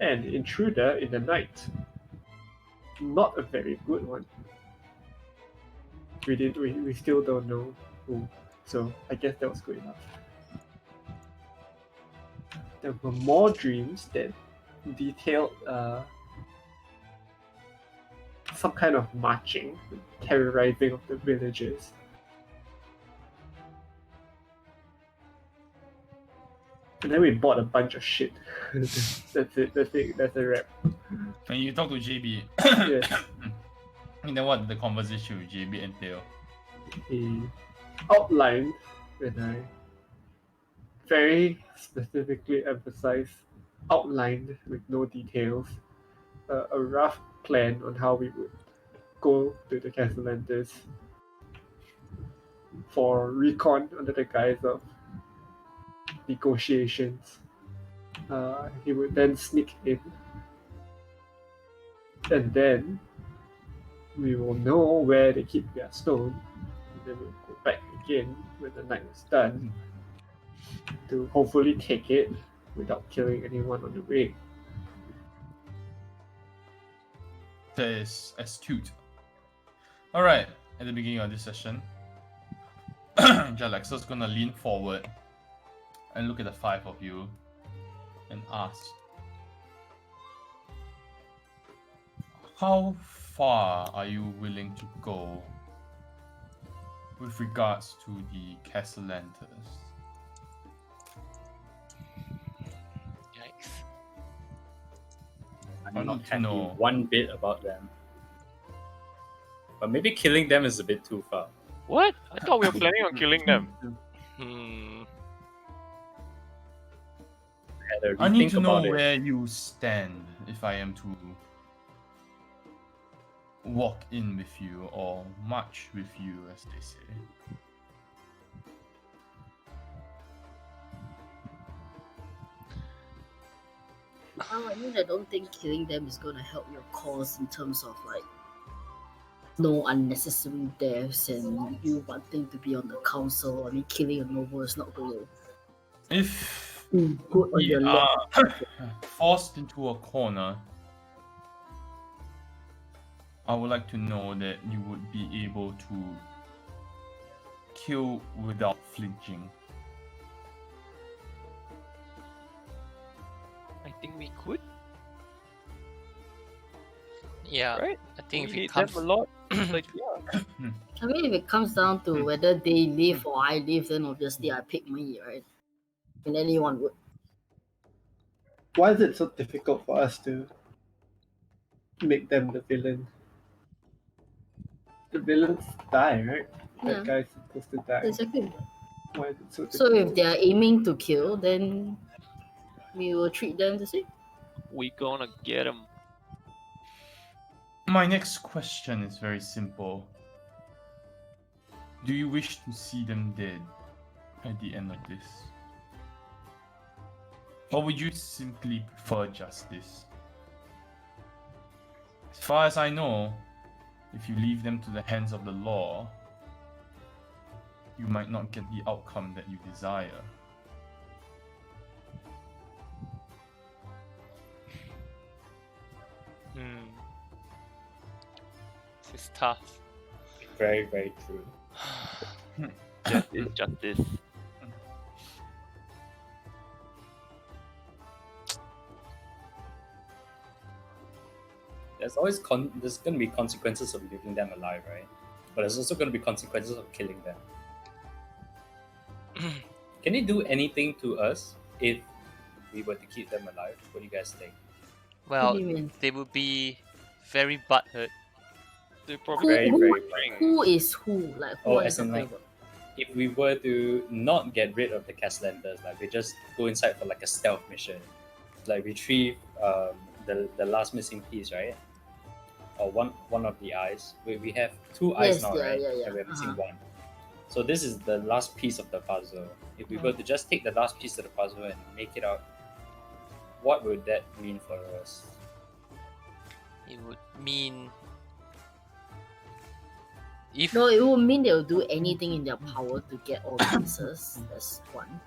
and intruder in the night. Not a very good one. We still don't know who, so I guess that was good enough. There were more dreams that detailed some kind of marching, terrorizing of the villagers. And then we bought a bunch of shit. That's it. That's a wrap. And you talk to JB. Yes. And then what did the conversation with JB entail? He outlined, and I very specifically emphasized, outlined with no details, a rough plan on how we would go to the Castellantis for recon under the guise of negotiations. He would then sneak in, and then we will know where they keep their stone, and then we'll go back again when the night is done to hopefully take it without killing anyone on the way. That is astute. Alright, at the beginning of this session, Jalexa's gonna lean forward and look at the five of you and ask, how far are you willing to go with regards to the Castellantis? Yikes. I I'm not need to happy know. one bit about them. But maybe killing them is a bit too far. What? I thought we were planning on killing them. I need Think to know about it. where you stand if I am to walk in with you or march with you, as they say. I mean, I don't think killing them is gonna help your cause in terms of like no unnecessary deaths and you wanting to be on the council. I mean, killing a noble is not going to If be good on we your are level. forced into a corner, I would like to know that you would be able to kill without flinching. I think we could, Yeah, right? I think if we it hate comes, them a lot. Like, yeah. I mean, if it comes down to whether they live or I live, then obviously I pick me, right? And anyone would. Why is it so difficult for us to make them the villain? The villains die, right? Yeah. That guy's supposed to die. Exactly. Why is it so So difficult? if they are aiming to kill, then we will treat them the same. We gonna get them. My next question is very simple. Do you wish to see them dead at the end of this? Or would you simply prefer justice? As far as I know, if you leave them to the hands of the law, you might not get the outcome that you desire. this is tough. Very, very true. Justice, justice. There's always there's going to be consequences of leaving them alive, right? But there's also going to be consequences of killing them. Can they do anything to us if we were to keep them alive? What do you guys think? Well, do you mean? they would be very butthurt. They probably Very, who, very who is who? Like who Oh, are you as in talking like, about? if we were to not get rid of the Castellantis, like we just go inside for like a stealth mission, like retrieve the last missing piece, right? Or one of the eyes. We have two eyes Yes, now, yeah, right? yeah, yeah. And we're missing Uh-huh. one. So this is the last piece of the puzzle. If we were to just take the last piece of the puzzle and make it out, what would that mean for us? It would mean if No, it will mean they'll do anything in their power to get all the pieces. That's one.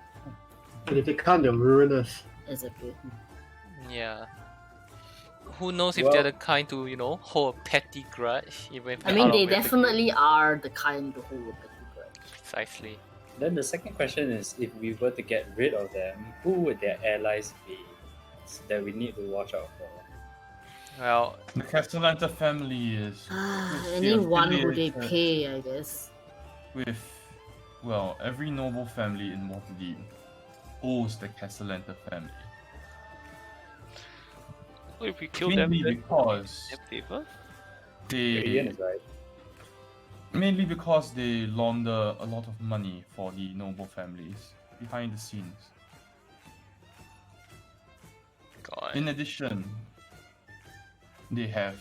And if they can't, they'll ruin us. Exactly. yeah, who knows if Well- they're the kind to, hold a petty grudge, even if I they're mean, out they of it. definitely are the kind to hold the grudge. Precisely. Then the second question is, if we were to get rid of them, who would their allies be that we need to watch out for? Well, The Castellanta family is closely Anyone who they affiliated pay, I guess. with, well, every noble family in Waterdeep owes the Castellanta family. So if we kill them, Mainly then because they favor. Ian they is right. mainly because they launder a lot of money for the noble families behind the scenes. God. In addition, they have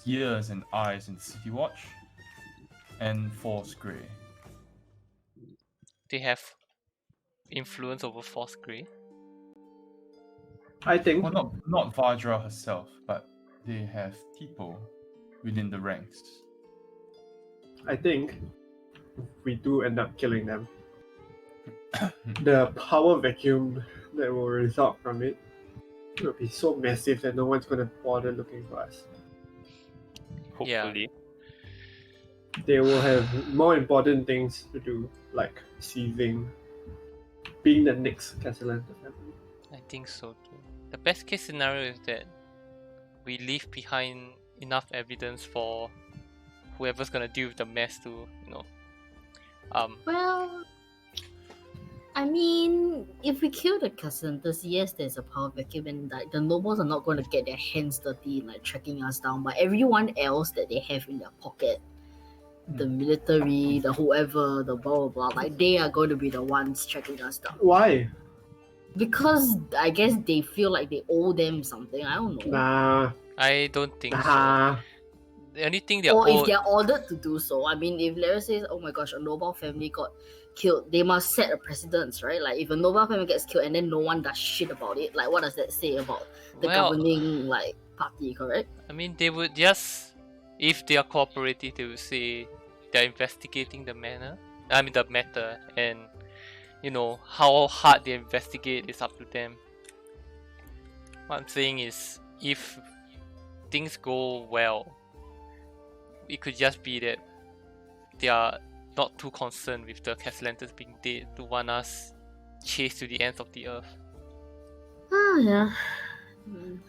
ears and eyes in City Watch and Force Grey. They have influence over Force Grey. I think Well, not Vajra herself, but they have people within the ranks. if we do end up killing them, the power vacuum that will result from it will be so massive that no one's gonna bother looking for us. Yeah. Hopefully. They will have more important things to do, like seizing, being the next Castellanta family. I think so too. The best case scenario is that we leave behind enough evidence for whoever's gonna deal with the mess to, Well, I mean, if we kill the Cassantas, yes, there's a power vacuum, and like the nobles are not going to get their hands dirty in like tracking us down. But everyone else that they have in their pocket, the military, the whoever, the blah blah blah, like they are going to be the ones tracking us down. Why? Because I guess they feel like they owe them something. I don't know. Nah, I don't think so. nah. The only thing they're Or if owed, they're ordered to do so. I mean, if Lara says, "Oh my gosh, a noble family got killed," they must set a precedence, right? Like if a noble family gets killed and then no one does shit about it, like what does that say about the well, governing like party? Correct? I mean, they would just, if they are cooperative, they would say they're investigating the matter, and how hard they investigate is up to them. What I'm saying is, if things go well, it could just be that they are not too concerned with the Castellantas being dead to want us chased to the ends of the earth. Ah, yeah. I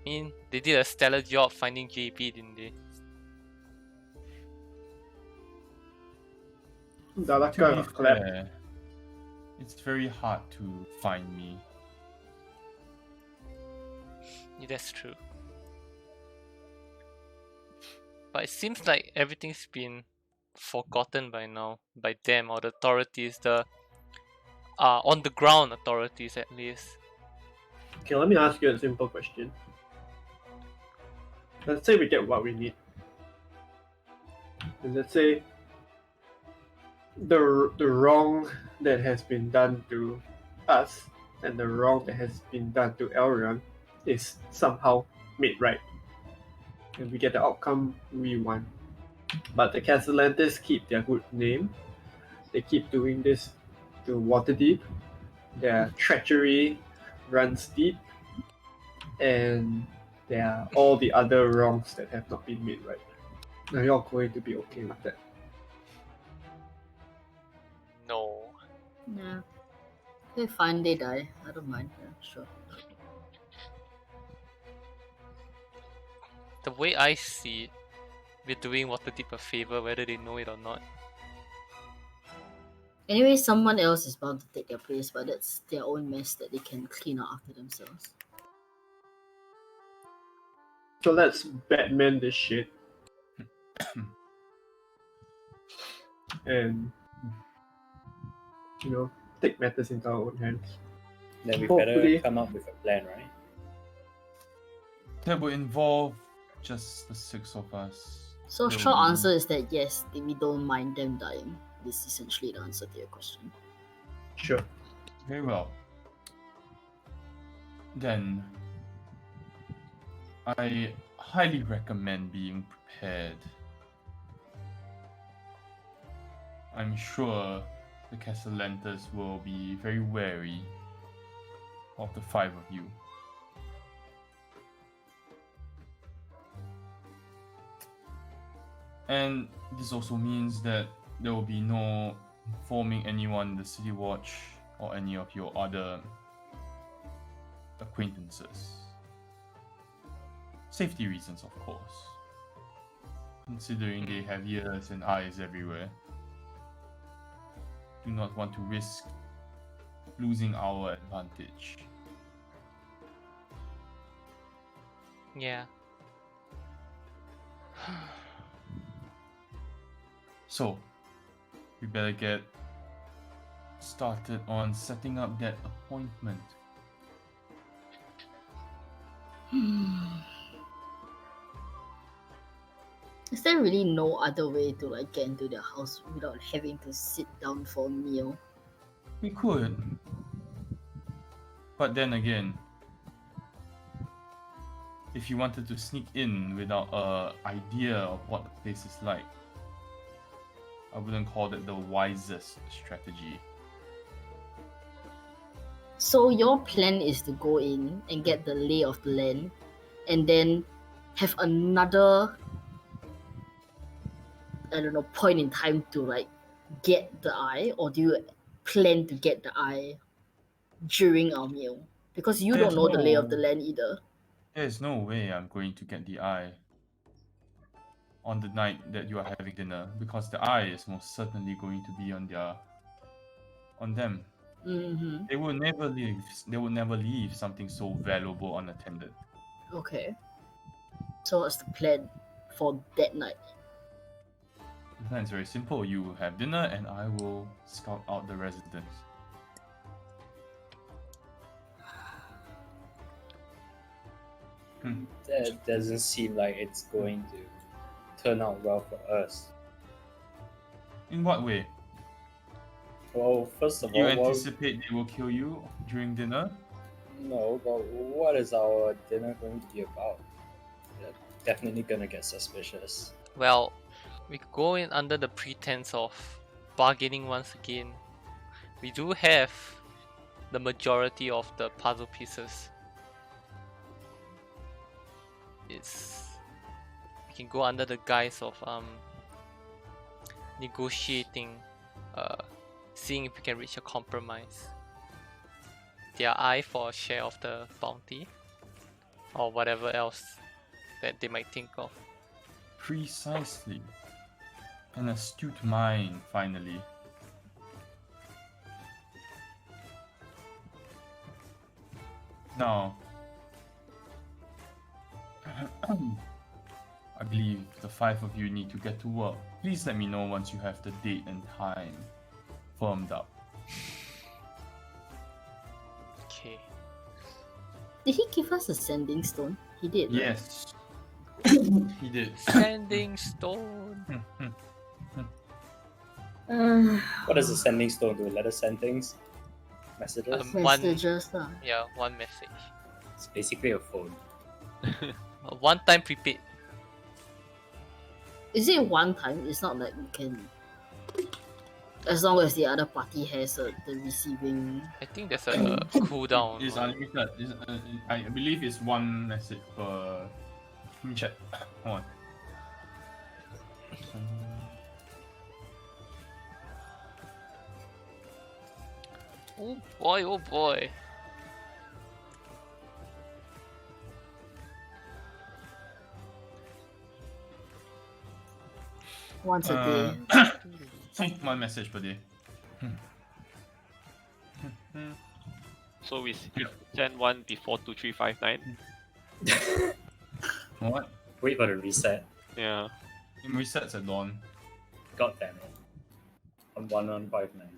mean, they did a stellar job finding JP, didn't they? To be Dalaka clap. fair, it's very hard to find me. Yeah, that's true. But it seems like everything's been forgotten by now, by them or the authorities, the on the ground authorities at least. Okay, let me ask you a simple question. Let's say we get what we need. And let's say the wrong that has been done to us and the wrong that has been done to Elrond is somehow made right. And we get the outcome we want. But the Castellantis keep their good name. They keep doing this to Waterdeep. Their treachery runs deep. And there are all the other wrongs that have not been made right. Are you all going to be okay with that? No. Yeah. Okay, fine, they die. I don't mind. Yeah, sure. The way I see it, we're doing Waterdeep a favor whether they know it or not. Anyway, someone else is bound to take their place, but that's their own mess that they can clean up after themselves. So let's Batman this shit. And take matters into our own hands. Then we Hopefully- better come up with a plan, right? That would involve just the 6 of us. So There short will be- answer is that yes, we don't mind them dying. This is essentially the answer to your question. Sure. Very well. Then, I highly recommend being prepared. I'm sure the Castellantas will be very wary of the 5 of you. And this also means that there will be no informing anyone in the City Watch or any of your other acquaintances. Safety reasons, of course. Considering they have ears and eyes everywhere. Do not want to risk losing our advantage. Yeah. So, we better get started on setting up that appointment. Is there really no other way to like get into their house without having to sit down for a meal? We could. But then again, if you wanted to sneak in without an idea of what the place is like, I wouldn't call that the wisest strategy. So your plan is to go in and get the lay of the land, and then have another, I don't know, point in time to like get the eye, or do you plan to get the eye during our meal? Because you There's don't know the lay of no- the land either. There's no way I'm going to get the eye on the night that you are having dinner, because the eye is most certainly going to be on them. Mm-hmm. They will never leave something so valuable unattended. Okay. So what's the plan for that night? The plan is very simple. You have dinner and I will scout out the residence. That doesn't seem like it's going to turn out well for us. In what way? Well, first of You all, anticipate they will kill you during dinner? no, but what is our dinner going to be about? They're definitely gonna get suspicious. Well, we could go in under the pretense of bargaining once again. We do have the majority of the puzzle pieces. We can go under the guise of negotiating, seeing if we can reach a compromise. Their eye for a share of the bounty, or whatever else that they might think of. Precisely. An astute mind, finally. Now, I believe the 5 of you need to get to work. Please let me know once you have the date and time firmed up. Okay. Did he give us a sending stone? He did. Right? Yes, he did. Standing stone. What does a sending stone do? Let us send things? Messages? One, Messages lah. yeah, one message. It's basically a phone. One time prepaid. Is it one time? It's not like you can. As long as the other party has the receiving. I think there's a cooldown. It's unlimited. I believe it's one message per. Let me check. Hold on. Oh boy, oh boy. Once a day. One message per day. So we send one before 2359. What? Wait for the reset. Yeah. It resets at dawn. God damn it. On 1159.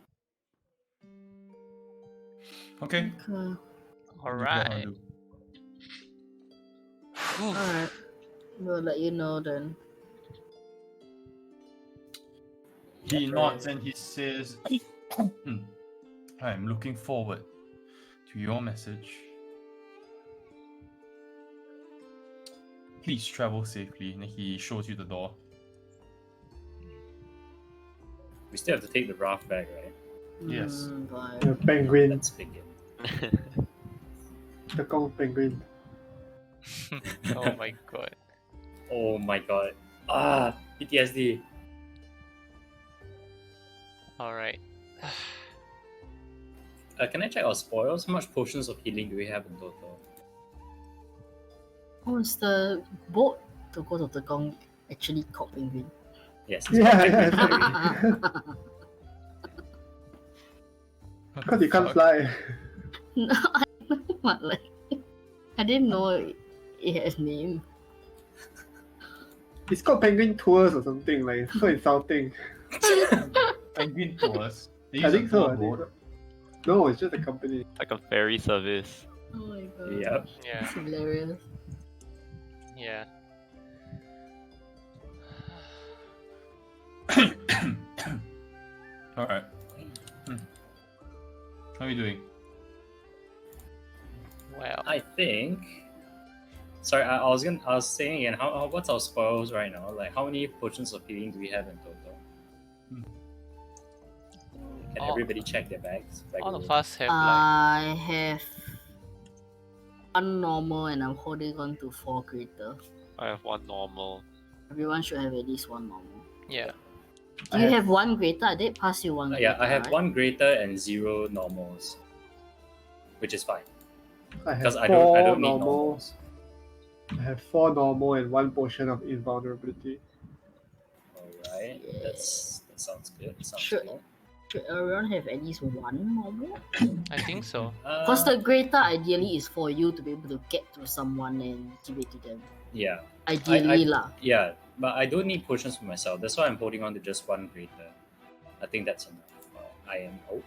Okay. Okay. Alright. Alright. We'll let you know then. He nods and he says, I'm looking forward to your message. Please travel safely. And he shows you the door. We still have to take the raft back, right? Yes. Bye. The penguin, Let's begin. the Kong penguin. Oh my god. Oh my god. PTSD. Alright. Can I check our spoils? How much potions of healing do we have in total? Oh, is the boat to go to Tekong actually called Penguin? Yes. Yeah, it's yeah, Penguin. because you can't fly. No, I know, but like, I didn't know it has name. It's called Penguin Tours or something, like, it's so insulting. Penguin tours. They I use a think so. tour I think boat. so. No, it's just a company. Like a ferry service. Oh my god. Yep. Yeah. It's hilarious. Yeah. Alright. How are you doing? Well. I think. Sorry, I was saying again. What's our spoils right now? Like, how many potions of healing do we have in total? Can All- everybody check their bags? All of us have like. I have one normal and I'm holding on to 4 greater. I have one normal. Everyone should have at least one normal. Yeah. Do you have one greater? I did pass you one greater. Yeah, I have right? 1 greater and 0 normals, which is fine I have because I 4 don't need normal. normals. I have 4 normal and 1 potion of invulnerability. All right, that sounds good. Sounds Sure. good. Should everyone have at least one normal? I think so. Because the greater ideally is for you to be able to get to someone and give it to them. Yeah, Ideally lah. yeah, but I don't need potions for myself. That's why I'm holding on to just 1 greater. I think that's enough. I am hope.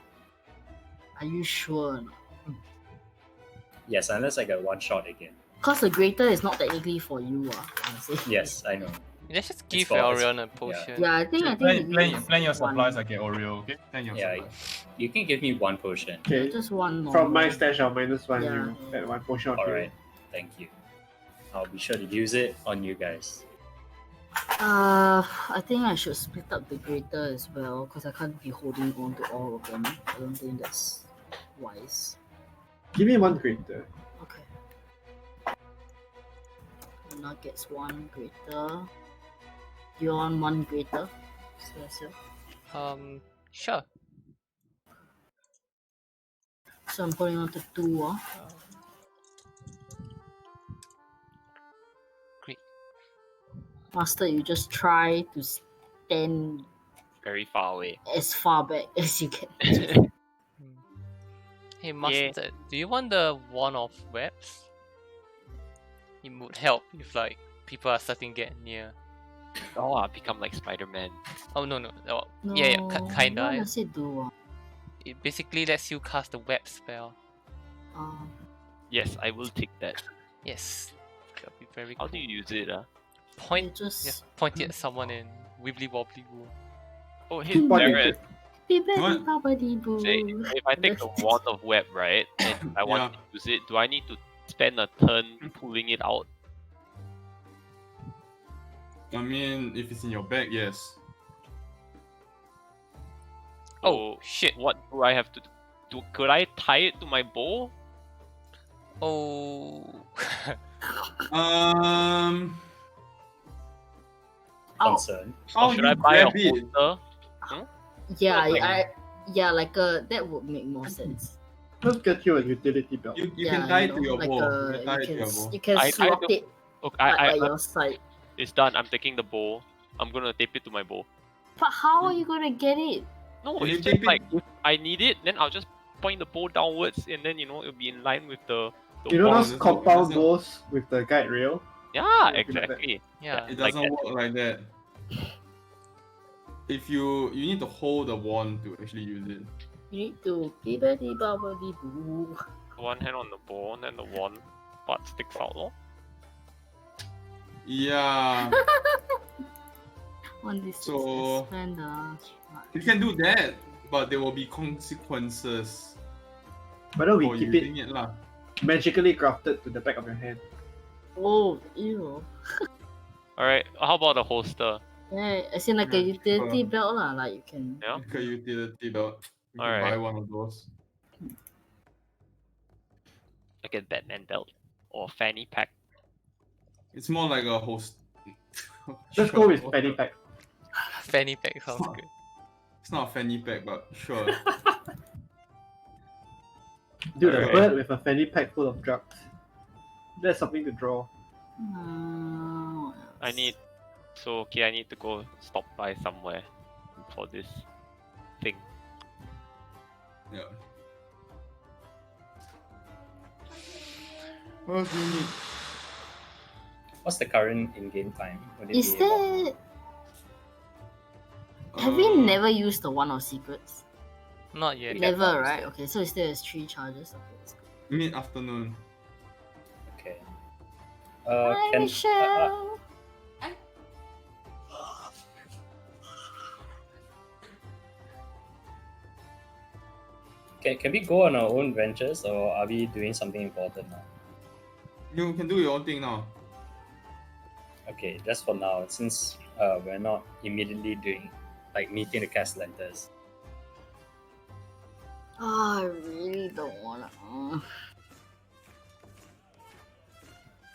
Are you sure or not? Yes, unless I get 1 shot again. Because the greater is not technically for you, honestly. Yes, I know. Let's just give for- it's- Arion a potion. Yeah, I think Plan your one. supplies like an Oreo, okay? Plan your Yeah, supplies. you can give me 1 potion. Okay. Just one normal. From my stash of -1, Yeah. you get 1 potion of All healing. right, thank you. I'll be sure to use it on you guys. I think I should split up the greater as well because I can't be holding on to all of them. I don't think that's wise. Give me 1 greater. Okay. Luna gets 1 greater. You want 1 greater? So Sure. I'm holding on to 2. Great. Master, you just try to stand Very far away. as far back as you can. Hey Master, do you want the wand of webs? It would help if like people are starting to get near. Oh, I become like Spider-Man. Oh no. Oh, No, yeah, kinda. What does it do? It basically lets you cast the web spell. Yes, I will take that. Yes. That'll be very How cool. do you use it? Point You just Just point it at someone and wibbly wobbly woo. Oh, hey, Keep on Barrett. it. Bibbidi-bobbidi-boo. Say, if I take the wand of web, right, and I want to use it, do I need to spend a turn pulling it out? I mean, if it's in your bag, yes. Oh So, shit. what do I have to do? Could I tie it to my bow? Oh. Oh, Concern. Or should I buy a holster? yeah, Like- like that would make more sense. Just get you a utility belt. You Yeah, can tie it you to know, your like bow. a- You can tie it to your bow. you can I slot do- it Okay, by your side. it's done. I'm taking the bow. I'm gonna tape it to my bow. But how are you gonna get it? No, Can you it's just tape it? like if I need it, then I'll just point the bow downwards, and then it'll be in line with the. You know wand. those compound bows with the guide rail? Yeah, Something like that. exactly. Yeah. It like doesn't that. work like that. If you need to hold the wand to actually use it. You need to bibbidi-bobbidi-boo. One hand on the bow, and then the wand part sticks out, lor. Yeah, On this So- spend you can do that, but there will be consequences Why don't we for keep using it it lah. magically crafted to the back of your hand? Oh, ew. Alright, how about the holster? Yeah, as in like a Yeah, utility sure. belt lah, like you can. Yeah. Like a utility belt. You can Alright. buy one of those. Like a Batman belt or a fanny pack. It's more like a Let's go with fanny pack. Fanny pack sounds Huh. good. It's not a fanny pack, but sure. Dude, a Alright. bird with a fanny pack full of drugs. That's something to draw. I need. So okay, I need to go stop by somewhere for this thing. Yeah. What else do you need? What's the current in-game time? Would it Is be about- there? Have we Uh, never used the one of secrets? Not yet. Yeah. Never, right? Okay, so it still has 3 charges. Okay, that's good. Mid-afternoon. Okay. Hi, Can Michelle. can we go on our own ventures, or are we doing something important now? You can do your own thing now. Okay, just for now, since we're not immediately doing meeting the cast letters. Oh, I really don't wanna.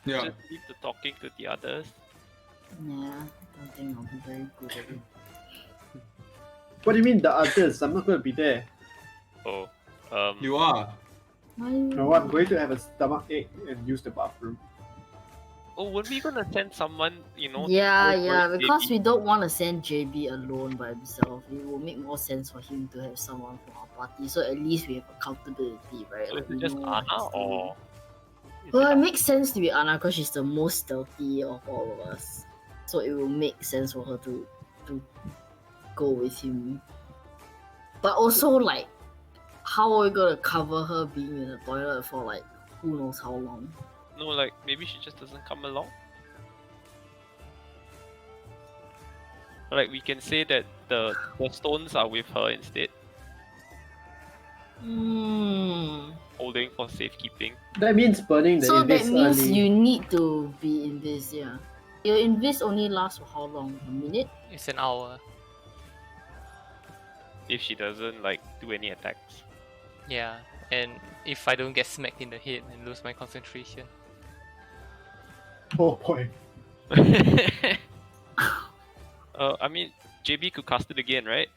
Yeah. Just leave the talking to the others. Yeah, I don't think I'll be very good at it. What do you mean the others? I'm not going to be there. Oh, You are. No, I'm going to have a stomach ache and use the bathroom. oh, were we gonna send someone? You know? to Yeah, go for yeah, it, because maybe? we don't want to send JB alone by himself. It will make more sense for him to have someone from our party, so at least we have accountability, right? So is we it just know what Anna he's doing. or? Is Well, it it makes sense to be Anna because she's the most stealthy of all of us. So it will make sense for her to go with him. But also, like, how are we gonna cover her being in the toilet for like who knows how long? no, like maybe she just doesn't come along. Like we can say that the stones are with her instead, holding for safekeeping. That means burning the So that invis means early. you need to be invis, yeah. Your invis only lasts for how long? A minute? It's an hour. If she doesn't like do any attacks. Yeah, and if I don't get smacked in the head and lose my concentration. Oh boy. I mean, JB could cast it again, right?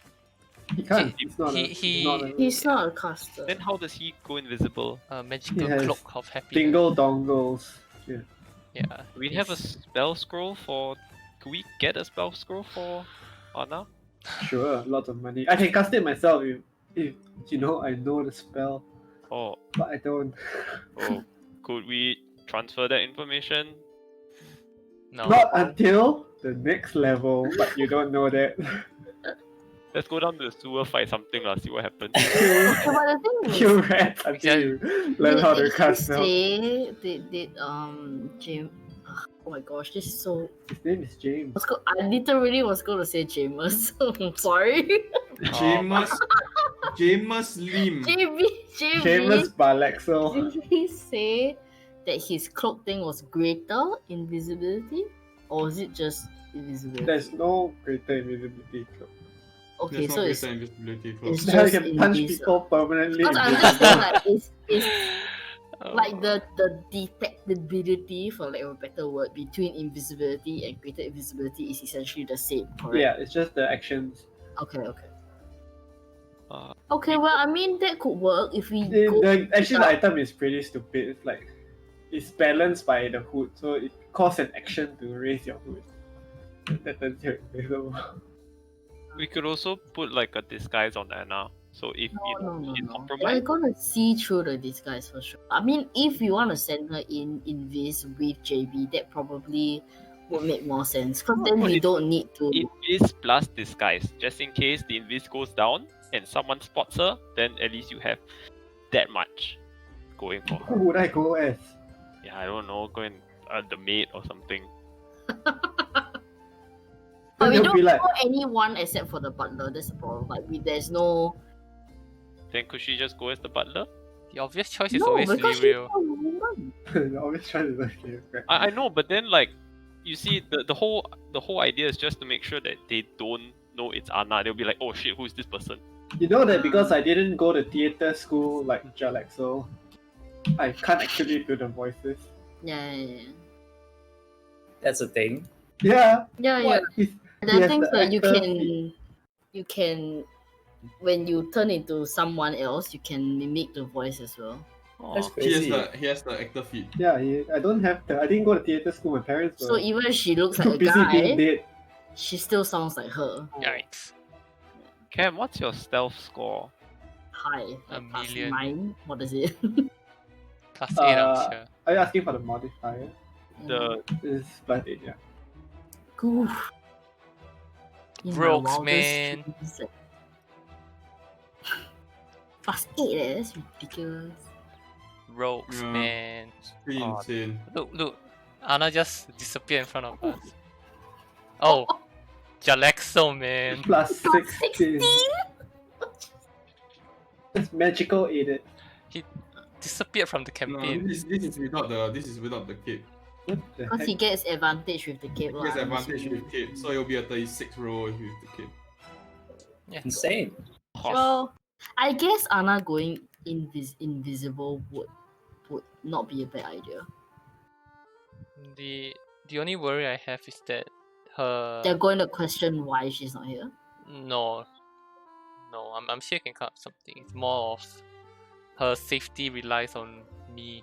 He can't. He- It's not a, he- it's not a He's not a caster. Then how does he go invisible? Magical He has cloak of happiness. dingle dongles. Yeah. Yeah. Do we have a it's- spell scroll for? Could we get a spell scroll for Anna? Sure, lots of money. I can cast it myself if you know I know the spell, Oh, but I don't. oh, could we transfer that information? No. Not until the next level, but you don't know that. Let's go down to the sewer, fight something, see what happens. kill, Okay, but the thing is, kill rats until you learn how to did he cast spells. say did James? Oh my gosh, this is so. His name is James. I literally was going to say James. I'm sorry. Jamus. Jamus Lim. JB. Shameless Balexo. Did he say that his cloak thing was greater invisibility, or is it just invisibility? There's no greater invisibility. Okay, There's so no it's greater invisibility it's close. just Now you can punch invisible. people permanently. Because I'm just saying, like, it's Oh. like the detectability, for lack of a better word, between invisibility and greater invisibility is essentially the same, correct? Yeah, it's just the actions. Okay. Uh, Okay, well, I mean that could work if we go. Actually, the item is pretty stupid. It's like it's balanced by the hood, so it costs an action to raise your hood. That turns you invisible. we could also put like a disguise on Anna, so if No. she's We're compromised, gonna see through the disguise for sure. I mean, if we want to send her in invis with JB, that probably would make more sense. Because then we it- don't need to. invis plus disguise, just in case the invis goes down and someone spots her, then at least you have that much going for her. Who would I go as? Yeah, I don't know, go and the maid or something. But we They'll don't be like, know anyone except for the butler. That's the problem. Like, there's no. Then could she just go as the butler? The obvious choice is No, always because she's Lyriel. a woman. they're always trying to okay, right. I know, but then like, you see, the whole idea is just to make sure that they don't know it's Anna. They'll be like, oh shit, who is this person? You know that because I didn't go to theater school like Jalek, so I can't actually do the voices. Yeah. That's the thing. Yeah. Yeah, What? He The has things the that actor feet. you can, when you turn into someone else, you can mimic the voice as well. That's Oh, crazy. He has the actor feet. Yeah, I don't have the. I didn't go to theater school. My parents So were even if she looks too like a busy being guy, dead. she still sounds like her. Yikes. Cam, what's your stealth score? High, A like plus million. 9. What is it? Plus 8, I'm sure. Are you asking for the modifier? The It's plus 8, yeah. Goof. In my Rogues, wildest man. dreams, plus 8, that's ridiculous. Rogues, Yeah. man. Pretty Oh. insane. Look. Anna just disappeared in front of us. Oh, Jalexo, man. Plus Plus 16. It's magical aided. He disappeared from the No, campaign. this is without the cape. What the Because he heck? gets advantage with the cape. He has lah, I'm advantage assuming. with cape, so it'll be a 36 roll with the cape. Yeah. Insane. Well, I guess Anna going invisible would not be a bad idea. The only worry I have is that They're her going to question why she's not here. no, I'm sure I can come up with something. It's more of her safety relies on me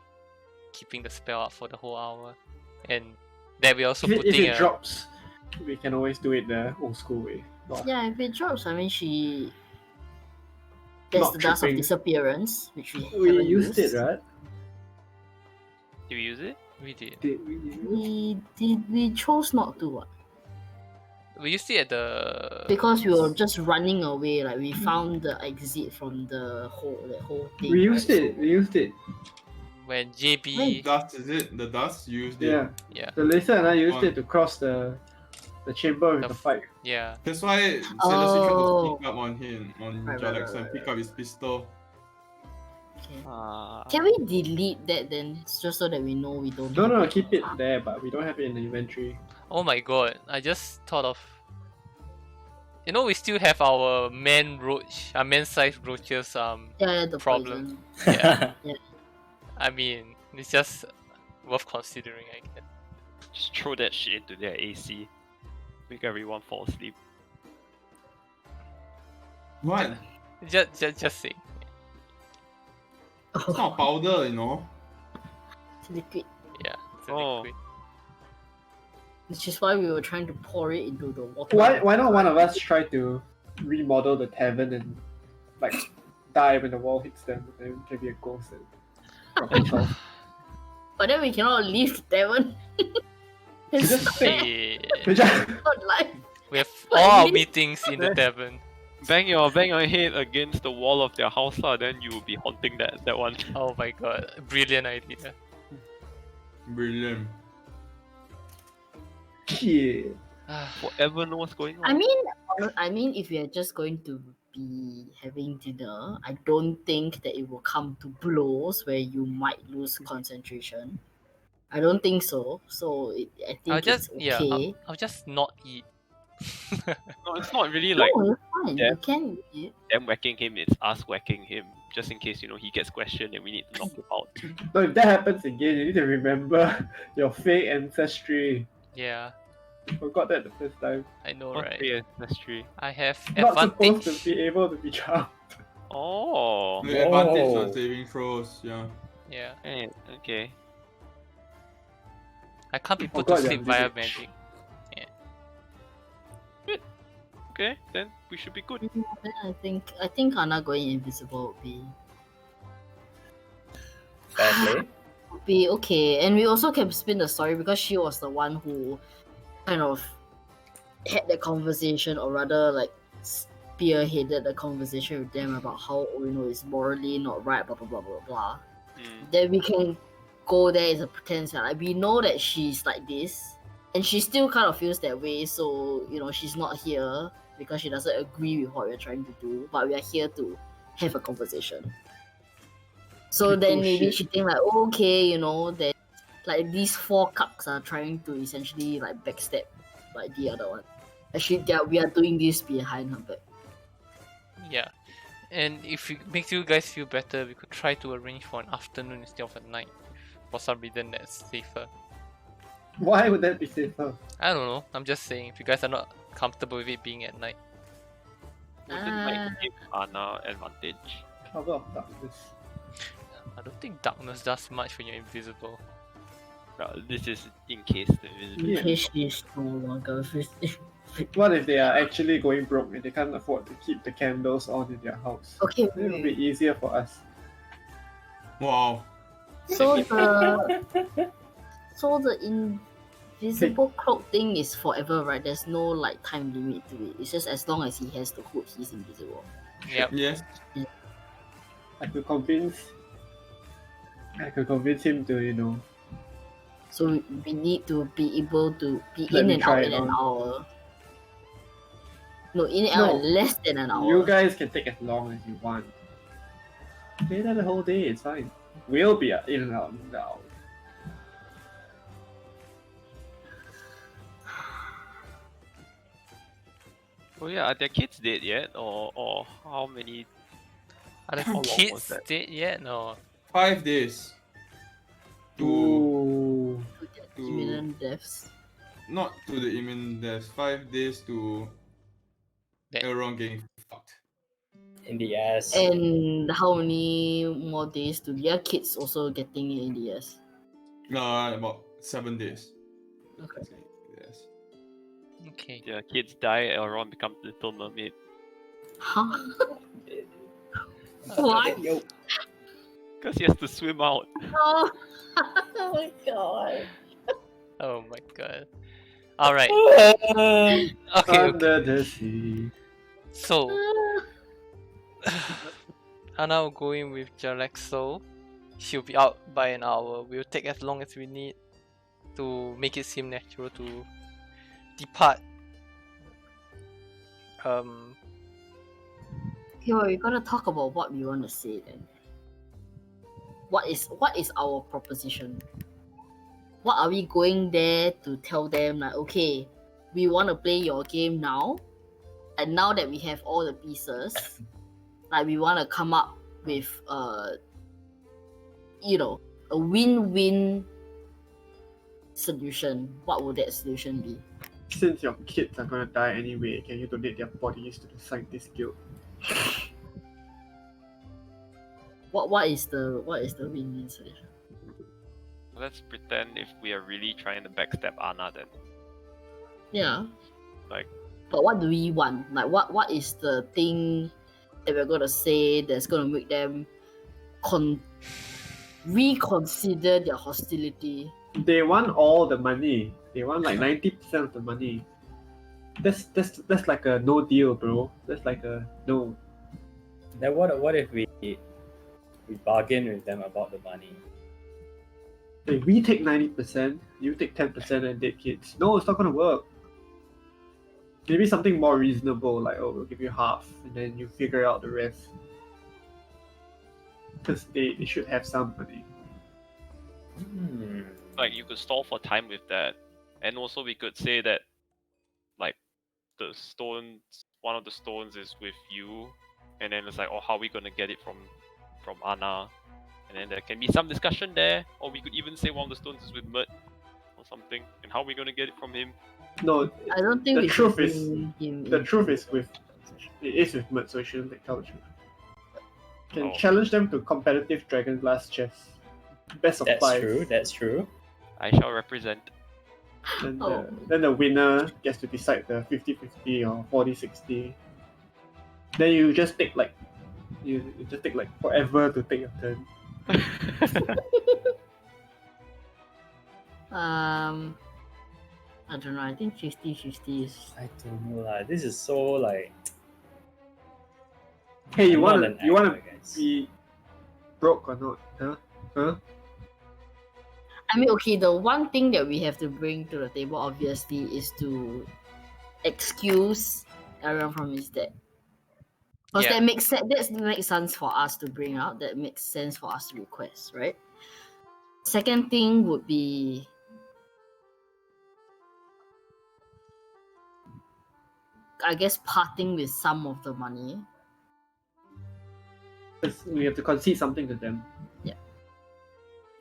keeping the spell up for the whole hour, and that we also If putting it a drops, we can always do it the old school way. Not- Yeah, if it drops, I mean she. There's Not the dust of tripping. disappearance, which we We haven't used it, right? Do you use it? we did. Did we? We chose not to, what? We used it at the Because we were just running away. Like we found the exit from the whole thing. We used right? it. We used it. when JB Dust, is it? The dust you used it. Yeah. yeah The Lisa and I used On- it to cross the chamber with The the f- fight. yeah That's why Celeste tried to pick up on him, on Right, Jalex, right, and pick up his pistol. Okay. Uh, Can we delete that then, just so that we know we don't? No, have no, keep it there, but we don't have it in the inventory. oh my god, I just thought of, you know, we still have our man-sized roaches Yeah, the problem. poison. Yeah. I mean, it's just worth considering, I guess. just throw that shit into their AC. Make everyone fall asleep. What? Just saying. It's not powder, you know. It's liquid. Yeah, it's a Oh. liquid. Which is why we were trying to pour it into the water. Why not one of us try to remodel the tavern and like die when the wall hits them, and then we can be a ghost and problem solve. But then we cannot leave the tavern. It's Just not say- Yeah. We just life. We have What, all our really? meetings in the tavern. Bang your head against the wall of their house lah, then you will be haunting that one. Oh my god, brilliant idea. Brilliant. shit. Forever know what's going on. I mean, if we are just going to be having dinner, I don't think that it will come to blows where you might lose concentration. I don't think so. So I think I'll just it's okay. I'll just not eat. No, it's not really like No, it's fine. Yeah. You can eat. them whacking him, it's us whacking him. Just in case, he gets questioned and we need to knock him out. No, if that happens again, you need to remember your fake ancestry. Yeah, You forgot that the first time. I know, What's right? the ancestry? I have Not supposed advantage. to be able to be charmed. Oh, The advantage Whoa. on saving throws, yeah. Yeah, eh, okay. I can't be put Forgot to you're sleep via village. magic. Okay, then we should be good. Then I think Anna going invisible Fair play. would be okay. And we also can spin the story because she was the one who kind of had the conversation, or rather like spearheaded the conversation with them about how it's morally not right, blah blah blah blah blah. Mm. Then we can go there as a pretense that like we know that she's like this, and she still kind of feels that way. So she's not here because she doesn't agree with what we're trying to do, but we are here to have a conversation. So then maybe shit. she think like, okay, that like these 4 cucks are trying to essentially like backstab like the other one. Actually, we are doing this behind her back. Yeah, and if it makes you guys feel better, we could try to arrange for an afternoon instead of a night. If for some reason that's safer. Why would that be safer? I don't know. I'm just saying, if you guys are not comfortable with it being at night. Wouldn't night give Ana advantage? Cover of darkness. I don't think darkness does much when you're invisible. This is in case the In invisibility. case she's no longer visible. What if they are actually going broke and they can't afford to keep the candles on in their house? Okay, It would be easier for us. Wow. so the invisible cloak thing is forever, right? There's no like time limit to it. It's just as long as he has the hood, he's invisible. Yep. Yes. I could convince him to, So we need to be able to be Let in me and out try in it an on. hour. No, in and out No. in less than an hour. You guys can take as long as you want. Stay there the whole day, it's fine. We'll be in and out in the hour. Oh yeah, are their kids dead yet? Or how many? Are the How long was kids that? dead yet? No. 5 days. To Ooh. To get to- imminent deaths. not to the imminent death. 5 days to That- everyone getting fucked. In the ass. And how many more days to their kids also getting in the ass? About 7 days. Okay. Yes. Okay. Their kids die, Elrond becomes Little Mermaid. Huh? What? Yo. Because he has to swim out. Oh, oh my god. Oh my god. Alright. Okay, okay. Under the sea. So, I'm now going with Jalexo. She'll be out by an hour. We'll take as long as we need to make it seem natural to depart. Okay, well, we're gonna talk about what we want to say then. What is our proposition? What are we going there to tell them? Like, okay, we want to play your game now, and now that we have all the pieces, like we want to come up with a win-win solution. What would that solution be? Since your kids are gonna die anyway, can you donate their bodies to the scientist guild? What is the win-win solution? Let's pretend if we are really trying to backstab Ana then. Yeah. Like- But what do we want? Like, what is the thing that we're gonna say that's gonna make them reconsider their hostility? They want all the money. They want like 90% of the money. That's like a no deal, bro. That's like a no. Then what if we bargain with them about the money? Hey, we take 90%, you take 10% and dead kids. No, it's not gonna work. Maybe something more reasonable, like, oh, we'll give you half, and then you figure out the rest. Because they should have some money. Like you could stall for time with that, and also we could say that, like, the stones, one of the stones is with you, and then it's like, oh, how are we gonna get it from Ana? And then there can be some discussion there, or we could even say one of the stones is with Mert or something, and how are we gonna get it from him? No, I don't think The we truth should is- bring him the in. truth is it is with Mert, so you shouldn't take challenge. Can Oh. challenge them to competitive Dragon Glass chess. Best of That's 5. true. That's true. I shall represent. Then, Oh. then the winner gets to decide the 50-50 or 40-60. Then you just take like forever to take your turn. I don't know. I think 50-50 is. I don't know lah. This is so like. Hey, you I'm not wanna an you wanna actor, guys. be broke or not? Huh? I mean, okay. The one thing that we have to bring to the table, obviously, is to excuse everyone from his death. Because Yeah. that makes sense. That makes sense for us to bring out. That makes sense for us to request, right? Second thing would be, I guess, parting with some of the money. 'Cause we have to concede something to them.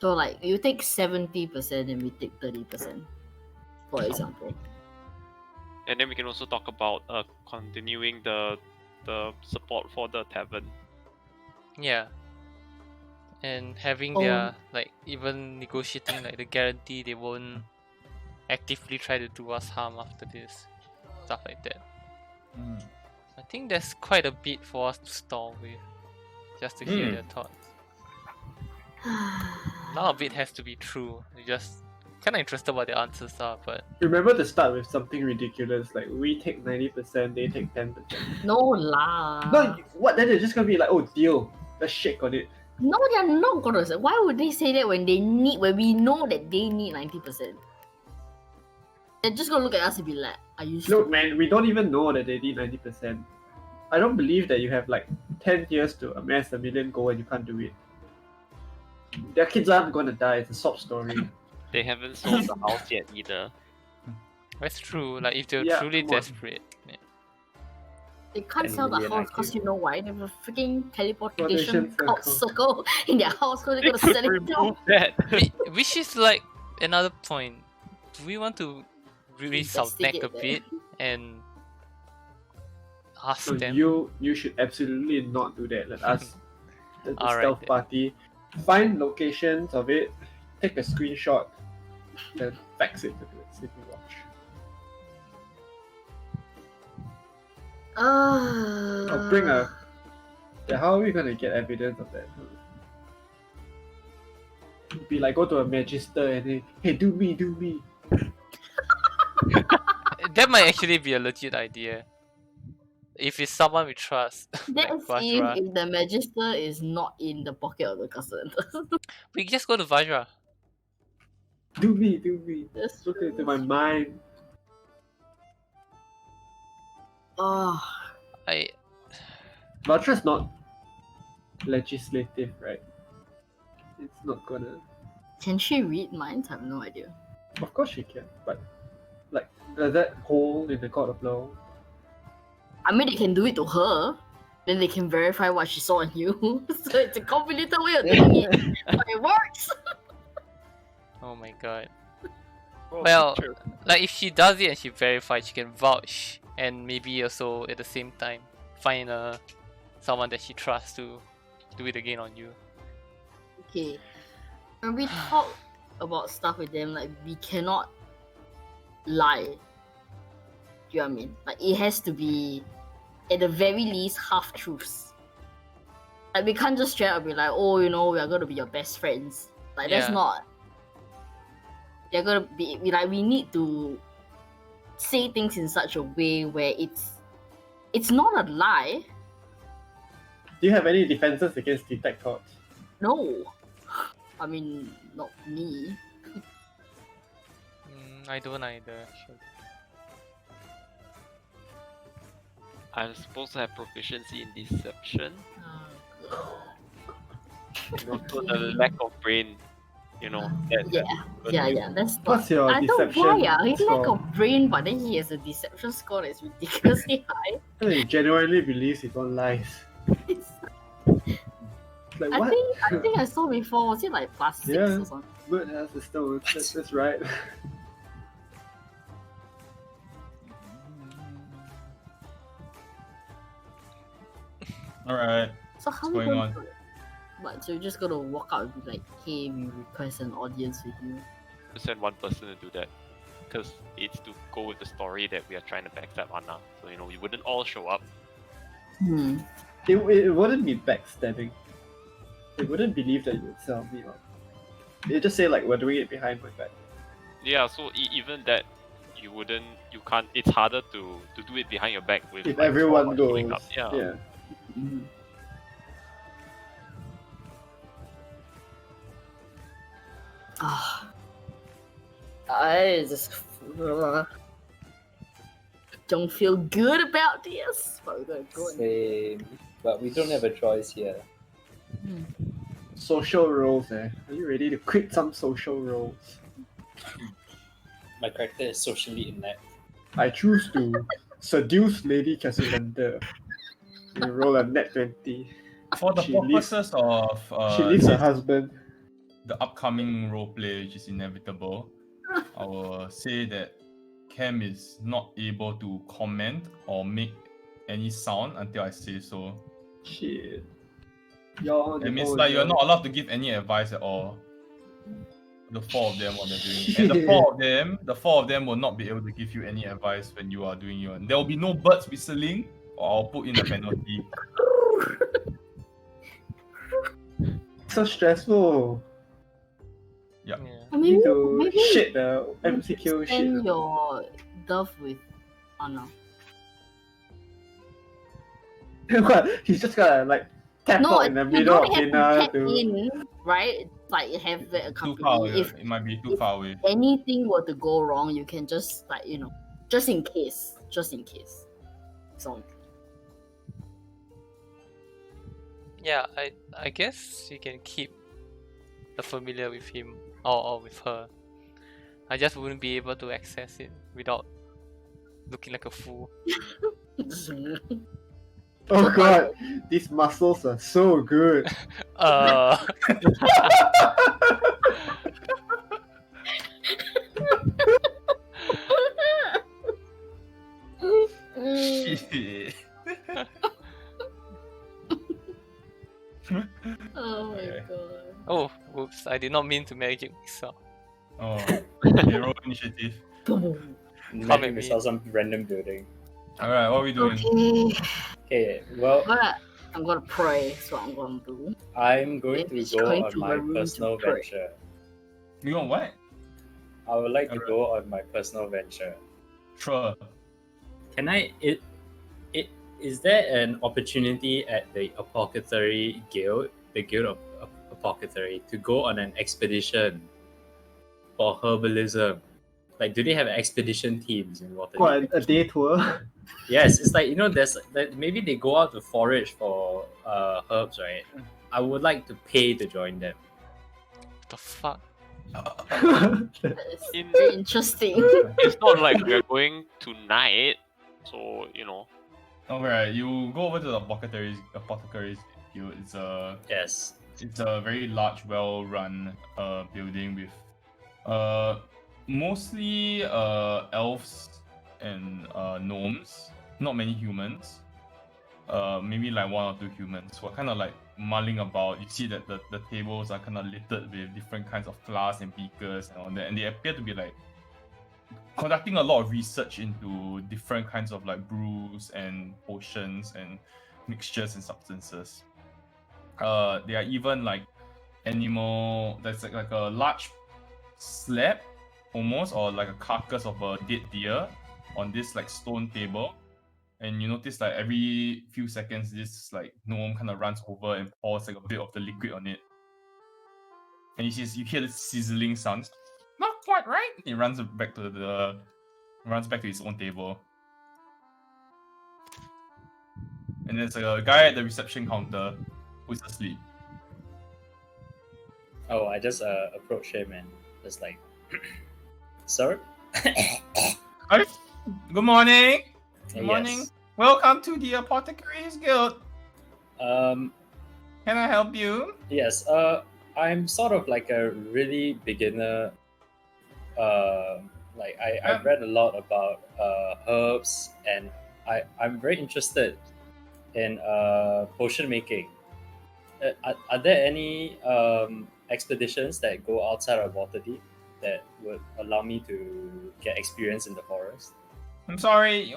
So, like, you take 70% and we take 30%. for example. And then we can also talk about continuing the support for the tavern. Yeah. And having Oh. their like even negotiating like the guarantee they won't actively try to do us harm after this. Stuff like that. I think there's quite a bit for us to stall with. Just to hear their thoughts. None of it has to be true. You just kinda interested what the answers are, but Remember to start with something ridiculous, like we take 90%, they take 10%. No lah. No, what? Then they're just gonna be like, oh, deal. Let's shake on it. No, they're not gonna say. Why would they say that when we know that they need 90%? They're just gonna look at us and be like, "Are you Look, stupid?" man, we don't even know that they need 90%. I don't believe that you have like 10 years to amass a million gold and you can't do it. Their kids aren't gonna die. It's a sob story. They haven't sold the house yet either. that's true. Like if they're Yeah, truly come on. desperate. Yeah. They can't 10 sell the million house IQ. because you know why? They have a freaking Teleportation teleportation circle in their house because They they're gonna could sell it down. remove that. Which is like another point. Do we want to really self-neck a Investigate bit and ask So them? you should absolutely not do that. Let us, the Alright stealth then. party, find locations of it, take a screenshot, then fax it to the City Watch. Or bring a. Yeah, how are we gonna get evidence of that? Be like, go to a magister and say, hey, do me. That might actually be a legit idea. If it's someone we trust. like That's Vajra. if the magister is not in the pocket of the cousin. We just go to Vajra. Do me. That's Look into true. my mind. Oh, Vatra's not legislative, right? It's not gonna. can she read minds? I have no idea. Of course she can, but like, does that hold in the court of law? I mean, they can do it to her. Then they can verify what she saw on you. So it's a convoluted way of doing it, but it works. Oh my god. Oh, Well, true. like if she does it and she verifies, she can vouch and maybe also at the same time find someone that she trusts to do it again on you. Okay. When we talk about stuff with them, like we cannot lie. Do you know what I mean? Like it has to be at the very least half truths. Like we can't just straight up be like, oh, you know, we are gonna be your best friends. Like that's Yeah. not. They're gonna be like we need to say things in such a way where it's not a lie. Do you have any defenses against detect thoughts? No. I mean, not me. I don't either. Sure. I'm supposed to have proficiency in deception. And also the lack of brain. You know. Yeah. That's not. What's your I don't know deception why. He's lack score? of brain, but then he has a deception score that's ridiculously high. He genuinely believes his own lies. It's- Like, I what? think I saw before. Was it like +6 Yeah. or something? Good as the stone. That's right. Alright. So how What's we going gonna on? do it? What? So you're just gonna walk out and be like, "Hey, we request an audience with you." Send one person to do that. Because it's to go with the story that we are trying to backstab Anna. So, you know, we wouldn't all show up. It wouldn't be backstabbing. They wouldn't believe that you would sell me on. They just say like we're doing it behind my back. Yeah, so even that, you can't, it's harder to do it behind your back with If like, everyone someone goes, showing up. Yeah. I just don't feel good about this, but we're gonna go. Same. But we don't have a choice here. Social roles, eh? Are you ready to quit some social roles? My character is socially inept. I choose to seduce Lady Cassandra. You roll a net 20. For the She leaves- purposes of She leaves her husband. the upcoming roleplay, which is inevitable, I will say that Cam is not able to comment or make any sound until I say so. Shit. You're on That your means own, like you're yo. not allowed to give any advice at all. The four of them what they're doing. And the four of them will not be able to give you any advice when you are doing your. There will be no birds whistling, or I'll put in a penalty. So stressful. Yeah. I You mean, need to maybe shit the MCQ shit. send your dove with Anna. What? He's just gonna like tap No, out in the you middle don't of have dinner to tap to. in, right? Like have it Too far accompany. away. If It might be too far away. anything were to go wrong, you can just like just in case. So Yeah, I guess you can keep the familiar with him or with her. I just wouldn't be able to access it without looking like a fool. Oh god, these muscles are so good. Shit. Oh my Okay. god. Oh, whoops! I did not mean to magic mix up. Oh, okay, roll initiative. Magic me. missile some random building. Alright, what are we doing? Okay. Okay, well, I'm gonna pray. That's what I'm gonna do. I'm going Maybe to it's go going on to my my room to personal pray. venture. You want what? I would like to Alright. go on my personal venture. Sure. Can I? Is there an opportunity at the Apothecary Guild, the Guild of Apothecary, to go on an expedition for herbalism? Like, do they have expedition teams in Waterdeep? What, a day tour? Yes, it's like there's maybe they go out to forage for herbs, right? I would like to pay to join them. What the fuck? That is In- very interesting. It's not like we're going tonight, so Alright, you go over to the apothecaries guild. Yes. It's a very large, well-run building with mostly elves and gnomes. Not many humans. Maybe like one or two humans who are kind of like mulling about. You see that the tables are kind of littered with different kinds of flasks and beakers and all that, and they appear to be like conducting a lot of research into different kinds of like brews and potions and mixtures and substances. There are even like animal that's like a large slab almost, or like a carcass of a dead deer on this like stone table. And you notice like every few seconds this like gnome kind of runs over and pours like a bit of the liquid on it. And you hear the sizzling sounds. Not quite right. He runs back to his own table. And there's a guy at the reception counter who's asleep. Oh, I just approach him and just like, sir. Good morning. Good morning. Yes. Welcome to the Apothecaries Guild. Um. Can I help you? Yes. I'm sort of like a really beginner. Like I've read a lot about herbs, and I'm very interested in potion making. Are there any expeditions that go outside of Waterdeep that would allow me to get experience in the forest? I'm sorry.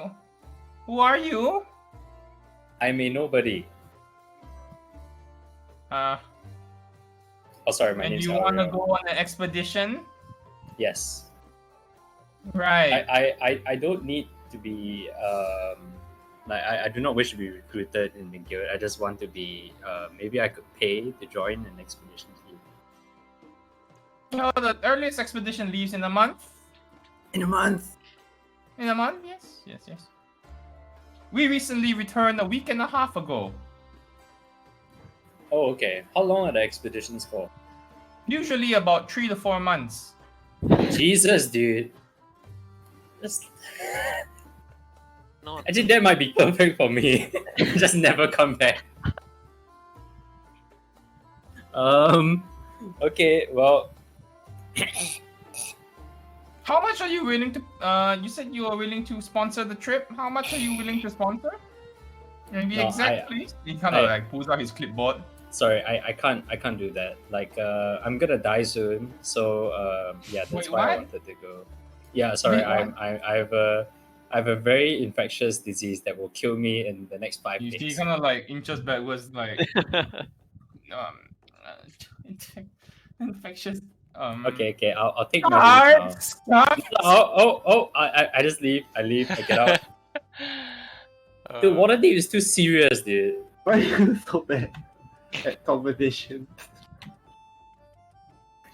Who are you? I'm a nobody. Oh, sorry, my And name's you want to Ariel. go on an expedition? Yes. Right. I don't need to be like I do not wish to be recruited in the guild. I just want to be maybe I could pay to join an expedition team. No, the earliest expedition leaves in a month. In a month. In a month? Yes. We recently returned a week and a half ago. Oh, okay. How long are the expeditions for? Usually about 3 to 4 months. Jesus, dude. That's... no. Actually, that might be perfect for me. Just never come back. Okay, well, How much are you willing to? You said you are willing to sponsor the trip. How much are you willing to sponsor? Can you be No, exact, please? He kind of I- like pulls out his clipboard. Sorry, I can't do that. Like I'm gonna die soon, so yeah, that's Wait, why I what? wanted to go. Yeah, sorry, Wait, what? I have a very infectious disease that will kill me in the next 5 You see, days. kind of like inches backwards, like infectious. Okay, I'll take medicines now. Start. I just leave. I leave. I get out. Dude, water deep is too serious, dude. Why are you so bad at competition?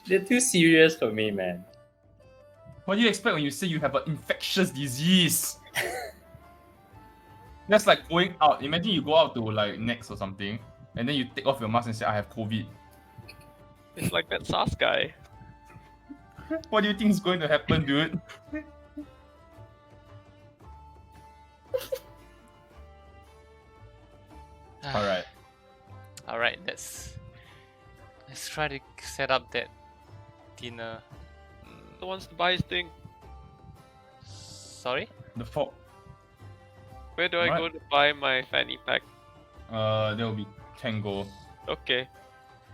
They're too serious for me, man. What do you expect when you say you have an infectious disease? That's like going out. Imagine you go out to like Next or something, and then you take off your mask and say, "I have COVID." It's like that SARS guy. What do you think is going to happen, dude? Alright. Alright, let's try to set up that dinner. Who wants to buy his thing? Sorry? The fog. Where do I What? go to buy my fanny pack? There will be 10 gold. Okay.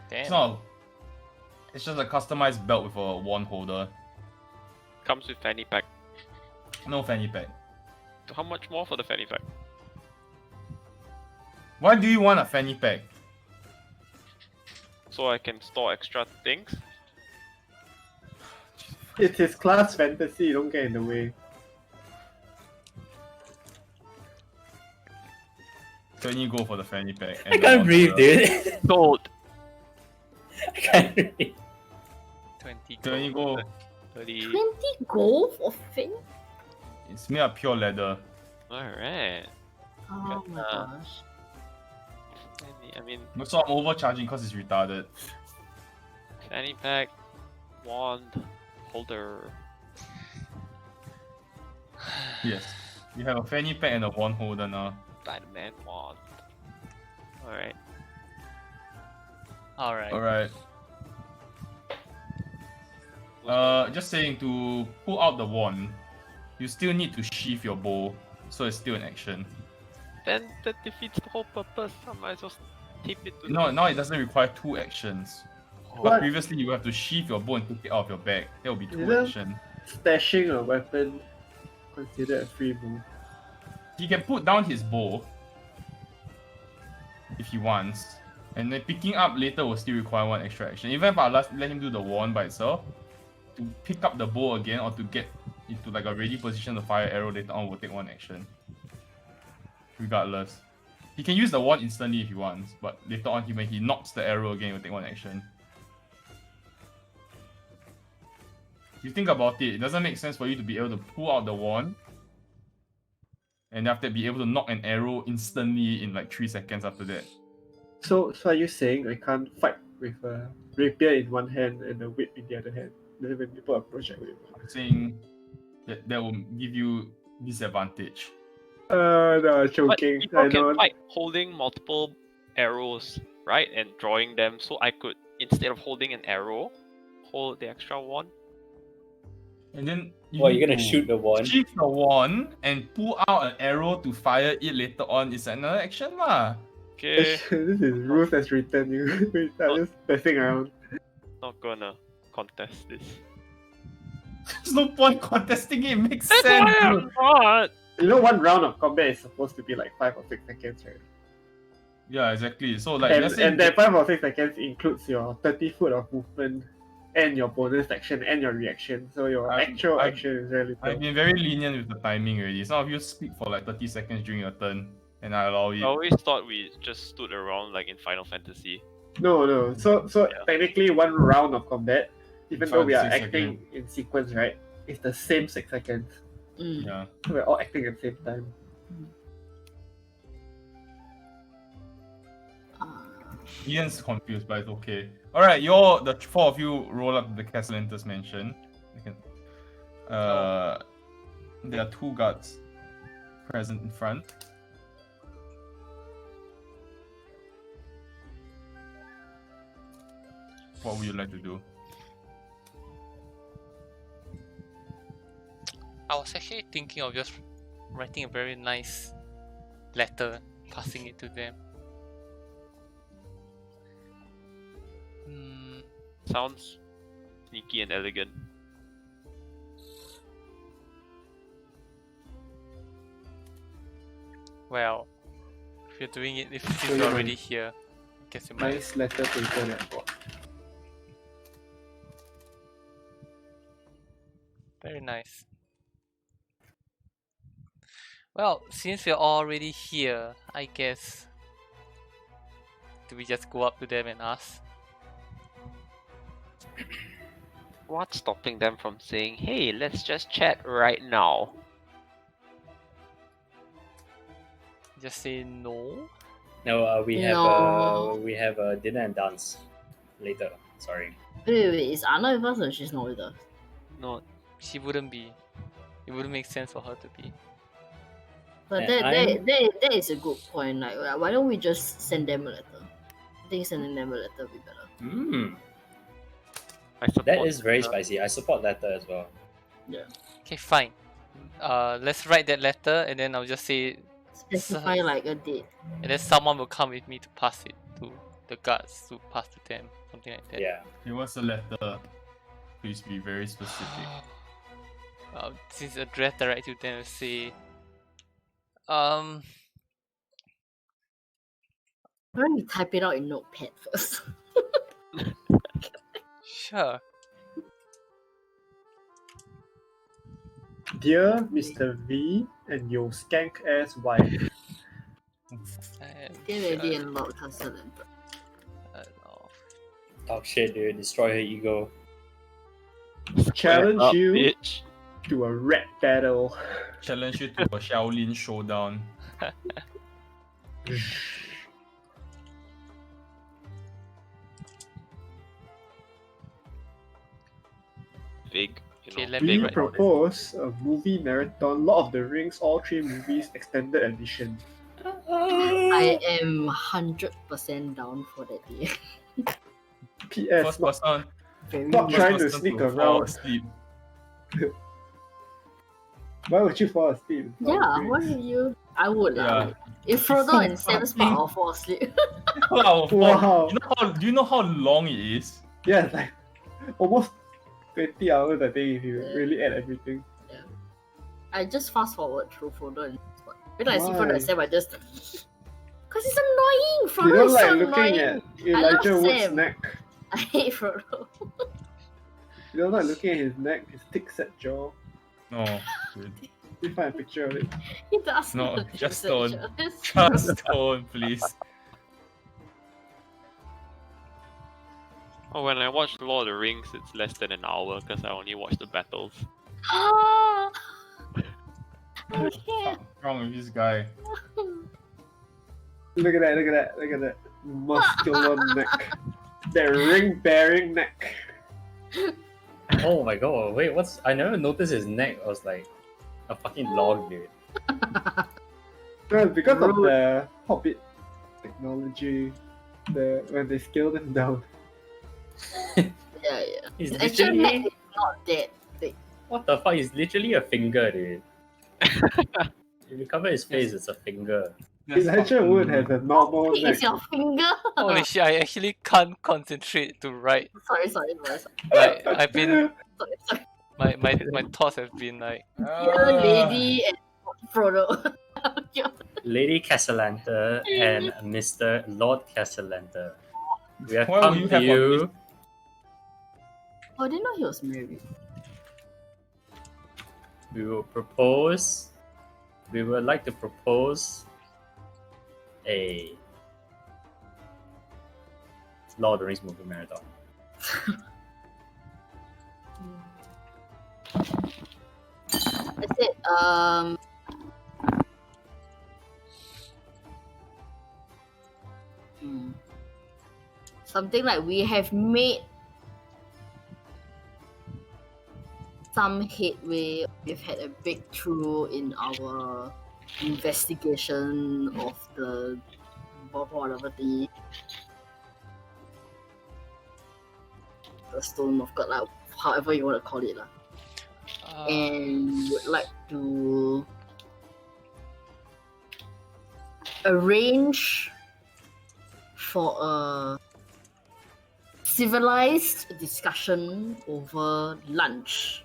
Damn. It's not. It's just a customized belt with a wand holder. Comes with fanny pack. No fanny pack. How much more for the fanny pack? Why do you want a fanny pack? So I can store extra things? It's his class fantasy, don't get in the way. So you go for the fanny pack. I can't breathe, dude. Sold! I can't breathe. 20 So you gold. go. 30. 20 gold for Finn? It's made of pure leather. Alright. Oh my Uh, gosh. I mean, So I'm overcharging because it's retarded. fanny pack, wand, holder. Yes. You have a fanny pack and a wand holder now. Spider-Man wand. Alright. Alright. Alright. Just saying, to pull out the wand, you still need to sheath your bow, so it's still an action. Then that defeats the whole purpose. I might as well tape it to No, now it doesn't require 2 actions. But What? previously you have to sheath your bow and take it out of your bag. That will be 2 Isn't- actions. Stashing a weapon considered a free move. He can put down his bow if he wants, and then picking up later will still require 1 extra action. Even if I let him do the wand by itself, to pick up the bow again or to get into like a ready position to fire arrow later on will take 1 action. Regardless. He can use the wand instantly if he wants, but later on when he knocks the arrow again, he will take 1 action. If you think about it, it doesn't make sense for you to be able to pull out the wand and after that be able to knock an arrow instantly in like 3 seconds after that. So are you saying I can't fight with a rapier in one hand and a whip in the other hand? Then when people approach, I whip. I'm saying that will give you disadvantage. No, But choking. people I can know. fight holding multiple arrows, right? And drawing them, so I could, instead of holding an arrow, hold the extra one. And then Well, need you're gonna to shoot the wand. sheath the wand and pull out an arrow to fire it later on is another action lah. Okay, This is rules as written. You, I'm just messing around. not gonna contest this. There's no point contesting it, it makes That's sense. why I'm dude. not! You know, one round of combat is supposed to be like 5 or 6 seconds, right? Yeah, exactly. So like And, let's say and that 5 or 6 seconds includes your 30 foot of movement and your bonus action and your reaction. So your I've- actual I've- action is very I've little. been very lenient with the timing already. Some of you speak for like 30 seconds during your turn and I allow it. I always thought we just stood around like in Final Fantasy. No. So Yeah. technically, one round of combat, even though we are 5 to 6 acting in sequence, right? It's the same 6 seconds. Mm. Yeah. We're all acting at the same time. Ian's confused, but it's okay. Alright, the 4 of you roll up to the Castellantis mansion. You can, there are 2 guards present in front. What would you like to do? I was actually thinking of just writing a very nice letter, passing it to them. Hmm. Sounds sneaky and elegant. Well, if you're doing it, if So you're you already might- here, I guess you might. Nice letter paper that I bought. Very nice. Well, since we're already here, I guess. Do we just go up to them and ask? What's stopping them from saying, "Hey, let's just chat right now"? Just say no? No, we have No. a dinner and dance later. Sorry. Wait, is Anna with us or she's not with us? No, She wouldn't be. It wouldn't make sense for her to be. But And that is a good point. Like, why don't we just send them a letter? I think sending them a letter would be better. Hmm. I support That is very that. spicy. I support letter as well. Okay, fine. Let's write that letter and then I'll just say, Specify like a date. and then someone will come with me to pass it to the guards to pass to them, something like that. Yeah. It was a letter. Please be very specific. Since address direct to them, say, Why don't you type it out in Notepad first? sure. Dear Mr. V and your skank ass wife. There may be a lot of hustling. Talk shit, dude. Destroy her ego. Challenge Up, you bitch. to a rap battle. Challenge you to a Shaolin showdown. Big, you Okay, know, let We me big write- propose a movie marathon, Lord of the Rings, all 3 movies, extended edition. I am 100% down for that day. PS, First not, person, Very not much. trying to person sneak fall around. asleep. Why would you fall asleep? Yeah, what are you? I would lah. Yeah. If Frodo and Sam's part, I'll fall asleep. Wow. Wow. Do you know how long it is? Yeah, it's like almost 20 hours, I think, if you really add everything. I just fast forward through Frodo and Sam's part. When I see Frodo Why? and Sam, I just. Because it's annoying! You Frodo don't is like so looking annoying! at Elijah love Wood's Sam. neck. I hate Frodo. You don't like looking at his neck, his thick set jaw. No. Dude. You find a picture of it. He does No, not just research. don't. It's Just don't, please. Oh, when I watch Lord of the Rings, it's less than an hour because I only watch the battles. Ah! I can't. What's wrong with this guy? Look at that, look at that, look at that muscular neck. That ring bearing neck. Oh my god, wait, what's. I never noticed his neck was like a fucking log, dude. Well, because of Rude. the Hobbit technology, when they scaled them down. Yeah. He's His actual neck literally. is not that big. What the fuck? He's literally a finger, dude. If you cover his face, it's a finger. Elijah Wood has a normal Big neck. is your finger. Holy shit, I actually can't concentrate to write. sorry. Like, I've been. Sorry. My thoughts have been like. Dear lady and Frodo. Lady Castellanter and Mr. Lord Castellanter. We have Why would come you to have a you. Oh, I didn't know he was married. We will propose. We would like to propose a Lord of the Rings movie marathon. That's it. Something like we have made some headway. We've had a breakthrough in our investigation of the whatever the stone of God, like, however you want to call it, lah. And would like to arrange for a civilized discussion over lunch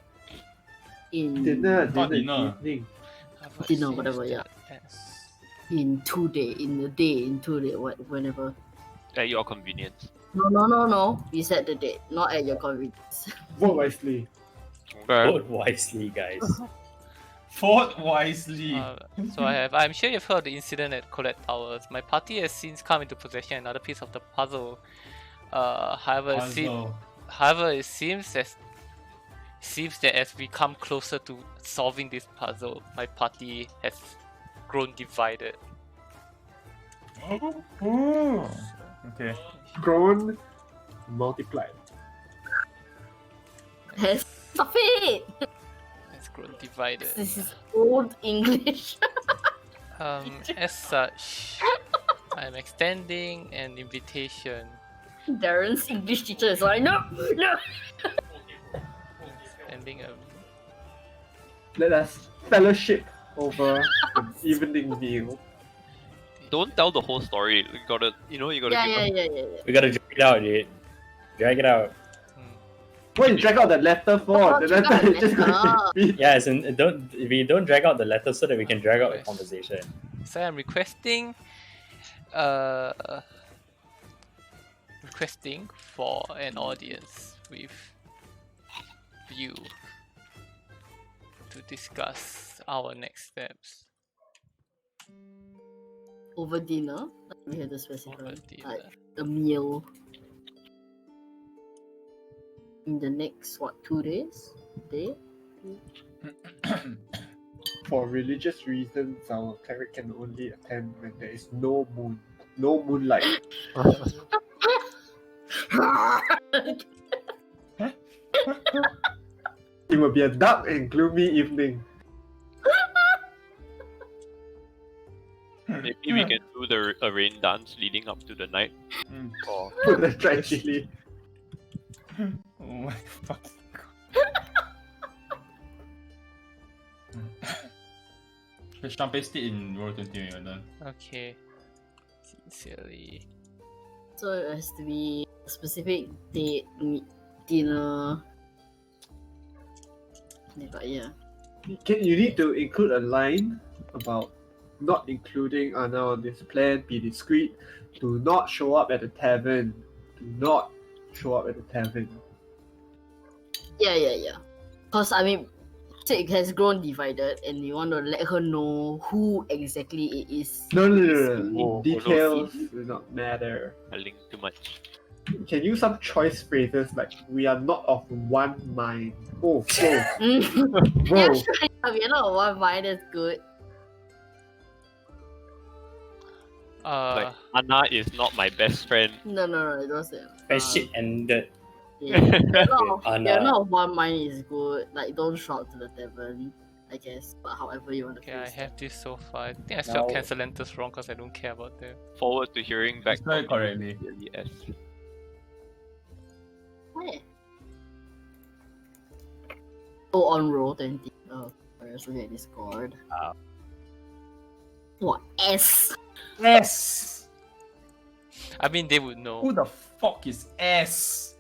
in Dinner, Not dinner, dinner. evening. Dinner, whatever, yeah. in 2 day, in a day, in 2 day, whenever. At your convenience. No. We set the date, not at your convenience. Vote wisely. Okay. Vote wisely, guys. Vote wisely. So I'm sure you've heard the incident at Colette Towers. My party has since come into possession of another piece of the puzzle. However, it seems that as we come closer to solving this puzzle, my party has grown divided. Okay. Grown, multiplied. Stop it! Has grown divided. This is old English. As such, I'm extending an invitation. Darren's English teacher is like, no. Extending a Let us fellowship over an evening meal. Don't tell the whole story. You gotta give Yeah. We gotta drag it out, dude. Drag it out. What you drag out the letter for? The Drag out letter the is just letter. going to be. Yeah, we don't drag out the letter so that we can drag out the conversation. So I'm requesting for an audience with you to discuss our next steps. Over dinner, we have to specify Over dinner. like a meal in the next 2 days? Day? For religious reasons, our cleric can only attend when there is no moon, no moonlight. It will be a dark and gloomy evening. Maybe we can do a rain dance leading up to the night. Or Put the dried chili. Oh my fucking god. Let's paste it in roll 20 when you're done. Okay. Sincerely. So it has to be a specific date, dinner. But yeah. You need to include a line about not including Anna on this plan. Be discreet. Do not show up at the tavern. Do not show up at the tavern. Yeah. Because I mean, it has grown divided, and you want to let her know who exactly it is. No. Details do not matter. I link too much. You can use some choice phrases like "we are not of one mind." Oh, Yeah, whoa. sure. We're not of one mind. That's good. Like Anna is not my best friend. No. It wasn't. Friendship ended. Yeah. Anna. You're not of one mind is good. Like, don't shout to the tavern, I guess. But however you want to Okay, I phrase have it. this so far. I think I spelled Now- cancel letters wrong because I don't care about them. Forward to hearing back. Spell it correctly. Yes. Where? Oh, on roll 20. Oh, I was looking at Discord. What? S? S! I mean, they would know. Who the fuck is S?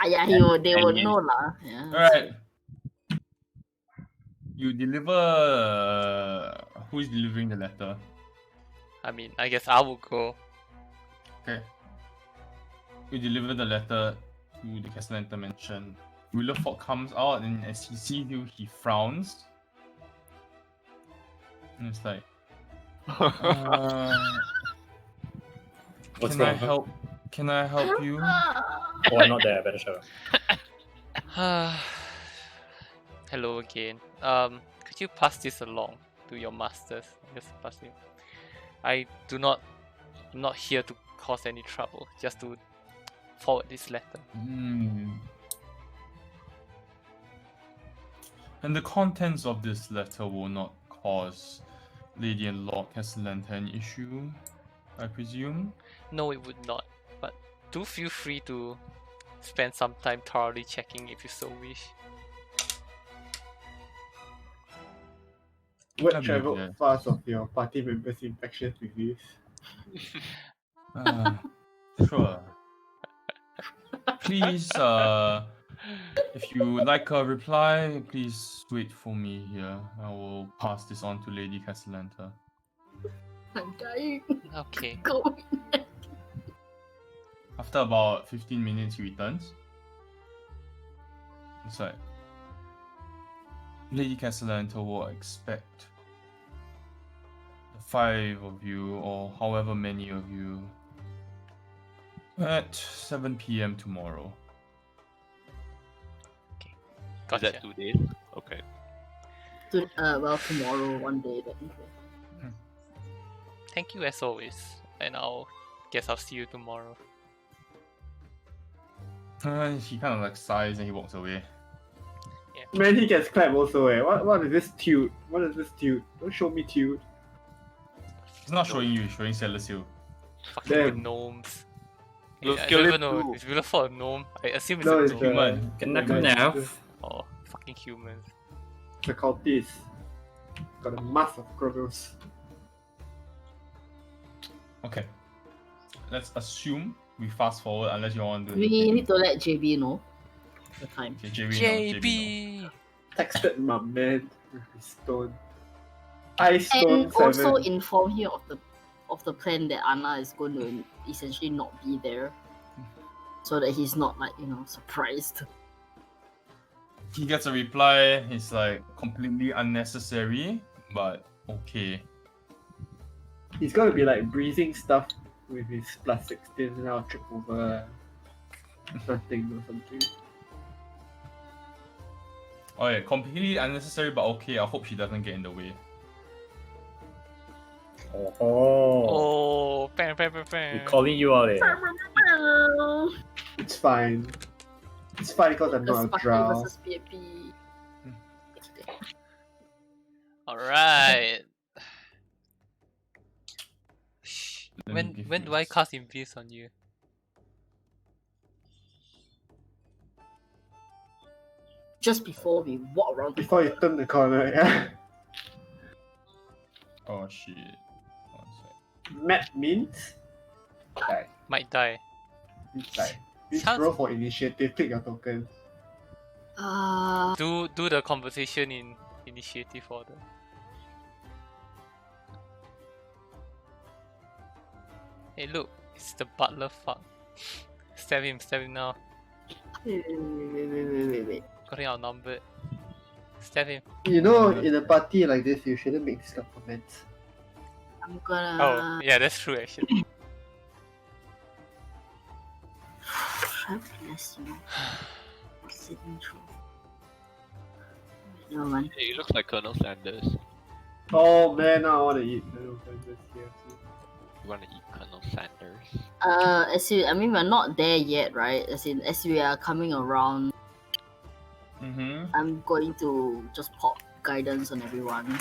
Yeah, they would know lah. Yeah. Alright. You deliver. Who is delivering the letter? I mean, I guess I will go. Okay. You deliver the letter to the Castellanta mansion. Willerford comes out and as he sees you, he frowns. And it's like, What's can I wrong? help? Can I help you? Oh, I'm not there. I better shut up. Hello again. Could you pass this along to your masters? Just pass it. I'm not here to cause any trouble. Just to forward this letter. And the contents of this letter will not cause Lady and Lord Castellanta an issue, I presume? No, it would not. But do feel free to spend some time thoroughly checking if you so wish. word I believe traveled that. fast of your party members' infectious disease. Sure. Please, if you would like a reply, please wait for me here. I will pass this on to Lady Castellanta. I'm dying. Okay. Go. After about 15 minutes, he returns. It's like, Lady Castellanta will expect the 5 of you, or however many of you, at 7 p.m. tomorrow. Is Gotcha. that 2 days? Okay. Well, tomorrow, one day, technically. Thank you as always. And I'll see you tomorrow. He kind of like sighs and he walks away. Man, he gets clapped also. What is this tude? What is this tude? Don't show me tude. He's not showing you, he's showing Celestial. Fucking Damn. gnomes. We'll I kill don't him even know. too. Is Willowford a gnome? I assume it's No, a it's gnome. Human. Can knock him man, now. Oh, fucking humans. The cultist. Got a mass of chronos. Okay. Let's assume we fast forward unless you want to do We anything. need to let JB know the time. Okay, JB, no, JB! Texted my man with his stone. Ice stone And also 7. inform him of the plan that Anna is going to essentially not be there, so that he's not surprised. He gets a reply, it's like completely unnecessary, but okay. He's gonna be like breezing stuff with his plus 16 and I'll trip over nothing or something. Oh yeah, completely unnecessary, but okay. I hope she doesn't get in the way. Oh, Oh, bam, bam, bam, we're bam. calling you out, eh? It's fine. It's fine because I'm not a Sparky drow. versus PAP. Alright. Let me give When you do I this. cast Invis on you? Just before we walk around the Before you turn the corner, yeah. Oh shit. One sec. Map means die. Might die. Means die. Please Sounds- roll for initiative, click your token. Do the conversation in initiative order. Hey look, it's the butler fuck. Stab him now. wait. Got him outnumbered. Stab him. You know, in a party like this, you shouldn't make these kind of comments. I'm gonna. Oh, yeah, that's true actually. God bless you. Sitting through. No man. Hey, he looks like Colonel Sanders. Oh man, now I want to eat. You want to eat Colonel Sanders? We're not there yet, right? As we are coming around, I'm going to just pop guidance on everyone.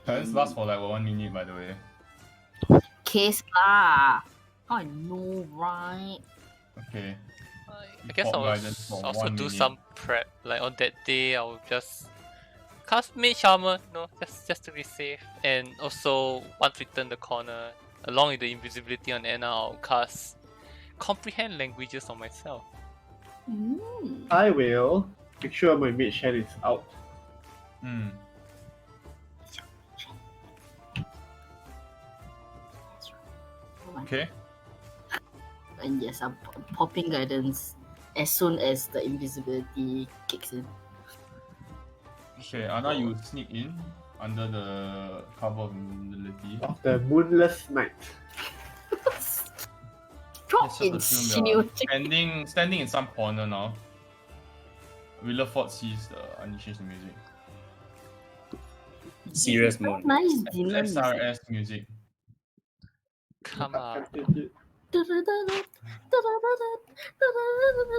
This lasts for like 1 minute, by the way. Case lah. I know, right? Okay. I guess Pop I'll guidance for also 1 do minute. some prep. Like on that day, I'll just cast Mage Armor, just to be safe. And also, once we turn the corner, along with the invisibility on Anna, I'll cast Comprehend Languages on myself. I will make sure my mage hand is out. Hmm. Okay. And yes, I'm popping guidance as soon as the invisibility kicks in. Okay, Anna, you sneak in under the cover of invisibility. Of the moonless night. Drop Let's just assume you're insinuating. standing in some corner now. Willowford sees the unleashes the music. Serious mode. Nice dinner music. SRS music. Come on.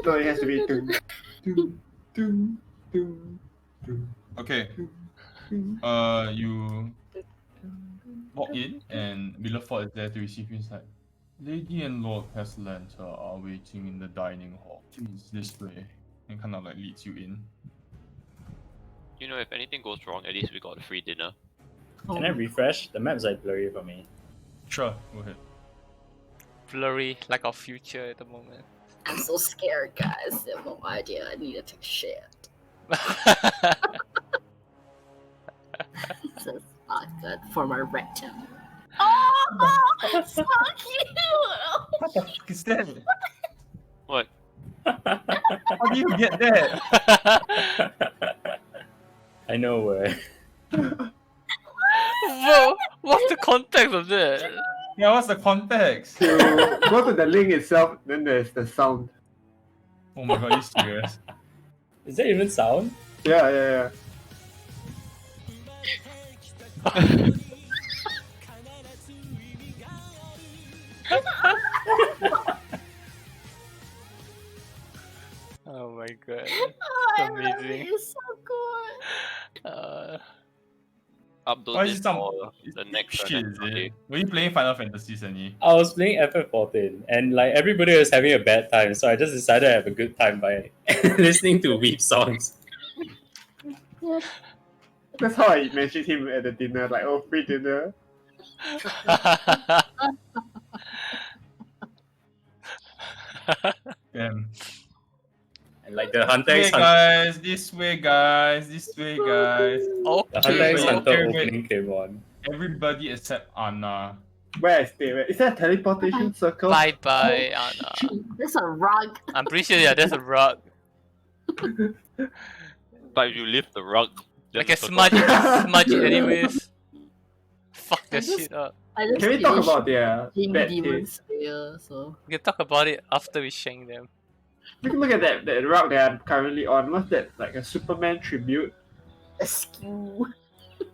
No, it has to be doom, doom, doom, doom, doom, Okay. doom. You walk in and Willowford is there to receive you. He's like, Lady and Lord Pestilenta are waiting in the dining hall. Please this way. And kind of like leads you in. You know, if anything goes wrong, at least we got a free dinner. Can I refresh? The map's like blurry for me. Sure, go ahead. Blurry like our future at the moment. I'm so scared, guys. I have no idea. I need to take a shit. This is not good for my rectum. Oh, so cute! What the fuck is that? What? How do you get that? I know where. Whoa, what's the context of that? Yeah, what's the context? You go to the link itself, then there's the sound. Oh my god, you serious? Is there even sound? Yeah. Oh my god. Oh, I love Amazing. it. It's so good. Upload Why is it it some for the next shit, is it? Were you playing Final Fantasy, Sunny? I was playing FF14 and like everybody was having a bad time, so I just decided to have a good time by listening to weep songs. That's how I mentioned him at the dinner, like, oh, free dinner. Damn. And like the Hunter This x way, Hunter, guys. This way, guys. This way, guys. the Hunter x Okay. Hunter Okay, wait. opening came on. Everybody except Anna. Where I stay, is that a teleportation circle? Bye bye, Anna. There's a rug. I'm pretty sure there's a rug. But if you lift the rug, then I can the circle- smudge it anyways. Fuck that I just- shit up. I just Can we talk finished about their being bad Demon taste? Slayer, so We can talk about it after we shank them. Look at that route that I'm currently on. What's that? Like a Superman tribute? askew.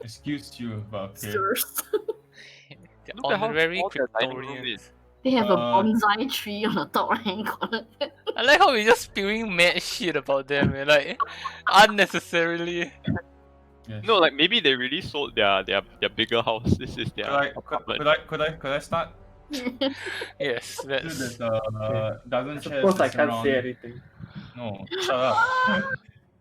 Excuse you, but okay. Sirs. The Look at how honorary small their dining room Kryptonians. is. They have a Uh, bonsai tree on the top right hand corner. I like how we're just spewing mad shit about them, man. Like, unnecessarily. Yes. No, like maybe they really sold their bigger house. This is their apartment. Could I start? Yes, Dude, that's. there's a dozen I chairs suppose I that can't surround... say anything. No, shut up.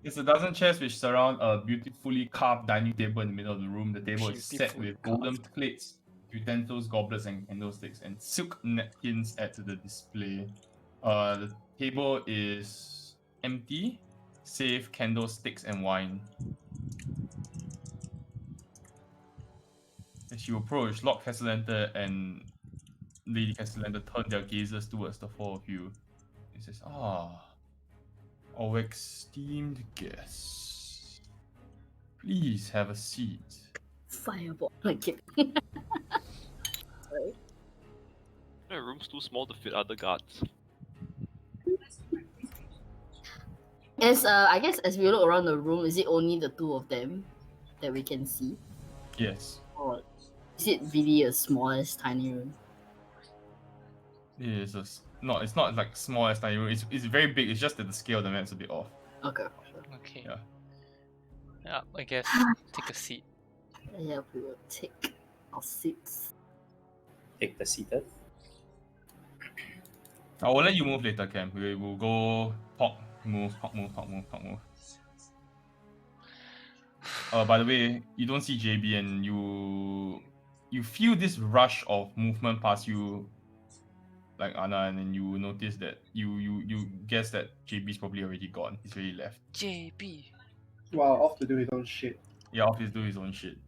It's a dozen chairs which surround a beautifully carved dining table in the middle of the room. The table is set Beautifully with golden plates, utensils, goblets, and candlesticks, and silk napkins add to the display. The table is empty, save candlesticks and wine. As you approach, Lord Castellanter and Lady Castellanter turn their gazes towards the four of you. He says, our esteemed guests, please have a seat. Fireball. Like it. The room's too small to fit other guards. I guess as we look around the room, is it only the two of them that we can see? Yes, Or is it really a smallest tiny room? it is it's not like small as tiny room. It's very big. It's just that the scale of the map's a bit off. Okay. Okay. Yeah. Yeah, I guess take a seat. Yeah, we will take our seats. Take the seated. I will let you move later, Cam. We will go talk, move. By the way, you don't see JB and you feel this rush of movement past you, like Anna, and then you notice that you guess that JB's probably already gone. He's already left. JB. Wow, off to do his own shit. Yeah, off to do his own shit.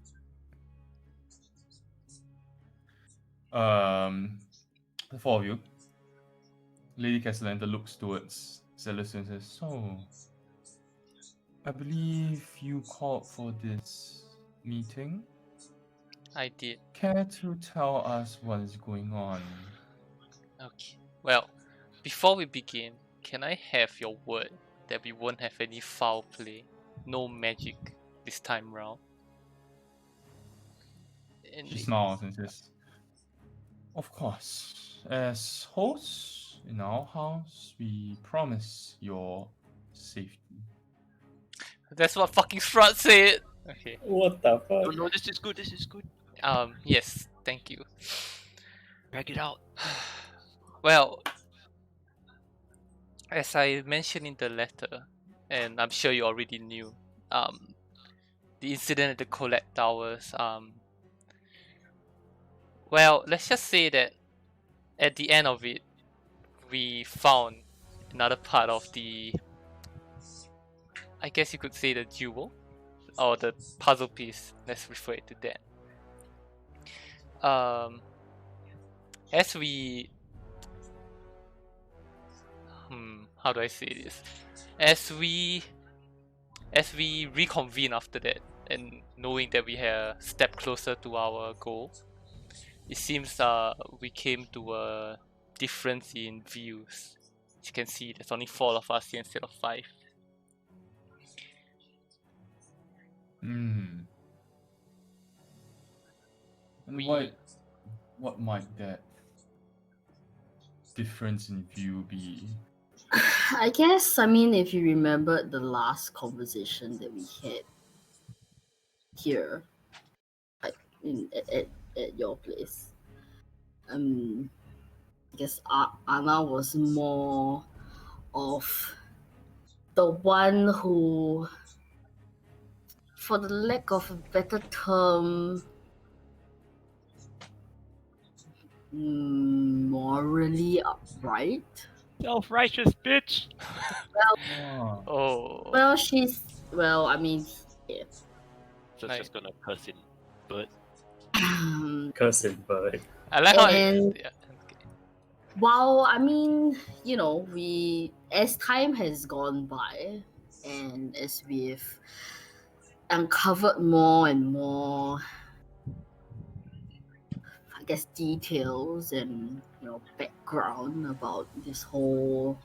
The four of you. Lady Castellanter looks towards Celestia and says, "So, I believe you called for this meeting. I did. Care to tell us what is going on?" Okay. Well, before we begin, can I have your word that we won't have any foul play, no magic this time round? And She smiles and says, "Of course. As hosts in our house, we promise your safety." that's what fucking Strut said. Okay. What the Oh fuck? no, this is good. This is good. Yes, thank you. Drag it out. Well, as I mentioned in the letter, and I'm sure you already knew, the incident at the Colette Towers, Well, let's just say that at the end of it, we found another part of the, I guess you could say, the jewel or the puzzle piece. Let's refer it to that. As we, how do I say this? As we reconvene after that, and knowing that we have stepped closer to our goal, it seems we came to a difference in views. As you can see, there's only 4 of us here instead of 5. Hmm. And what might that difference in view be? I guess, I mean, if you remembered the last conversation that we had here, like at your place, I guess Anna was more of the one who, for the lack of a better term, morally upright. Self-righteous bitch. Oh. Oh, Well, I mean, yeah. So Right. just gonna curse in, but Cursed bird. I like how. And- Yeah. Okay. While, I mean, as time has gone by, and as we've uncovered more and more, I guess, details and background about this whole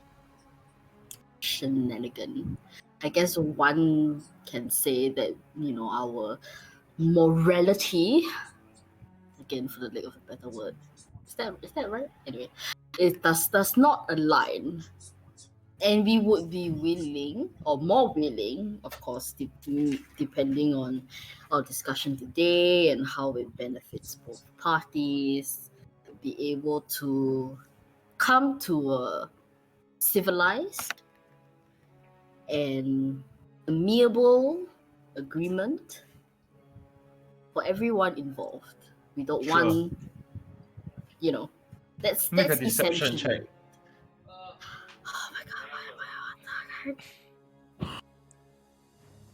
shenanigan, I guess one can say that our morality, again for the lack of a better word, is that right? Anyway, it does not align, and we would be willing, or more willing, of course, depending on our discussion today and how it benefits both parties, to be able to come to a civilized and amiable agreement for everyone involved. We don't Sure. want, that's Make a deception essentially. check. Oh my god,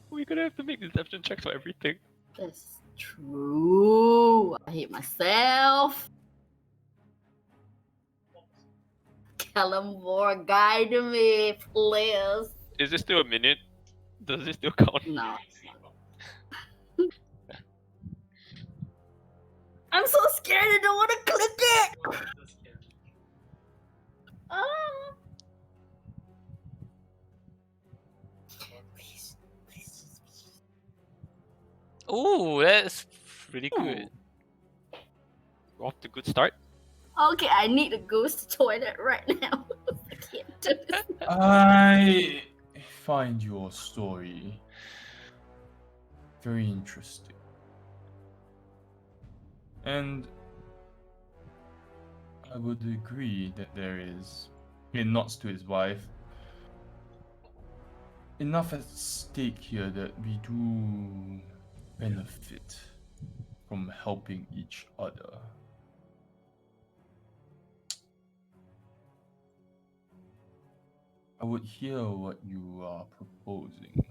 we're gonna have to make deception checks for everything. that's true. I hate myself. Callum, guide me, please. Is this still a minute? Does this still count? No. I'm so scared. I don't want to click it. Ah. Please. Ooh, that's really good. We're off to a good start. Okay, I need to go to the toilet right now. I can't do this. I find your story very interesting. And I would agree that there is, he nods to his wife, enough at stake here that we do benefit from helping each other. I would hear what you are proposing.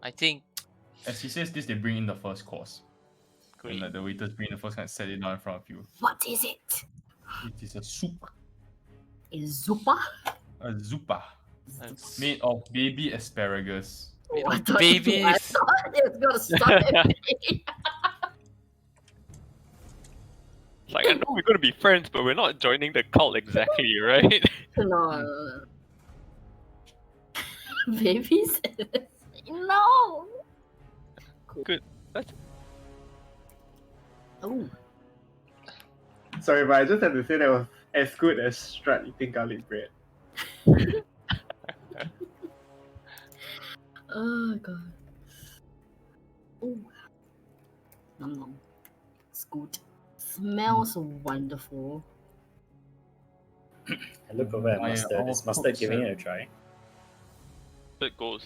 I think. As he says this, they bring in the first course. Great. And like the waiters bring the first and set it down in front of you. What is it? It is a soup. Is Zupa? A zupa. That's Made of baby asparagus. made I of thought babies. I thought it was gonna start at me. It's like, I know we're gonna be friends, but we're not joining the cult exactly, right? No. Babies? No. Cool. Good. That's Oh. Sorry, but I just have to say that was as good as Strut eating garlic bread. Oh god. Oh. Nom nom. It's good. Smells wonderful. I look over at My- Mustard. our Is Mustard cooks giving have- it a try? mustard goes.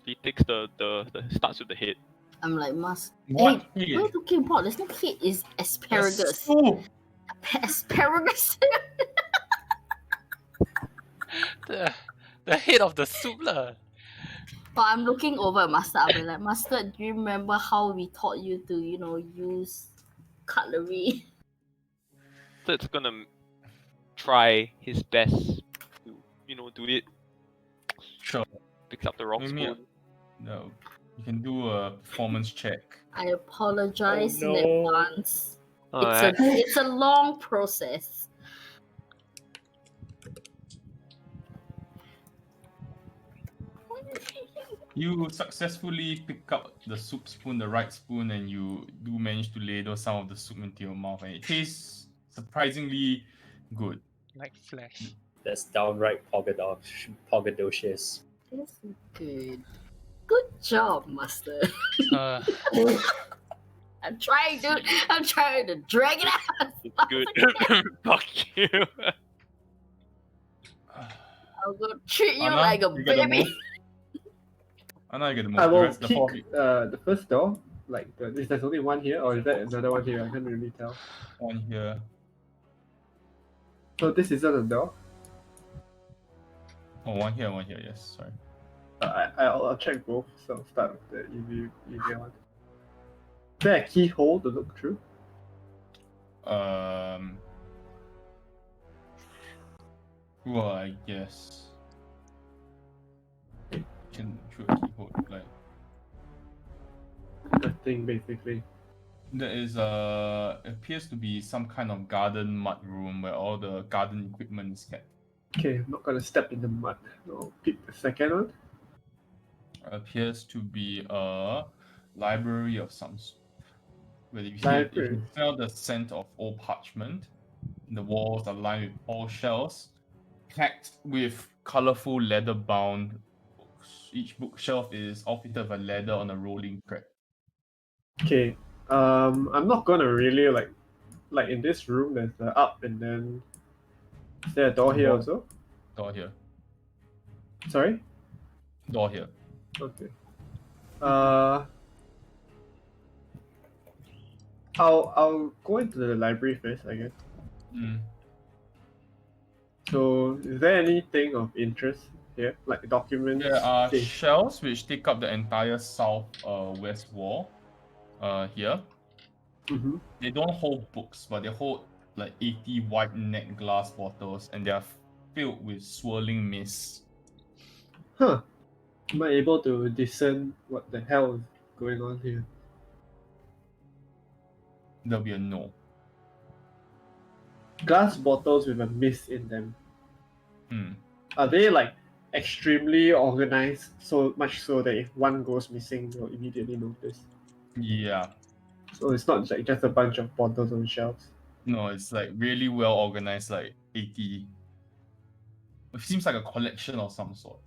He takes the starts with the head. I'm like, must. What Hey, head? what are you talking about? There's no head. It's asparagus. Soup! Asparagus. The head of the soup lah. But I'm looking over at Mustard. I'll be like, Mustard, do you remember how we taught you to, use cutlery? So it's gonna try his best to, do it. Sure. Picks up the wrong Maybe, spoon. No. You can do a performance check. I apologize Oh, in no. advance. Alright. It's a long process. You successfully pick up the soup spoon, the right spoon, and you do manage to ladle some of the soup into your mouth, and it tastes surprisingly good. Like flesh. That's downright pogadocious. It's good. Good job, Mustard. Uh, I'm trying to drag it out. It's good. Fuck you. I'm gonna treat you Anna, like a you gotta baby. move. Anna, you get the move. I The will rest, the four kick feet. the first door. Like, is there's only one here, or is there another one here? I can't really tell. One here. So this isn't a door. Oh, one here, yes, sorry. I'll check both. So I'll start with the easier one. Is there a keyhole to look through? Well, I guess. You can through a keyhole, like. Nothing, basically. There is appears to be some kind of garden mud room where all the garden equipment is kept. Okay, I'm not gonna step in the mud. I'll pick the second one. Appears to be a library of some sort. Where you Library. can smell the scent of old parchment. The walls are lined with tall shelves, packed with colorful leather-bound books. Each bookshelf is outfitted with a ladder on a rolling track. Okay. I'm not gonna really like in this room. There's the up, and then is there a door here Door. also? Door here. Sorry. Door here. Okay. I'll go into the library first, I guess. Mm. So, is there anything of interest here, like documents? There are things? shelves which take up the entire south west wall. Here. Mm-hmm. They don't hold books, but they hold like 80 white neck glass bottles, and they are filled with swirling mist. Huh. Am I able to discern what the hell is going on here? There'll be a no. Glass bottles with a mist in them. Hmm. Are they like extremely organized, so much so that if one goes missing, you'll immediately notice? Yeah. So it's not like just a bunch of bottles on shelves. No, it's like really well organized, like 80. It seems like a collection of some sort.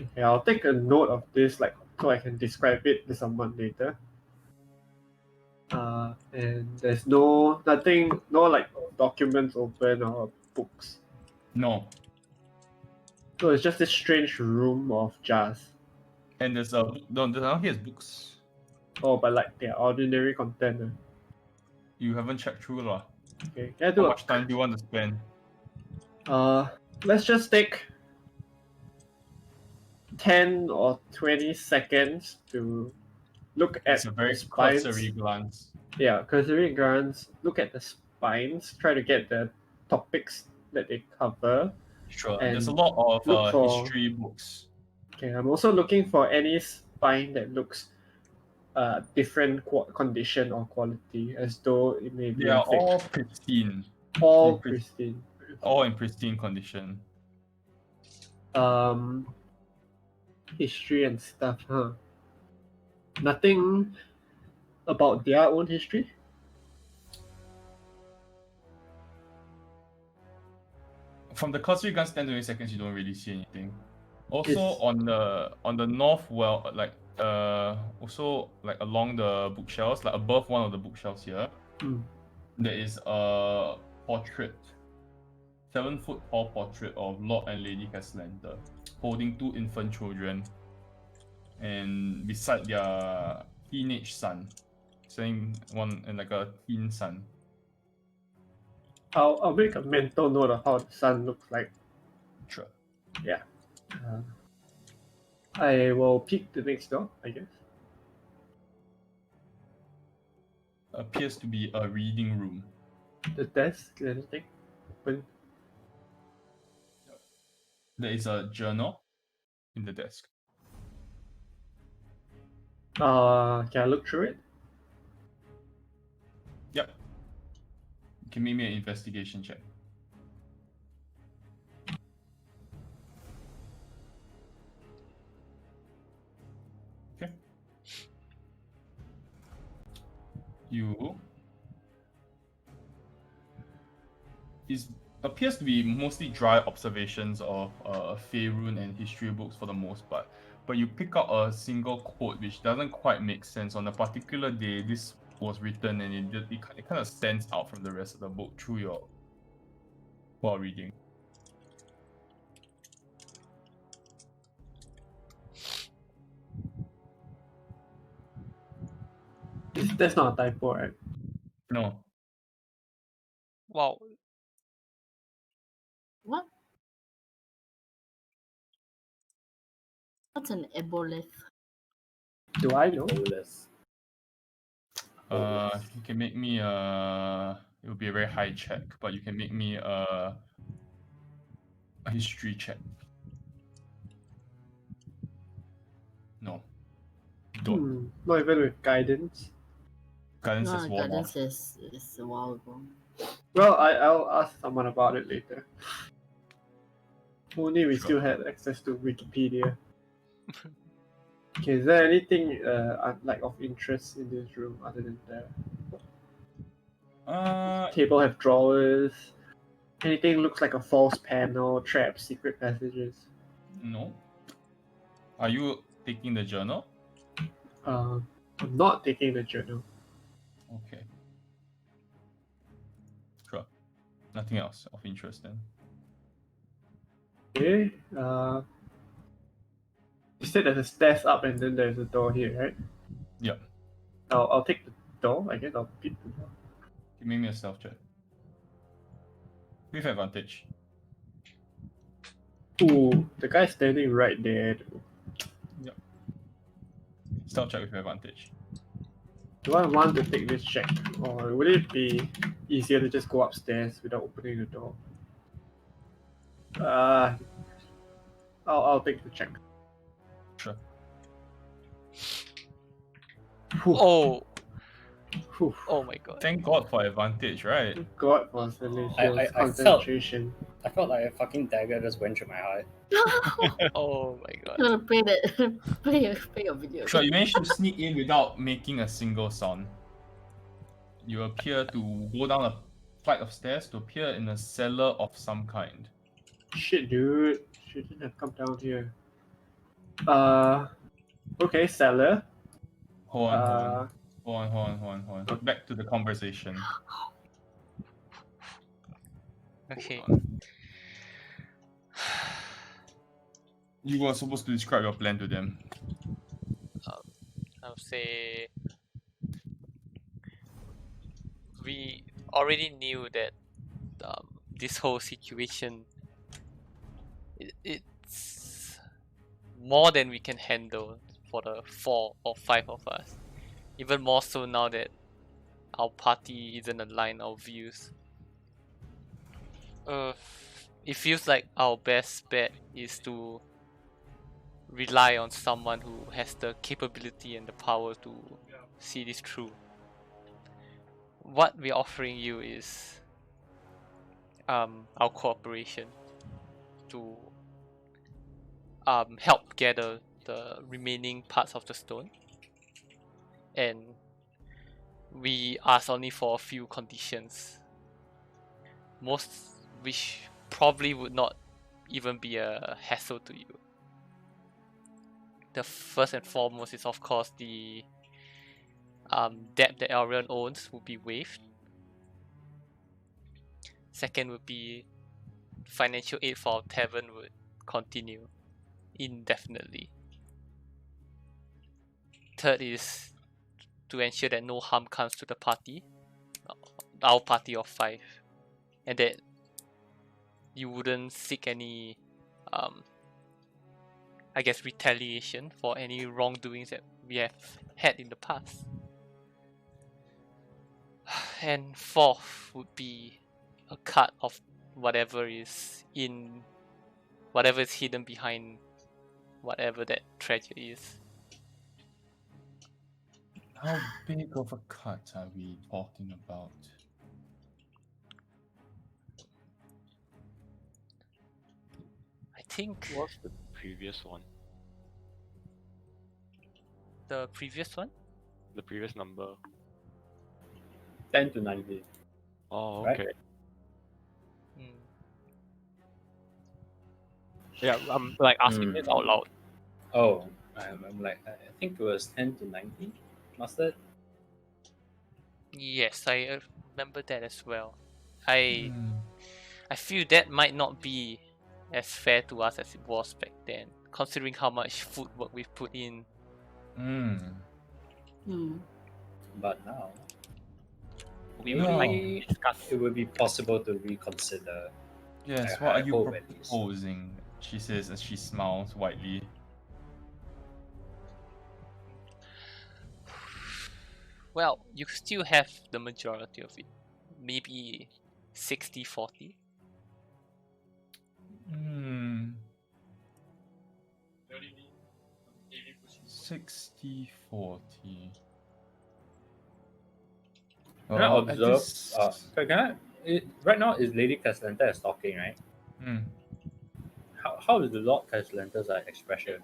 Okay, I'll take a note of this, like, so I can describe it to someone later. And there's nothing, no like documents open or books. No. So it's just this strange room of jars. And there's a no, here's books. Oh, but like they're ordinary content. You haven't checked through lah. Okay, can I do How much time do you want to spend? let's just take 10 or 20 seconds to look at It's a very the spines. cursory glance. Yeah, cursory glance. Look at the spines. Try to get the topics that they cover. Sure. And There's a lot of look for- history books. Okay, I'm also looking for any spine that looks different condition or quality, as though it may be They are fake. all pristine. all in pris- pristine. All in pristine condition. History and stuff, huh? Nothing about their own history. From the cursory glance, 10 to 20 seconds, you don't really see anything. Also, It's- on the north well, like also like along the bookshelves, like above one of the bookshelves here, Hmm. there is a portrait 7-foot tall portrait of Lord and Lady Castellanter, holding 2 infant children, and beside their teenage son, saying one and like a teen son. I'll make a mental note of how the sun looks like. Sure. Yeah. I will peek the next door, I guess. Appears to be a reading room. The desk, anything? Open. There is a journal in the desk. Can I look through it? Yep. You can make me an investigation check. Okay. You. It appears to be mostly dry observations of Faerun and history books for the most part. But you pick up a single quote which doesn't quite make sense. On a particular day, this was written, and it kind of stands out from the rest of the book through your while reading. That's not a typo, right? No, Wow. What? What's an eboleth? Do I know? Bolus. you can make me it will be a very high check, but you can make me a history check. No. Don't. Not even with guidance. Guidance No, is worn guidance off. is a while ago. Well, I'll ask someone about it later. Only we Sure. still had access to Wikipedia. Okay, is there anything like of interest in this room other than the table have drawers? Anything looks like a false panel, traps, secret passages? No. Are you taking the journal? I'm not taking the journal. Okay. Sure. Nothing else of interest then. Okay. You said there's a stairs up and then there's a door here, right? Yep. I'll take the door. I guess I'll peek the door. Give me a stealth check. With advantage. Ooh, the guy standing right there. Stealth check with advantage. Do I want to take this check, or would it be easier to just go upstairs without opening the door? I'll take the check. Sure. Whew, Oh, whew. oh my god. Thank God for advantage, right? God for Celestial's I felt- concentration. I felt like a fucking dagger just went through my heart. Oh my god. I'm gonna play that. play your video. Sure, you managed to sneak in without making a single sound. You appear to go down a flight of stairs to appear in a cellar of some kind. Shit, dude. Shouldn't have come down here. Okay, cellar. Hold on. Back to the conversation. Okay. Hold on. You were supposed to describe your plan to them. I'll say we already knew that this whole situation it's more than we can handle for the 4 or 5 of us. Even more so now that our party isn't aligned our views. It feels like our best bet is to rely on someone who has the capability and the power to see this through. What we're offering you is our cooperation to help gather the remaining parts of the stone, and we ask only for a few conditions, most which probably would not even be a hassle to you. The first and foremost is of course the debt that Elrion owns will be waived. Second would be financial aid for our tavern would continue indefinitely. Third is to ensure that no harm comes to the party, our party of 5, and that you wouldn't seek any, I guess, retaliation for any wrongdoings that we have had in the past. And fourth would be a cut of whatever is hidden behind whatever that treasure is. How big of a cut are we talking about? I think What's the previous one? the previous one. The previous number. 10 to 90. Oh, Right. okay. Hmm. Yeah, I'm like asking this out loud. Oh, I'm like, I think it was 10 to 90. Mustard? Yes, I remember that as well. I Hmm. feel that might not be as fair to us as it was back then, considering how much footwork we've put in. Hmm. But now, We would like to maybe discuss. it would be possible to reconsider. Yes, I what are you hope at least. proposing? She says as she smiles widely. Well, you still have the majority of it. Maybe 60-40. Hmm. 60-40. Can I Well, at observe? this- Right now, is Lady Caslenta is talking, right? Hmm. How is the Lord Caslenta's expression?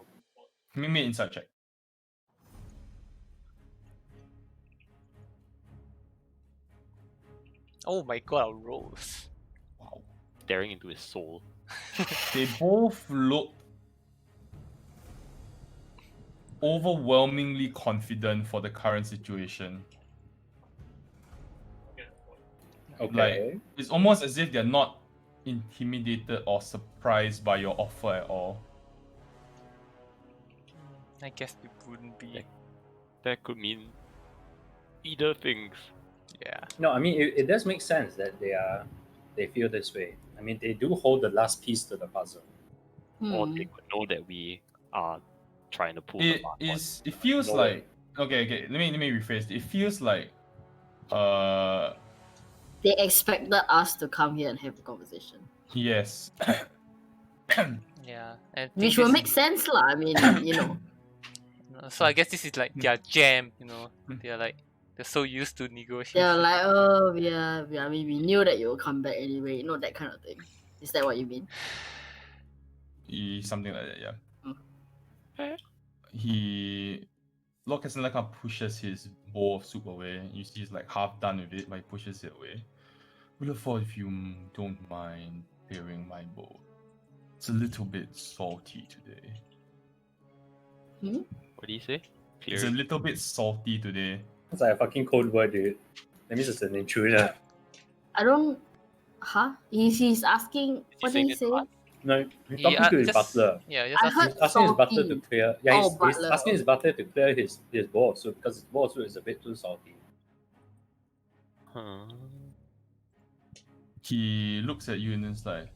Make me an insight check. Oh my god, our rolls. Wow. Staring into his soul. They both look overwhelmingly confident for the current situation. Okay. It's almost as if they're not intimidated or surprised by your offer at all. I guess we wouldn't be. That could mean either things. Yeah. No, I mean it does make sense that they feel this way. I mean they do hold the last piece to the puzzle. Or Hmm. they could know that we are trying to pull the It fast one. is. It feels No like way. okay. Let me rephrase. It feels like They expected us to come here and have a conversation, yes. Yeah. And which this will is- make sense, lah. I mean, So I guess this is like their jam, they're so used to negotiation. they're like, oh, yeah, I mean, we knew that you will come back anyway, that kind of thing. Is that what you mean? Something like that, yeah. Eh. Lord Castellan kind of pushes his bowl of soup away. You see he's like half done with it, but he pushes it away. We look forward if you don't mind clearing my bowl. It's a little bit salty today. What do you say? It's a little bit salty today. It's like a fucking code word, dude. That means it's an intruder. I don't. Huh? He's asking. What did he say? No, he's talking to his butler. Yeah, I just heard He's asking his butler to salty. clear. Yeah, Oh, he's butler, asking his butler to clear his bowl of soup because his bowl of soup is a bit too salty. Huh. He looks at you and is like,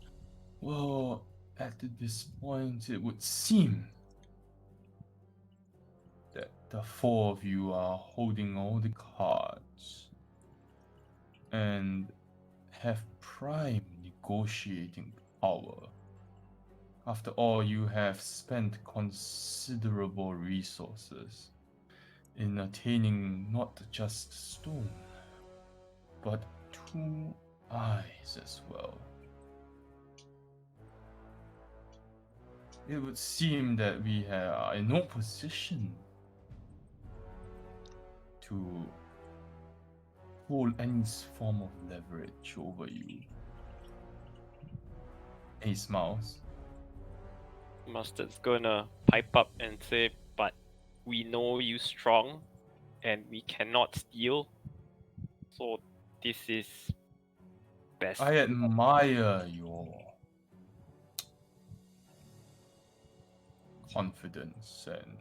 well, at this point, it would seem that the four of you are holding all the cards and have prime negotiating power. After all, you have spent considerable resources in attaining not just stone, but 2 eyes as well. It would seem that we are in no position to hold any form of leverage over you. He smiles. Mustard's gonna pipe up and say, but we know you strong and we cannot steal. So this is best. I admire your confidence and,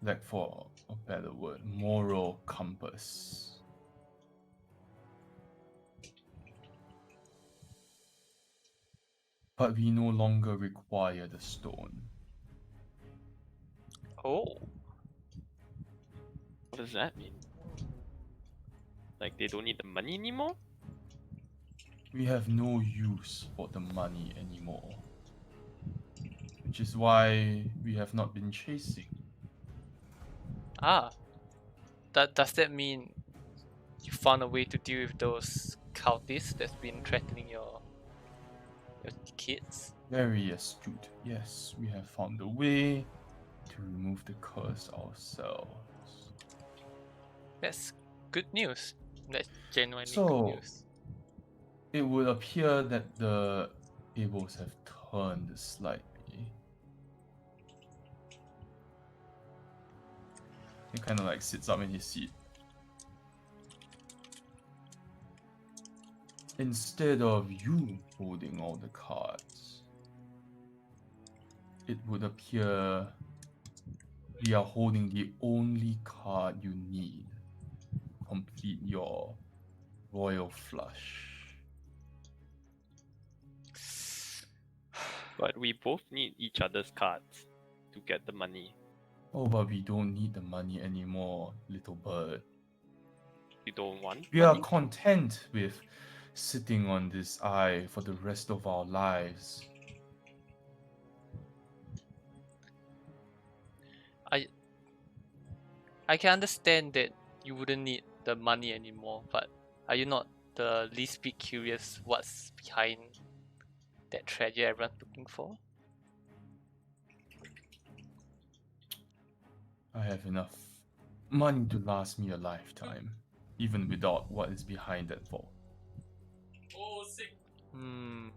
like for a better word, moral compass. But we no longer require the stone. Oh. What does that mean? Like they don't need the money anymore? We have no use for the money anymore. Which is why we have not been chasing. Ah. Does that mean you found a way to deal with those cultists that's been threatening your kids? Very astute. Yes, we have found a way to remove the curse ourselves. That's good news. That's genuinely So- good news. It would appear that the tables have turned slightly. He kind of like sits up in his seat. Instead of you holding all the cards, it would appear we are holding the only card you need to complete your royal flush. But we both need each other's cards to get the money. Oh, but we don't need the money anymore, little bird. You don't want We are money? content with sitting on this eye for the rest of our lives. I can understand that you wouldn't need the money anymore, but are you not the least bit curious what's behind that treasure everyone's looking for? I have enough money to last me a lifetime, even without what is behind that vault. Hmm.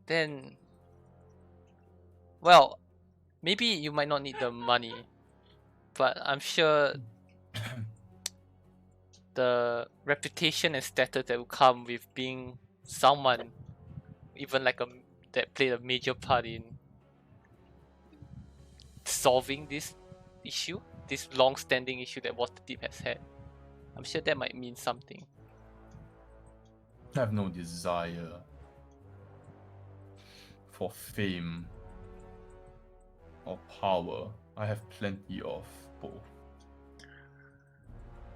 Then, well, maybe you might not need the money, but I'm sure the reputation and status that will come with being someone, even like that played a major part in solving this issue, this long-standing issue that Waterdeep has had. I'm sure that might mean something. I have no desire for fame or power. I have plenty of both.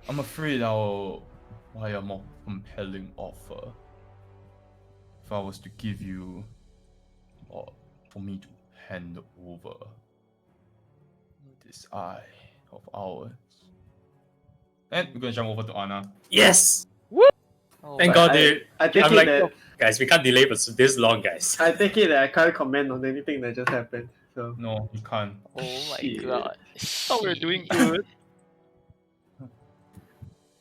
I'm afraid I'll buy a more compelling offer if I was to give you, or for me to hand over this eye of ours. And we're gonna jump over to Anna. Yes! Oh, Thank But God, dude. I take I'm it like, that guys, we can't delay for this long, guys. I take it that I can't comment on anything that just happened. So No, you can't. Oh my Shit. god. Oh, we're doing Shit. good.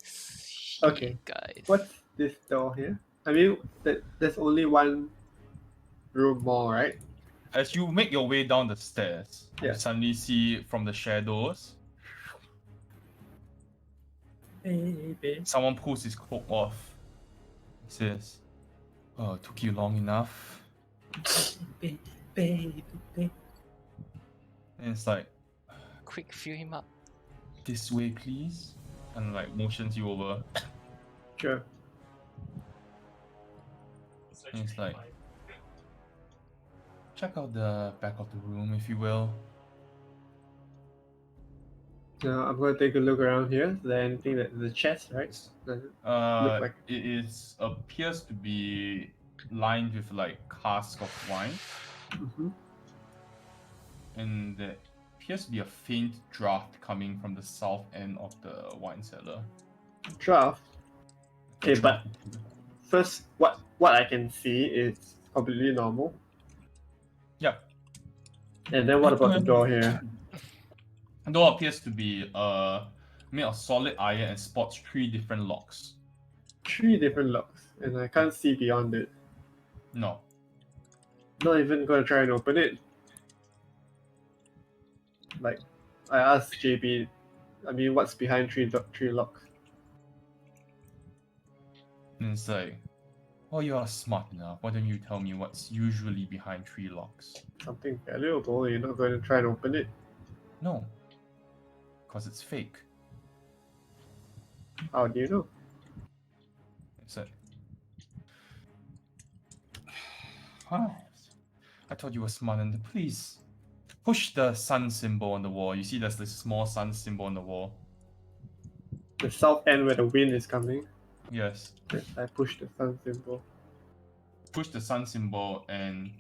Shit, Okay. guys. what's this door here? I mean, there's only one room more, right? As you make your way down the stairs, Yeah. you suddenly see from the shadows, Baby. someone pulls his cloak off. He says, "Oh, it took you long enough." Baby. And it's like, Quick, fill him up. "This way, please." And like motions you over. Sure. And it's like, check out the back of the room, if you will. Now I'm gonna take a look around here. Is there anything that the chest, right? Does it look like? It is appears to be lined with like cask of wine, Mm-hmm. and there appears to be a faint draft coming from the south end of the wine cellar. Draft. Okay, but first, what I can see is completely normal. Yeah. And then what about the door here? The door appears to be made of solid iron and sports 3 different locks. 3 different locks, and I can't see beyond it. No. Not even gonna try and open it. Like, I asked JB, I mean, what's behind three locks? And it's like, Oh, you are smart enough. Why don't you tell me what's usually behind tree locks? Something valuable. You're not going to try and open it. No. Because it's fake. How do you know? It's a... I thought you were smart enough. Please. Push the sun symbol on the wall. You see there's this small sun symbol on the wall? The south end where the wind is coming. Yes. Yes, I push the sun symbol. Push the sun symbol and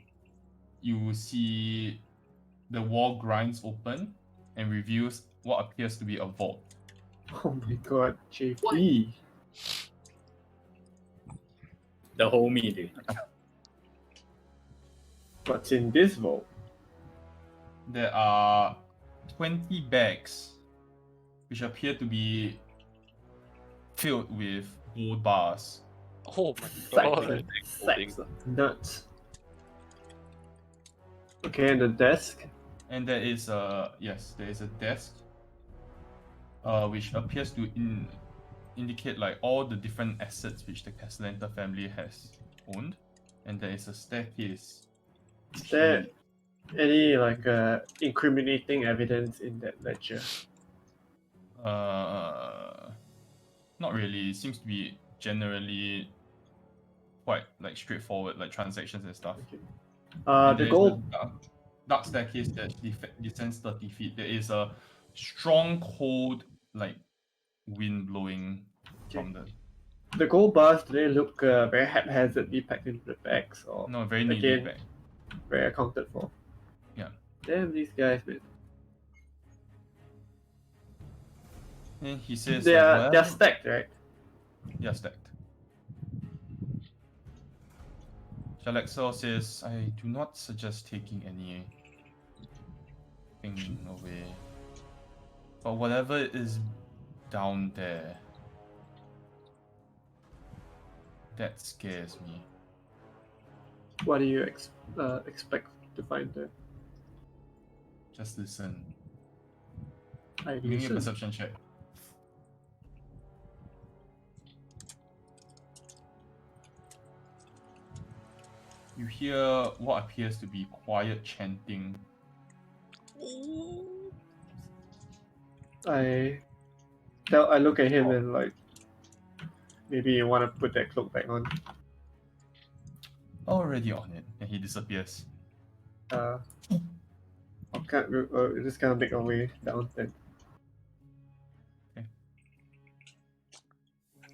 you will see the wall grinds open and reveals what appears to be a vault. Oh my god, JP. The homie, dude. What's in this vault? There are 20 bags which appear to be filled with gold bars. Oh my Sacks god. and sacks of nuts. Okay, and the desk. And there is a desk which appears to indicate like all the different assets which the Castellanta family has owned. And there is a staircase. Is there any like incriminating evidence in that ledger? Not really. It seems to be generally quite like straightforward, like transactions and stuff. Okay. And The there is gold. a dark staircase that descends 30 feet. There is a strong, cold, like wind blowing from The gold bars, do they look very haphazardly packed into the bags or no, very neatly again, back. very accounted for? Yeah. Damn these guys, man. And he says, They're well, stacked, right? yeah, stacked. Jalexel says, I do not suggest taking anything away. But whatever is down there, that scares me. What do you expect to find there? Just listen. I Give me a listen. perception check. You hear what appears to be quiet chanting. I look at him and like, maybe you want to put that cloak back on. Already on it, and he disappears. Just kind of make our way down then.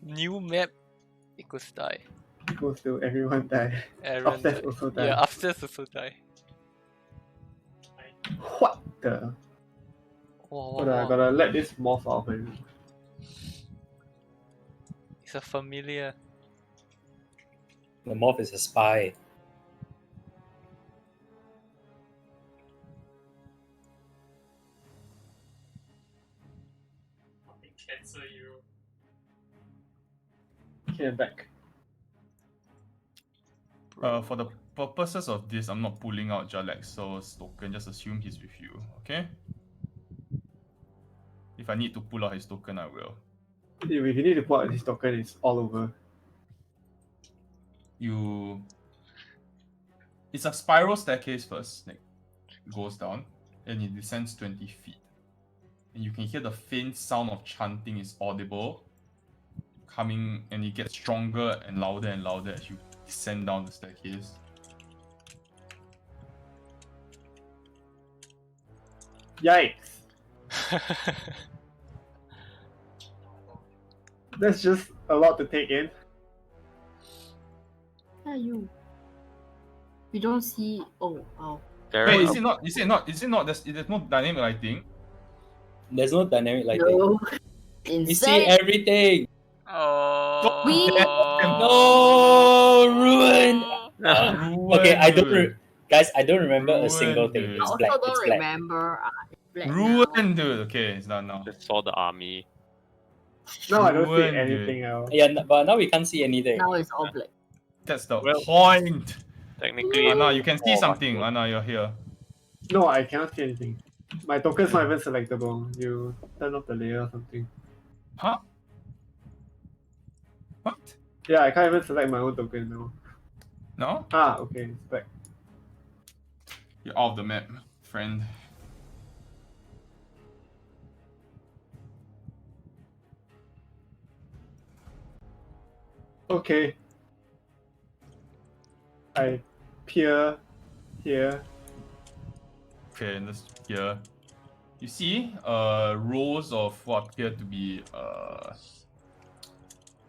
New map equals die. Goes to everyone die. Aaron Upstairs died. also die. Yeah, upstairs also die. What the? Wow, Hold on, I gotta let this morph out. Man. It's a familiar. The moth is a spy. Cancel you. Okay, I'm back. For the purposes of this, I'm not pulling out Jalexel's token. Just assume he's with you, okay? If I need to pull out his token, I will. If you need to put out this token, it's all over. It's a spiral staircase first. Like, it goes down, and it descends 20 feet. And you can hear the faint sound of chanting is audible, coming, and it gets stronger and louder as you descend down the staircase. Yikes! That's just a lot to take in. Yeah, you. You don't see. Oh, wow. There Wait, are- is it not? There's no dynamic lighting. There's no dynamic lighting. No. We see Insane. everything. Oh. We- No, ruined. Okay, I don't. Ruined, Guys, I don't remember a single Ruined, thing. dude. I It's also black. don't It's black. remember. It's black now. Ruined, dude. Okay, it's done now. Just saw the army. No, I don't see Ruined, anything else. Yeah, but now we can't see anything. Now it's all black. That's the Well- point. Technically, Anna, you can see Oh, something. Anna, you're here. No, I cannot see anything. My token's not even selectable. You turn off the layer or something. Huh? What? Yeah, I can't even select my own token now. No? Ah, okay, it's back. You're off the map, friend. Okay. I peer here. Okay, let's here. You see rows of what appear to be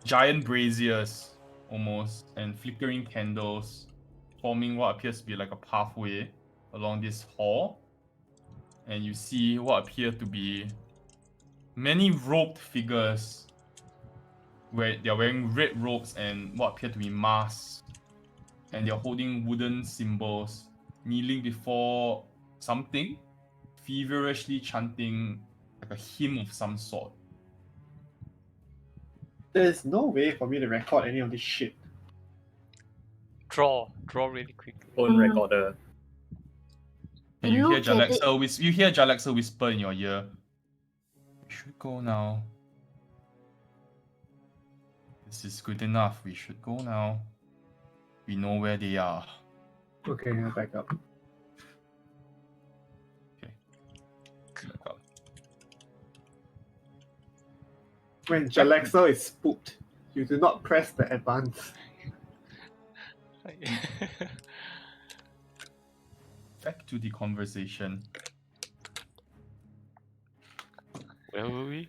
giant braziers almost, and flickering candles forming what appears to be like a pathway along this hall. And you see what appear to be many robed figures where they're wearing red robes and what appear to be masks, and they're holding wooden symbols, kneeling before something, feverishly chanting like a hymn of some sort. There's no way for me to record any of this shit. Draw really quickly. Phone recorder. And you hear Look at it. Jalexa whisper in your ear. We should go now. This is good enough. We should go now. We know where they are. Okay, I back up. Back up. When Jalexa is spooked, you do not press the advance. Back to the conversation. Where were we?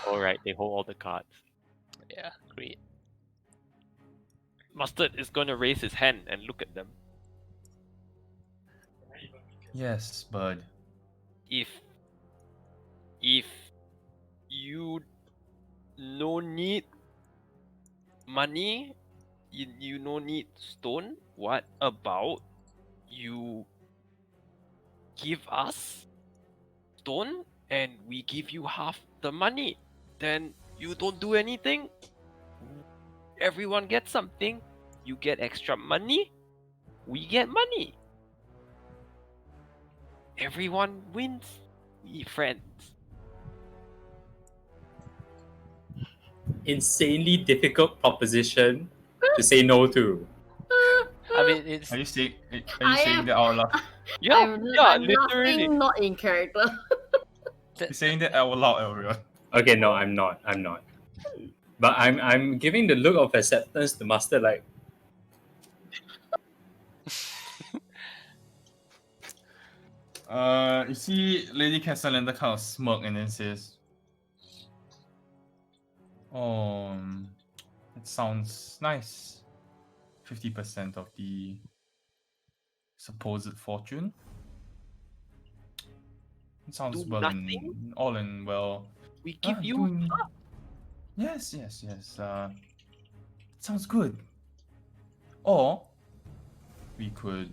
Alright, they hold all the cards. Yeah, great. Mustard is gonna raise his hand and look at them. Yes, bud. If you no need money, you no need stone, what about you give us stone and we give you half the money? Then you don't do anything, everyone gets something, you get extra money, we get money. Everyone wins. We friends. Insanely difficult proposition to say no to. I mean, it's Are you saying I am- that out loud? Yeah, I'm literally. laughing not in character. You're saying that out loud, everyone. Okay, no, I'm not. But I'm giving the look of acceptance to Master, like, You see Lady Castellanda kind of smirk and then says, "Oh, that sounds nice. 50% of the supposed fortune. It sounds Do well nothing? and all and well. We give Ah, you doing- Yes. Sounds good. Or we could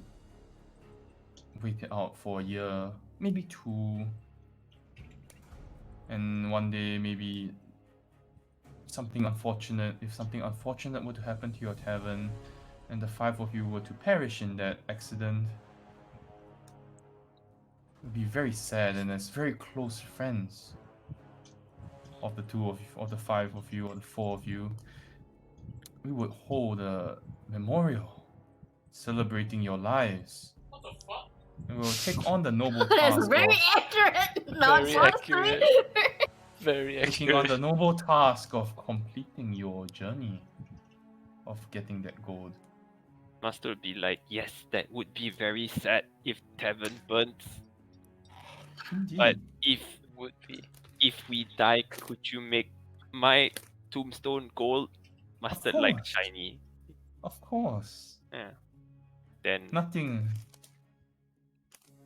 wait it out for a year, maybe 2, and one day maybe if something unfortunate were to happen to your tavern, and the 5 of you were to perish in that accident, it would be very sad, and as very close friends of the 2 of you, or the 5 of you, or the 4 of you, we would hold a memorial celebrating your lives. We will take on the noble That's task very of accurate. Not Very last accurate. time. very taking on the accurate. noble task of completing your journey of getting that gold. Master would be like, yes, that would be very sad if tavern burns. Indeed. But if Would be. we die, could you make my tombstone gold? Mustard like course. shiny. Of course. Yeah. Then Nothing.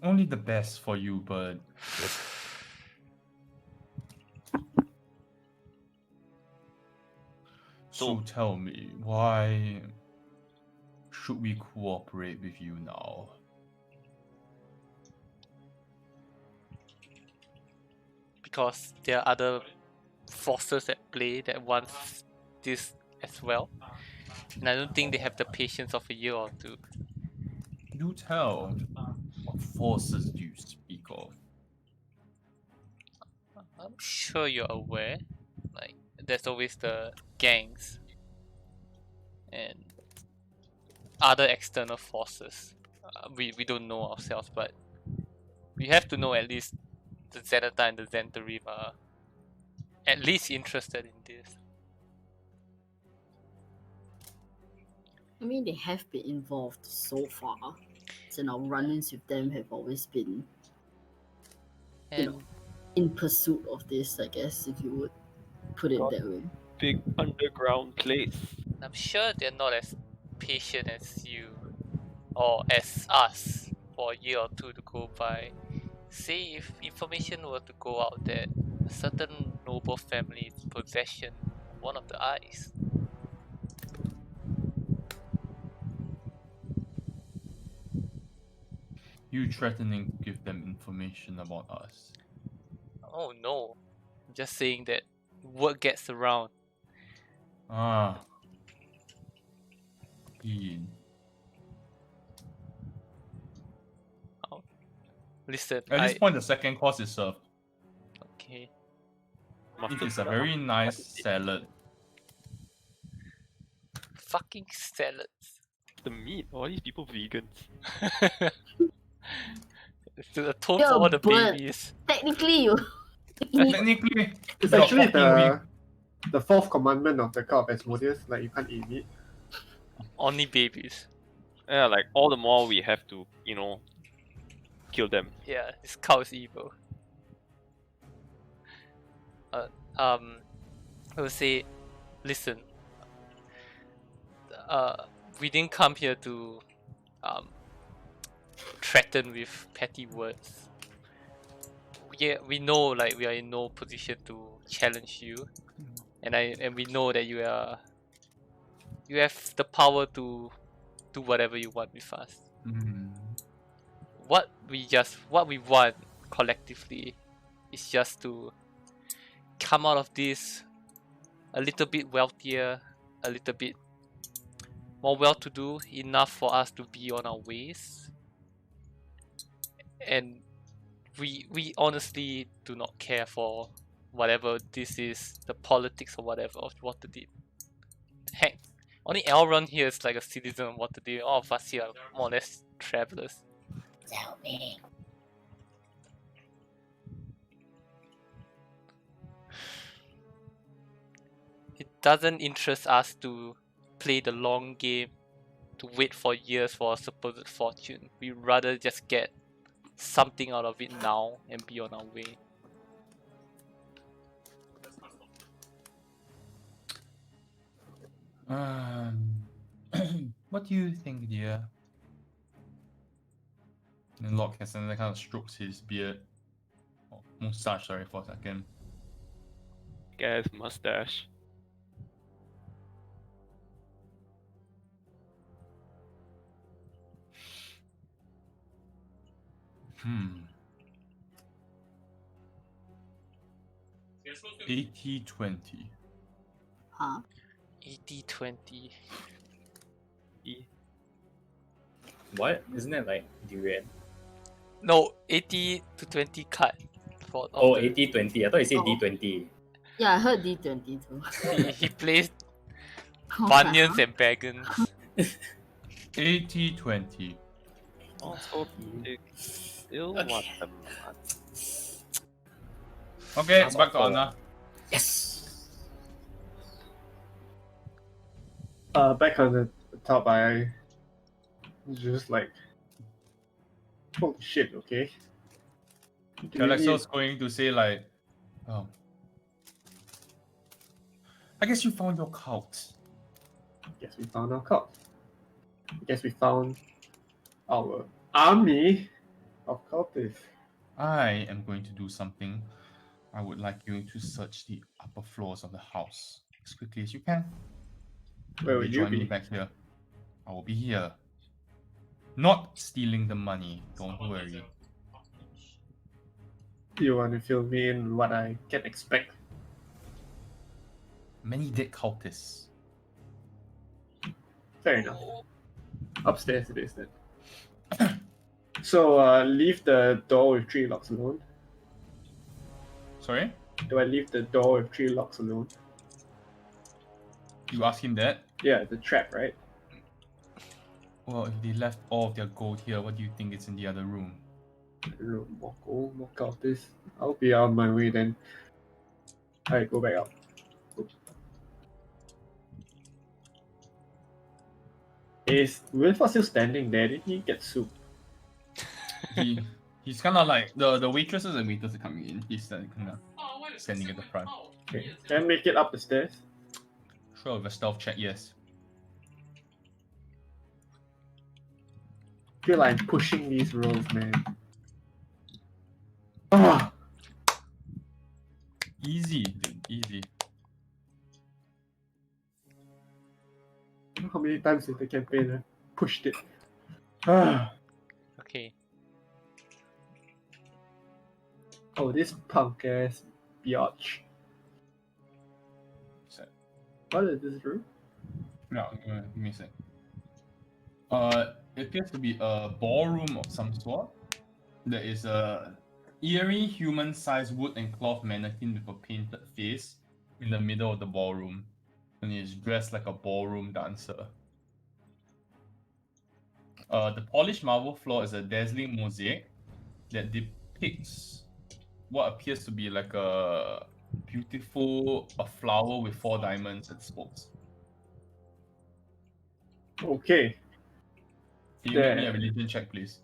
Only the best for you, bud. So So- tell me, why should we cooperate with you now? Because there are other forces at play that want this as well. And I don't think they have the patience of a year or 2. Do tell. What forces do you speak of? I'm sure you're aware. Like, there's always the gangs and other external forces. We don't know ourselves, but we have to know at least the Zenithar and the Zentarim are at least interested in this. I mean, they have been involved so far. So our run-ins with them have always been, And know, in pursuit of this, I guess, if you would put it that way. Big underground place. I'm sure they're not as patient as you or as us for a year or two to go by. Say if information were to go out that a certain noble family is in possession of one of the eyes. You threatening to give them information about us? Oh no, I'm just saying that word gets around. Ah. Ian. Listen, At this point, the second course is served. Okay. It is a very nice salad. Fucking salads. The meat. All these people vegans. It's the tone You're for all a the bird. babies. Technically, you. Technically, It's you're actually fucking weak. the fourth commandment of the cult of Asmodeus, like you can't eat meat. Only babies. Yeah, like all the more we have to, kill them. Yeah, this cow is evil. I will say, listen. We didn't come here to threaten with petty words. We know like we are in no position to challenge you, and we know that you have the power to do whatever you want with us. What we want collectively is just to come out of this a little bit wealthier, a little bit more well-to-do, enough for us to be on our ways. And we honestly do not care for whatever this is, the politics or whatever of Waterdeep. Heck, only Elrond here is like a citizen of Waterdeep. All of us here are more or less travelers. Tell me. It doesn't interest us to play the long game, to wait for years for a supposed fortune. We rather just get something out of it now and be on our way. What do you think, dear? And Lord Cassandra kind of strokes his beard. Oh, mustache, sorry, for a second. Guy's mustache. Hmm. 80-20. Huh? 80-20. What? Isn't it like durian? No, 80-20 cut. For Oh, of the- 80-20. I thought you said Oh. D20. Yeah, I heard D20 too. he plays Oh, bunions huh? and bagons. 80-20. Also, still Okay. want them. Okay, That's back to all. Anna. Yes! Back on the top, I just like, holy shit, okay. Do we Alexo's going to say like, oh, I guess you found your cult. Guess we found our cult. Guess we found our army of cultists. I am going to do something. I would like you to search the upper floors of the house as quickly as you can. Where will you join me be? back here. I will be here. Not stealing the money, don't worry. You want to fill me in what I can expect? Many dead cultists. Fair enough. Upstairs it is then. So, leave the door with 3 locks alone. Sorry? Do I leave the door with 3 locks alone? You ask him that? Yeah, the trap, right? Well, if they left all of their gold here, what do you think is in the other room? I don't know, walk out this. I'll be on my way then. Alright, go back up. Is Wilford still standing there? Did he get soup? He's kind of like the waitresses and waiters are coming in. He's kind of standing at the front. Okay. Can I make it up the stairs? Sure, with a stealth check, yes. I feel like I'm pushing these rolls, man. Ah! Easy, dude, easy. How many times in the campaign I pushed it? Ah! Okay. Oh, this punk ass biatch. So, What is this room? no, give me a sec. It appears to be a ballroom of some sort. There is a eerie human-sized wood and cloth mannequin with a painted face in the middle of the ballroom, and he is dressed like a ballroom dancer. The polished marble floor is a dazzling mosaic that depicts what appears to be like a flower with 4 diamonds at spokes. Okay. Can you make me a There. religion check, please?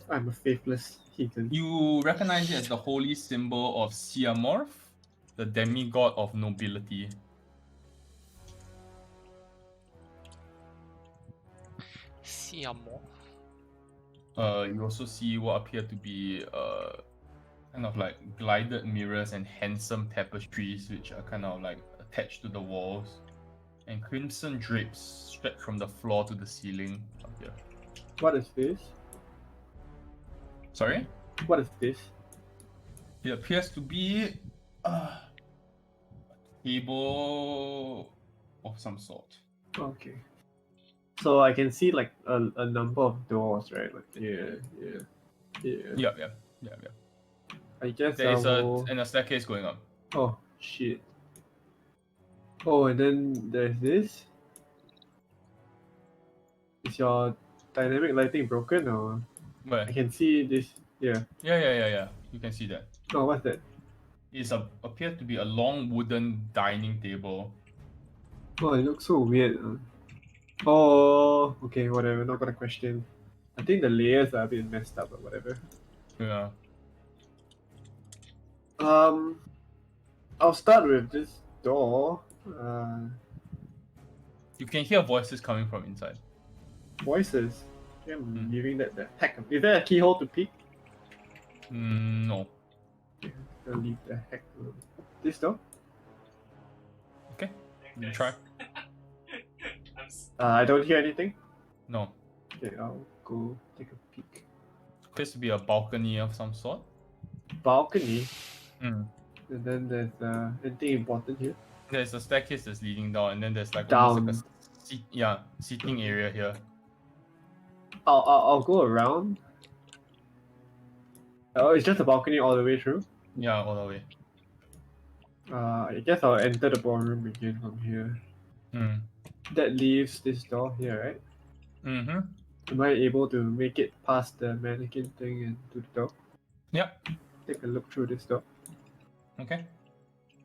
I'm a faithless heathen. You recognize it as the holy symbol of Siamorph, the demigod of nobility. Siamo. You also see what appear to be kind of like glided mirrors and handsome tapestries, which are kind of like attached to the walls, and crimson drapes stretch from the floor to the ceiling up here. What is this? Sorry? What is this? It appears to be a table of some sort. Okay. So I can see like a number of doors, right? Like yeah. Yeah. I guess There is I'll... a staircase going up. Oh shit. Oh, and then there's this. Is your dynamic lighting broken or? Where? I can see this. Yeah. Yeah. You can see that. Oh, what's that? It appears to be a long wooden dining table. Oh, it looks so weird. Oh, okay, whatever. Not gonna question. I think the layers are a bit messed up or whatever. Yeah. I'll start with this door. You can hear voices coming from inside. Voices. Okay, I'm leaving that there. Heck, is there a keyhole to peek? No. Okay, I'll leave the heck alone. This door? Okay. You try. I don't hear anything. No. Okay, I'll go take a peek. Appears to be a balcony of some sort. Balcony. Mm. And then there's anything important here? There's a staircase that's leading down, and then there's like Down. almost like a seating area here. I'll go around. Oh, it's just a balcony all the way through. Yeah, all the way. I guess I'll enter the ballroom again from here. Mm. That leaves this door here, right? Mm-hmm. Am I able to make it past the mannequin thing and to the door? Yep. Take a look through this door. Okay.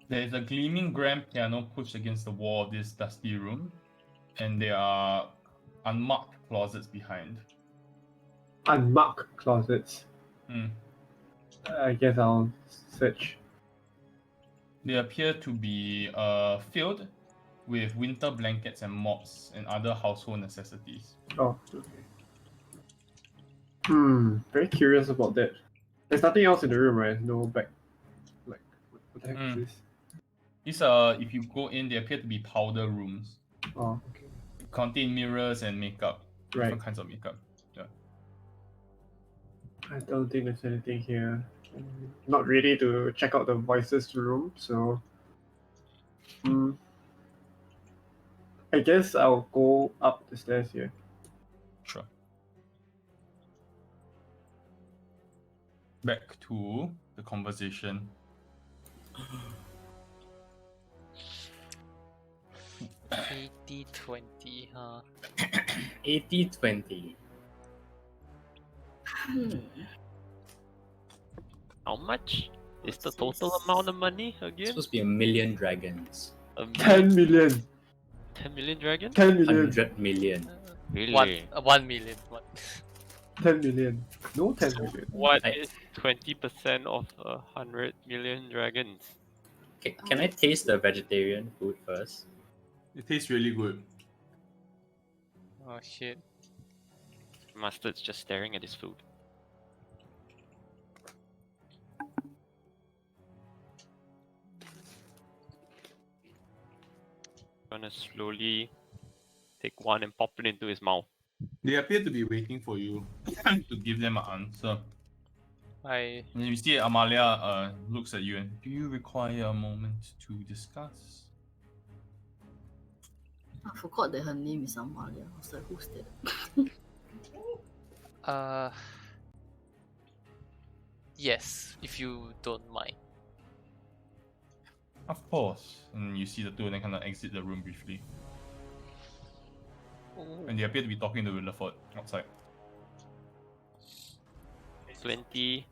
There is a gleaming grand piano pushed against the wall of this dusty room, and there are unmarked closets behind. Unmarked closets. Mm. I guess I'll search. They appear to be filled with winter blankets and mops and other household necessities. Oh, okay. Very curious about that. There's nothing else in the room, right? No back. Like, what the heck is this? These if you go in, they appear to be powder rooms. Oh, okay. Contain mirrors and makeup. Right. Different kinds of makeup. Yeah. I don't think there's anything here. Not ready to check out the voices room, so I guess I'll go up the stairs here. Sure. Back to the conversation. 80-20, huh? 80-20. How much is the What's total this? amount of money It's again? supposed to be 1,000,000 dragons. A 10 million, million. 10 million dragons? 10 million. 100 million. Really? 1 million. What? 10 million. No 10 million. What I- is 20% of 100 million dragons? Can I taste the vegetarian food first? It tastes really good. Oh shit. Mustard's just staring at his food. Gonna slowly take one and pop it into his mouth. They appear to be waiting for you to give them an answer. I And you see Amalia looks at you and, do you require a moment to discuss? I forgot that her name is Amalia. I was like, who's that? yes, if you don't mind. Of course. And you see the two of them kind of exit the room briefly. And they appear to be talking to Williford outside. 20,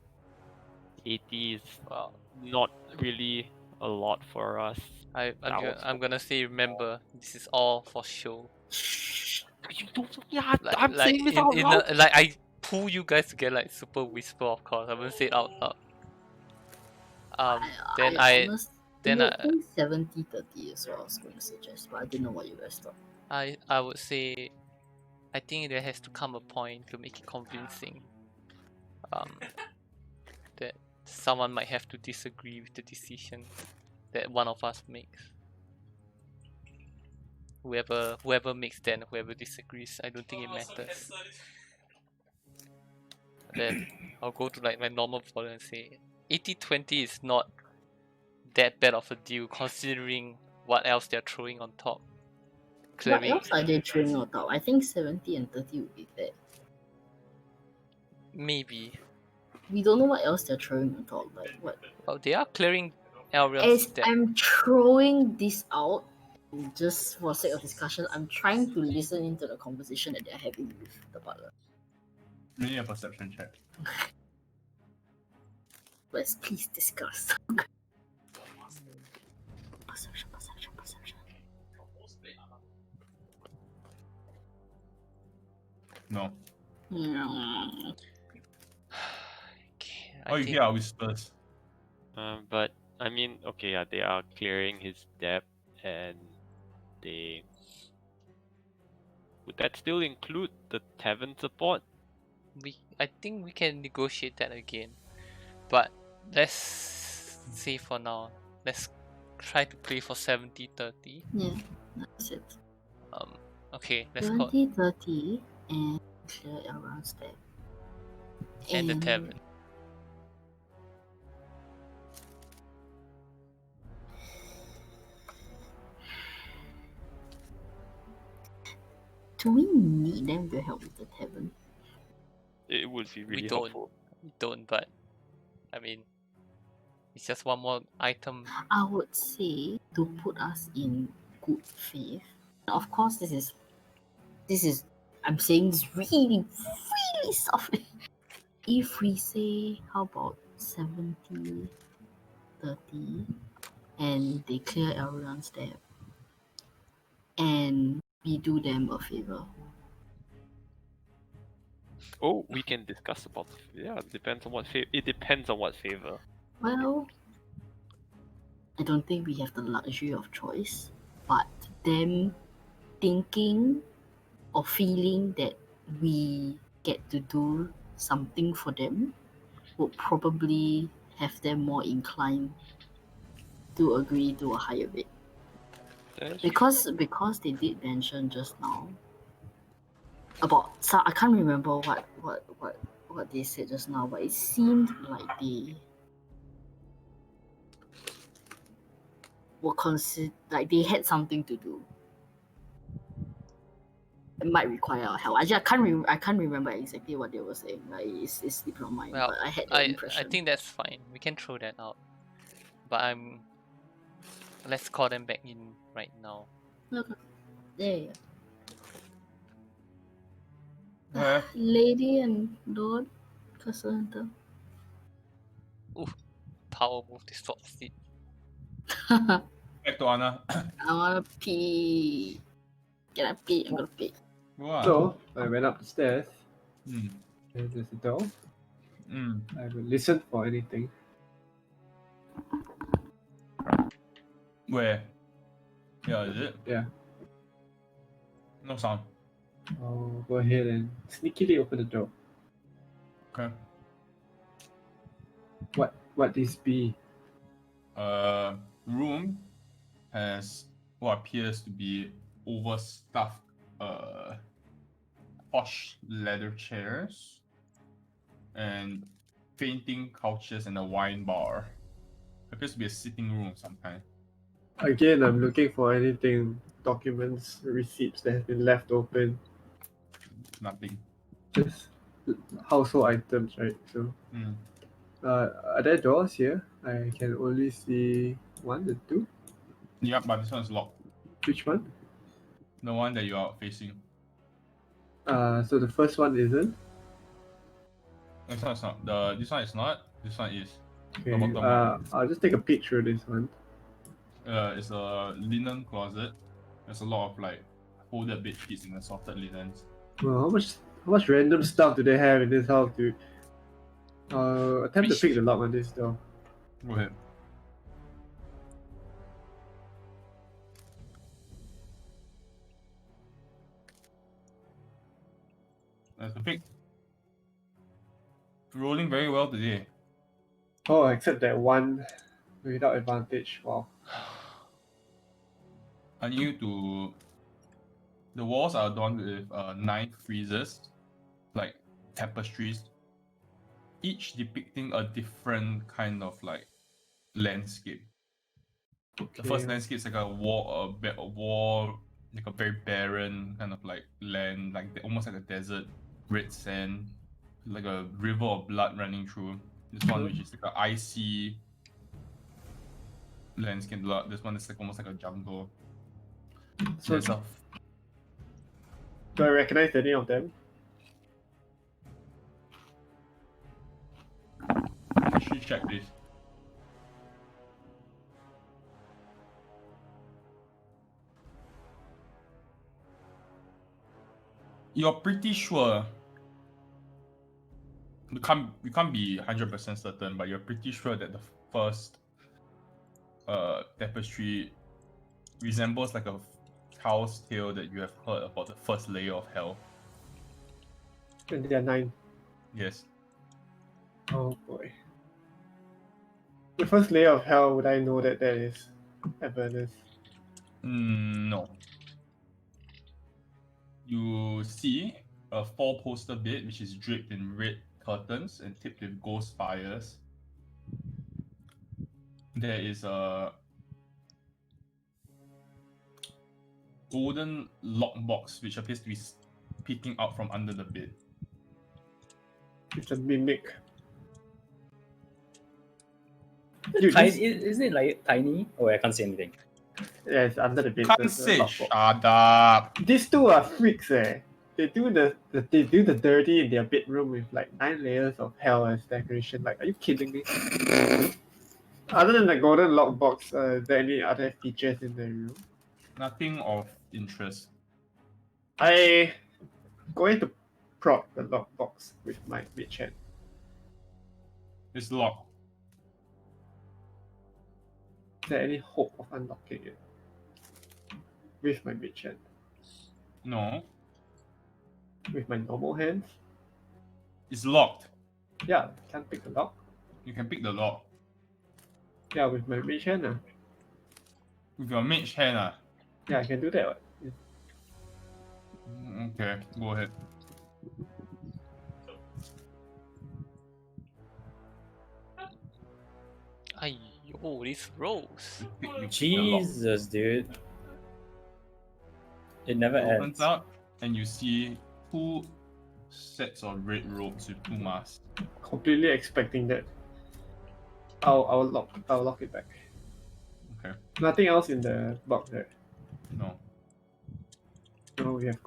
80 is Well, not really a lot for us. I'm gonna say, remember, this is all for show. You don't. Yeah, Like, I'm like saying this out loud. like I pull you guys together like super whisper, of course. I won't say it out loud. Then I think 70-30 is what I was going to suggest, but I didn't know what you guys thought. I would say, I think there has to come a point to make it convincing. That someone might have to disagree with the decision that one of us makes. Whoever makes that and whoever disagrees, I don't think it matters. Then I'll go to like my normal follow and say 80-20 is not that bad of a deal considering what else they're throwing on top. What else are they throwing on top? I think 70 and 30 would be fair. Maybe. We don't know what else they're throwing on top. Like what? Well, they are clearing Elrion's As deck. I'm throwing this out, just for sake of discussion, I'm trying to listen into the conversation that they're having with the butler. Maybe a perception check. Let's please discuss. Perception. No. Okay, Oh, you hear our whispers. But I mean, okay, yeah, they are clearing his debt, and they would that still include the tavern support? I think we can negotiate that again, but let's say for now, let's try to play for 70-30. Yeah, that's it. Okay, let's go. 70-30 and clear around step. And the tavern. Do we need them to help with the tavern? It would be really We don't. helpful. We don't, but I mean, it's just one more item. I would say to put us in good faith. Of course, this is. I'm saying this really softly. If we say, how about 70-30, and they clear everyone's debt, and we do them a favor. Oh, we can discuss about. Yeah, it depends on what favor. It depends on what favor. Well, I don't think we have the luxury of choice, but them thinking or feeling that we get to do something for them would probably have them more inclined to agree to a higher rate. Because they did mention just now about, so I can't remember what they said just now, but it seemed like they were like they had something to do. It might require our help. I can't remember exactly what they were saying. Like it's slipped on my mind, Well, but I had that impression. I think that's fine. We can throw that out. But let's call them back in right now. Okay. There. Where? Lady and Lord Castle Hunter. Power move to swap seat. I Back to Anna. wanna pee. Can I pee? I'm gonna pee. Go on. So I went up the stairs. Mm. And there's a door. Mm. I will listen for anything. Where? Yeah, is it? Yeah. No sound. I'll go ahead and sneakily open the door. Okay. What this be? Room has what appears to be overstuffed posh leather chairs and fainting couches and a wine bar. Appears to be a sitting room of some kind. Again, I'm looking for anything, documents, receipts that have been left open. Nothing. Just household items, right? So, Mm. are there doors here? I can only see one and two. Yeah, but this one is locked. Which one? The one that you are facing. So the first one isn't. This one is not. This one is not. This one is. Okay. The bottom one. I'll just take a peek through this one. It's a linen closet. There's a lot of like folded bed sheets and assorted linens. Well, how much random stuff do they have in this house, dude? Attempt to pick the lock on this door. Go ahead. That's a pick. Rolling very well today. Oh, except that one without advantage. Wow. I need you to. The walls are adorned with 9 friezes, like tapestries, each depicting a different kind of like landscape. The first landscape is like a war, like a very barren kind of like land, like almost like a desert, red sand, like a river of blood running through. This one, which is like an icy landscape. This one is like almost like a jungle. So There's a do I recognize any of them? history check, please. You're pretty sure. You can't be 100% certain, but you're pretty sure that the first tapestry resembles like a cow's tail that you have heard about the first layer of hell. And there are 9. Yes. Oh boy. The first layer of hell, would I know that is Avernus? No. You see a 4-poster bed which is draped in red curtains and tipped with ghost spires. There is a golden lockbox which appears to be peeking out from under the bed. It's a mimic. Isn't it like tiny? Oh, I can't see anything. Yeah, it's under the bed. Can't there's a say lockbox. shut up. These two are freaks, eh? They do the dirty in their bedroom with like 9 layers of hell as decoration. Like, are you kidding me? Other than the golden lockbox, is there any other features in the room? Nothing of interest. I going to prop the lockbox with my mage hand. It's locked. Is there any hope of unlocking it with my mage hand? No. With my normal hands? It's locked. Yeah, can't pick the lock. You can pick the lock. Yeah, with my mage hand. With your mage hand, Yeah, I can do that. Yeah. Okay, go ahead. Ayyo, these rolls. You pick the lock. Jesus, dude. It never It opens ends. out and you see 2 sets of red robes with 2 masks. Completely expecting that. I'll lock it back. Okay. Nothing else in the box there. No. we have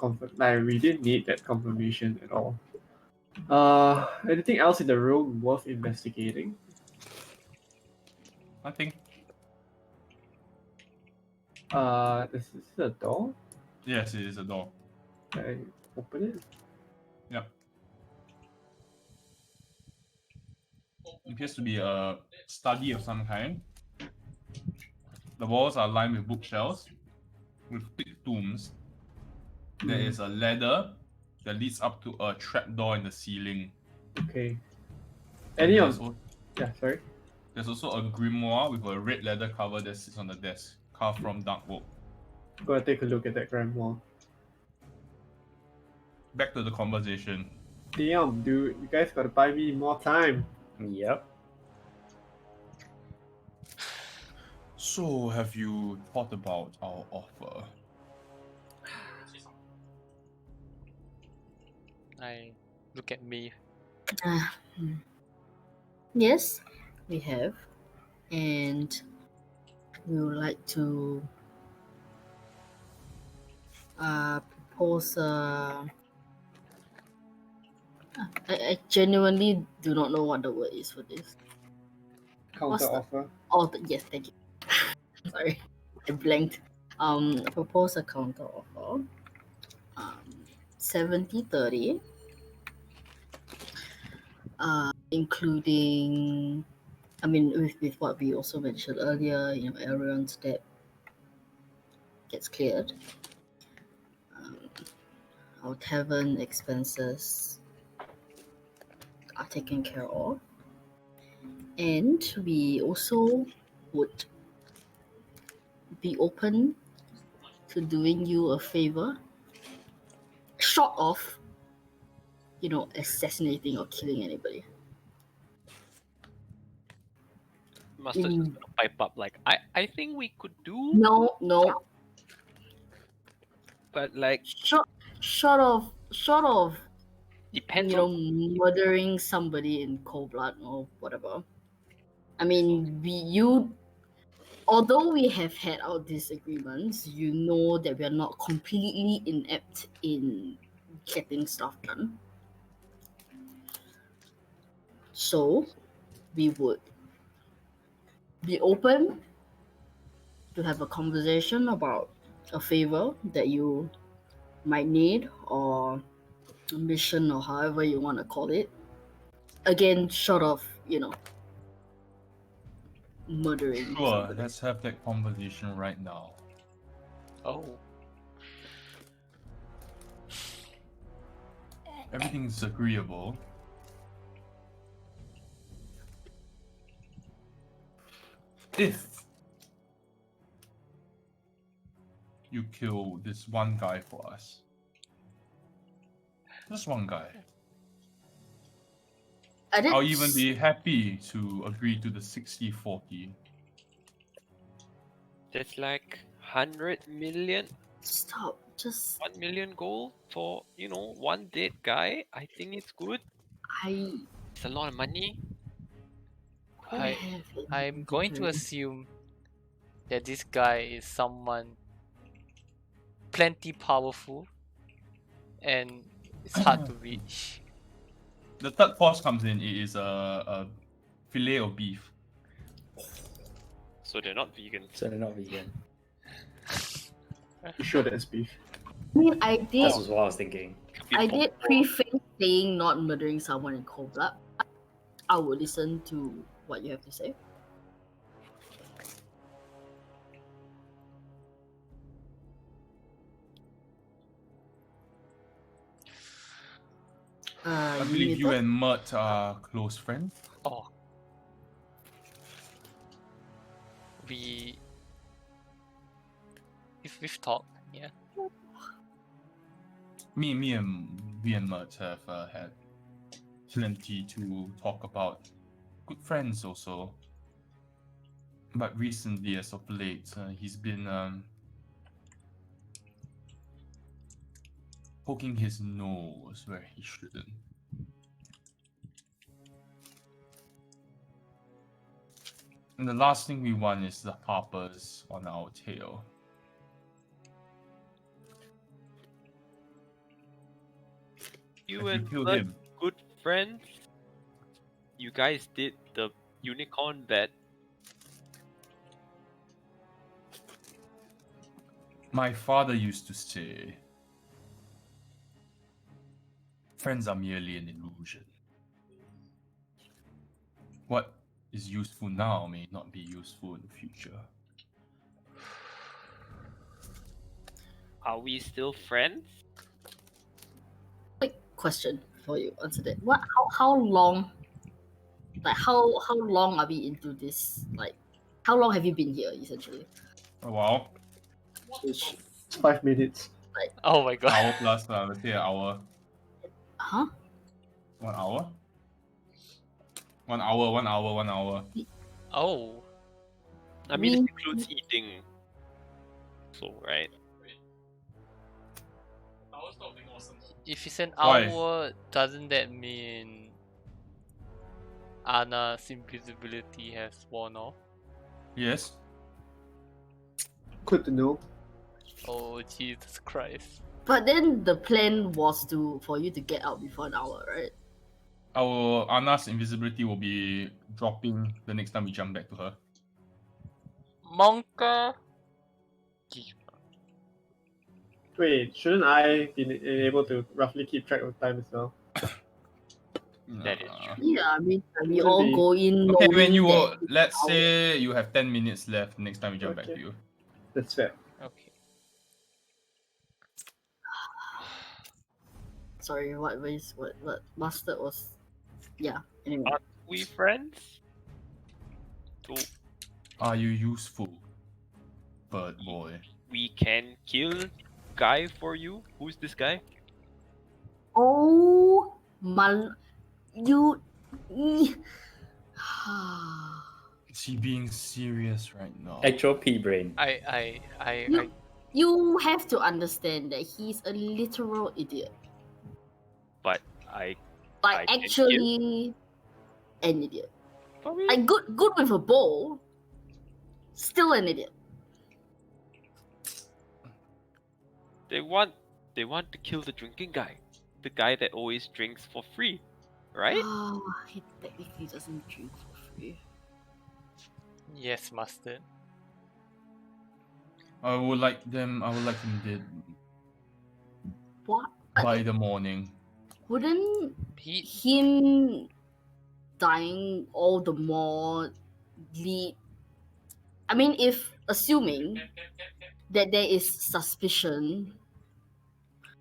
we didn't need that confirmation at all. Anything else in the room worth investigating? I think. This is a door. Yes, it is a door. I open it. Yep. It appears to be a study of some kind. The walls are lined with bookshelves with thick tombs. There is a ladder that leads up to a trapdoor in the ceiling. Okay. And Any there's of sorry. There's also a grimoire with a red leather cover that sits on the desk, carved from dark oak. Go and take a look at that grimoire. Back to the conversation. Damn, dude, you guys gotta buy me more time. Yep. So, have you thought about our offer? I look at me. Yes, we have, and we would like to propose. I genuinely do not know what the word is for this. Counter offer. Oh, yes, thank you. Sorry, I blanked. Propose a counter offer. 70-30. Including, I mean, with what we also mentioned earlier, everyone's debt gets cleared. Our tavern expenses are taken care of. And we also would be open to doing you a favor, short of, assassinating or killing anybody. Master just gonna pipe up like, I think we could do, No. but like Short of depends on murdering somebody in cold blood or whatever. I mean, although we have had our disagreements, you know that we are not completely inept in getting stuff done. So, we would be open to have a conversation about a favor that you might need, or a mission, or however you want to call it. Again, short of, murdering Sure, somebody. let's have that conversation right now. Oh, Everything's agreeable. If you kill this one guy for us. Just one guy. I'll even be happy to agree to the 60-40. that's like 100 million, Stop. Just 1 million gold for one dead guy. I think it's good. It's a lot of money. I'm going to assume that this guy is someone plenty powerful and it's hard to reach. The third course comes in. It is a fillet of beef. So they're not vegan. So they're not vegan. You sure that's beef? I mean, I did That's what I was thinking. preface saying not murdering someone in cold blood. I will listen to what you have to say. I believe you and Mert are close friends. Oh. If we've talked, yeah. Me and Mert have had plenty to talk about. Good friends also. But recently, as of late, he's been poking his nose where he shouldn't. And the last thing we want is the harpers on our tail. You If you and kill Blood, him, good friends. You guys did the unicorn bet. my father used to say, friends are merely an illusion. What is useful now may not be useful in the future. Are we still friends? Quick question for you. Answer that. What? How long? Like how long are we into this? Like how long have you been here essentially? Oh, wow. It's 5 minutes. Oh my god. Hour plus, let's say an hour. Huh? 1 hour? 1 hour, 1 hour, 1 hour. Oh. I mean, it We- includes eating. So, right? If it's an Why? hour, doesn't that mean Anna's invisibility has worn off? Yes. Good to know. Oh Jesus Christ. But then the plan was for you to get out before an hour, right? Our Anna's invisibility will be dropping the next time we jump back to her. Monka. Wait, shouldn't I be able to roughly keep track of time as well? That is Nah. Yeah, I mean we Should all be. go in Okay, knowing when you that let's hour. say you have 10 minutes left next time we jump back Okay. to you. That's fair. Okay. Sorry, what mustard was? Yeah. Anyway, Aren't we friends? So, Are you useful, bird boy? we can kill guy for you? Who's this guy? oh my, you. Is he being serious right now? Actual pea brain. I You have to understand that he's a literal idiot. But I Like I can actually, an idiot. for me. Like good with a bow. Still an idiot. They want to kill the drinking guy. The guy that always drinks for free. Right? He technically doesn't drink for free. yes, mustard. I would like him dead What? by the morning. Wouldn't He him dying all the more lead? I mean, if assuming that there is suspicion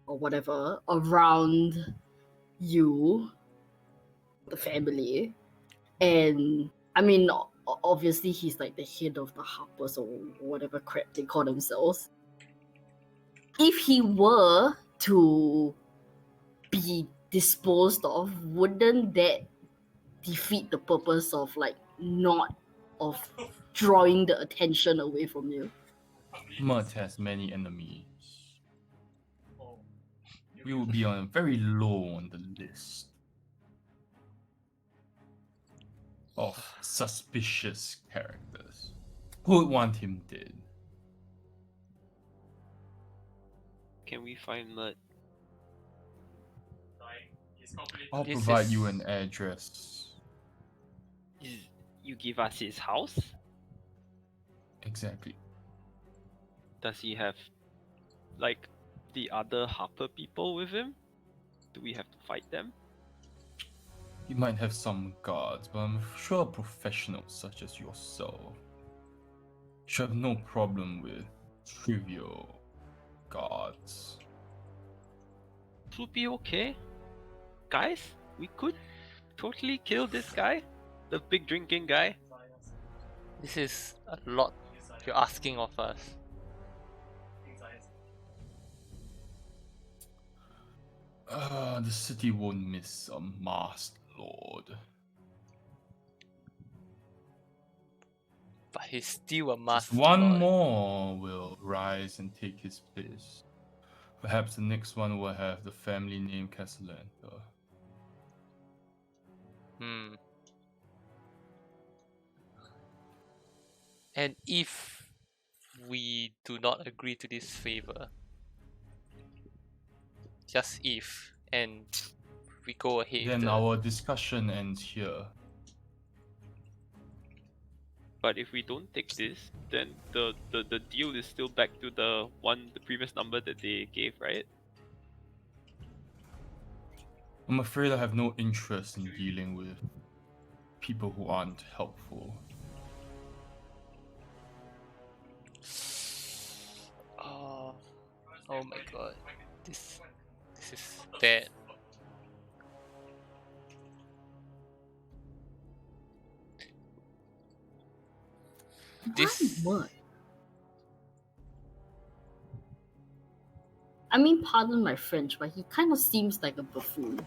or whatever around you, the family, and I mean, obviously he's like the head of the Harpers or whatever crap they call themselves. If he were to be disposed of, wouldn't that defeat the purpose of drawing the attention away from you? Mud has many enemies. We will be on very low on the list of suspicious characters. Who would want him dead? Can we find Mud? I'll This provide is- you an address. You give us his house? Exactly. Does he have like the other Harper people with him? Do we have to fight them? He might have some guards, but I'm sure professionals such as yourself should have no problem with trivial guards. It would be okay. Guys, we could totally kill this guy. The big drinking guy. This is a lot you're asking of us. The city won't miss a masked lord. But he's still a Just master. one lord. more will rise and take his place. Perhaps the next one will have the family name Castellanter. Hmm. And if we do not agree to this favor, just if, and we go ahead with Then the... our discussion ends here. But if we don't take this, then the deal is still back to the previous number that they gave, right? I'm afraid I have no interest in dealing with people who aren't helpful. Oh my god. This is bad. This... What? I mean, pardon my French, but he kind of seems like a buffoon.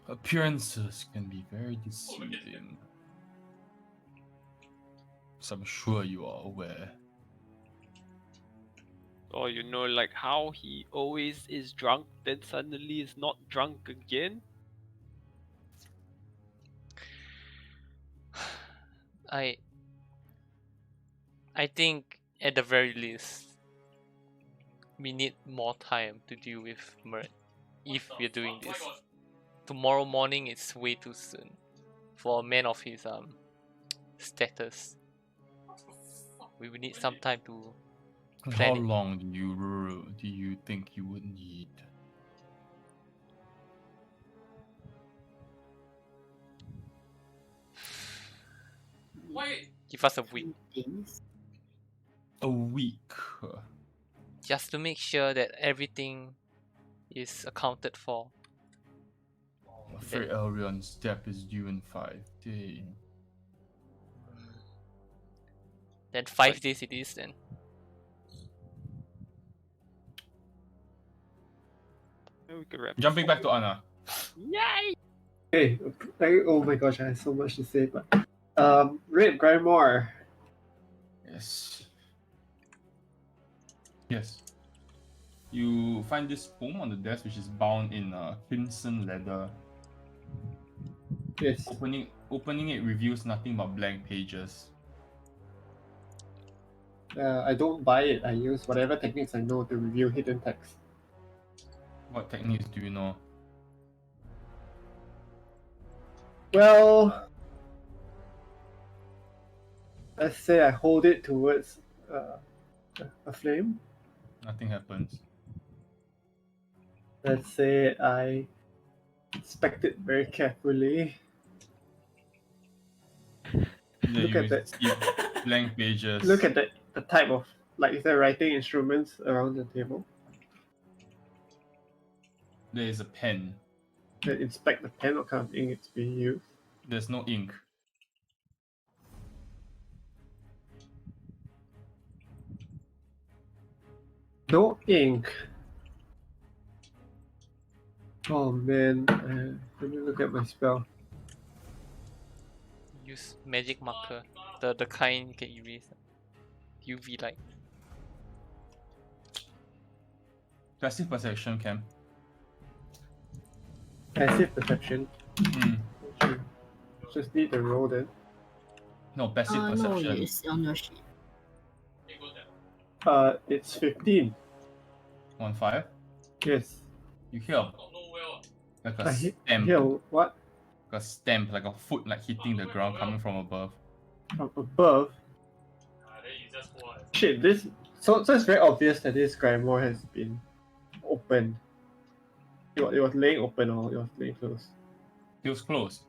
Appearances can be very deceiving. As I'm sure you are aware. Or like how he always is drunk, then suddenly is not drunk again. I think at the very least we need more time to deal with Mert if we're doing this. Tomorrow morning is way too soon for a man of his status. We will need some time to How plan it. long do you think you would need? Give us a week, Things. A week. just to make sure that everything is accounted for. I'm afraid Elrion's death is due in 5 days. Then 5 days it is then. We could wrap. Jumping back to Anna. Yay! Okay, oh my gosh, I have so much to say, but Red Grimoire. Yes. Yes. You find this poem on the desk, which is bound in crimson leather. Yes. Opening it reveals nothing but blank pages. I don't buy it. I use whatever techniques I know to reveal hidden text. What techniques do you know? Well, let's say I hold it towards a flame. Nothing happens. Let's say I inspect it very carefully. Then Look you at that. see blank pages. Look at the type of, like, is there writing instruments around the table? There is a pen. Then inspect the pen, what kind of ink it's being used. There's no ink. No ink. Oh man, let me look at my spell. Use magic marker, the kind you can erase. UV light. Passive perception, Cam. Passive perception. Hmm. Just need the roll then. No, passive No, perception. it's on your sheet. It's 15. 1-5. Yes. You hear like a I hit stamp. here. What? Like a stamp, like a foot like hitting the ground coming from above. From above? Shit, this... So it's very obvious that this grimoire has been opened. It was laying open or it was laying closed. It was closed.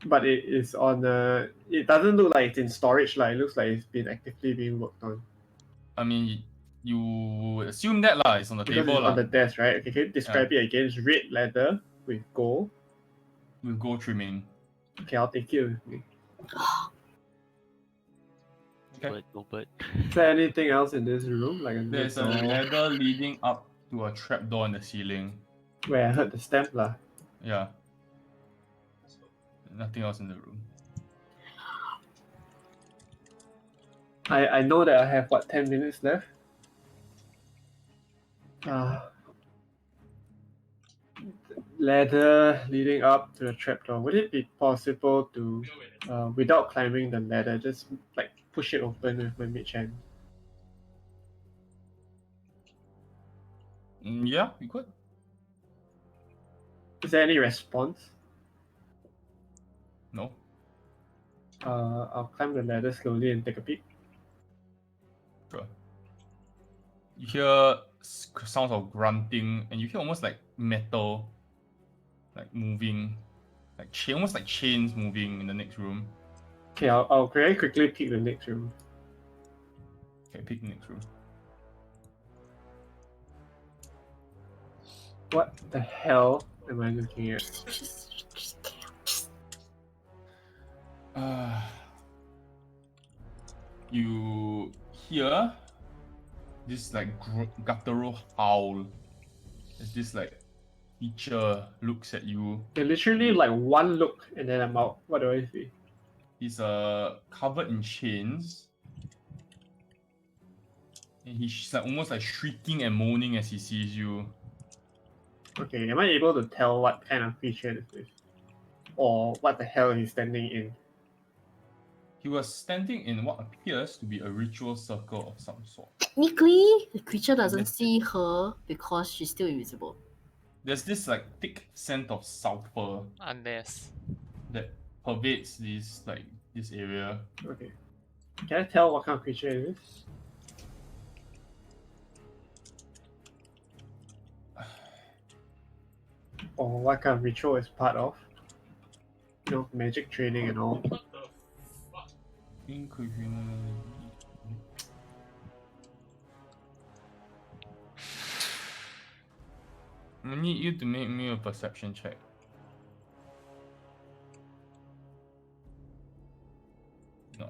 But it is on it doesn't look like it's in storage, like it looks like it's been actively being worked on. I mean, you assume that lah. It's on the Because table it's lah. on the desk, right? Okay, can you describe it again? It's red leather with gold. With gold trimming. Okay, I'll take it with me. Okay. No but. Is there anything else in this room? Like There's a ladder leading up to a trapdoor in the ceiling. where I heard the stamp lah. Yeah. Nothing else in the room. I know that I have 10 minutes left. Ladder leading up to the trapdoor. Would it be possible to, without climbing the ladder, just like push it open with my mage hand? Yeah, you could. Is there any response? No. I'll climb the ladder slowly and take a peek. Sure. You hear sounds of grunting, and you hear almost like metal, like moving, like almost like chains moving in the next room. Okay, I'll very quickly peek the next room. Okay, pick the next room. What the hell am I looking at? You hear this like guttural howl as this like creature looks at you. They're literally like one look and then I'm out. What do I see? He's covered in chains. And he's like almost like shrieking and moaning as he sees you. Okay, am I able to tell what kind of creature this is? Or what the hell he's standing in? He was standing in what appears to be a ritual circle of some sort. Technically, the creature doesn't Yes. see her because she's still invisible. There's this like thick scent of sulfur Unless. that pervades this area. Okay. Can I tell what kind of creature it is? Or what kind of ritual is part of? You know, magic training and all. I need you to make me a perception check. No.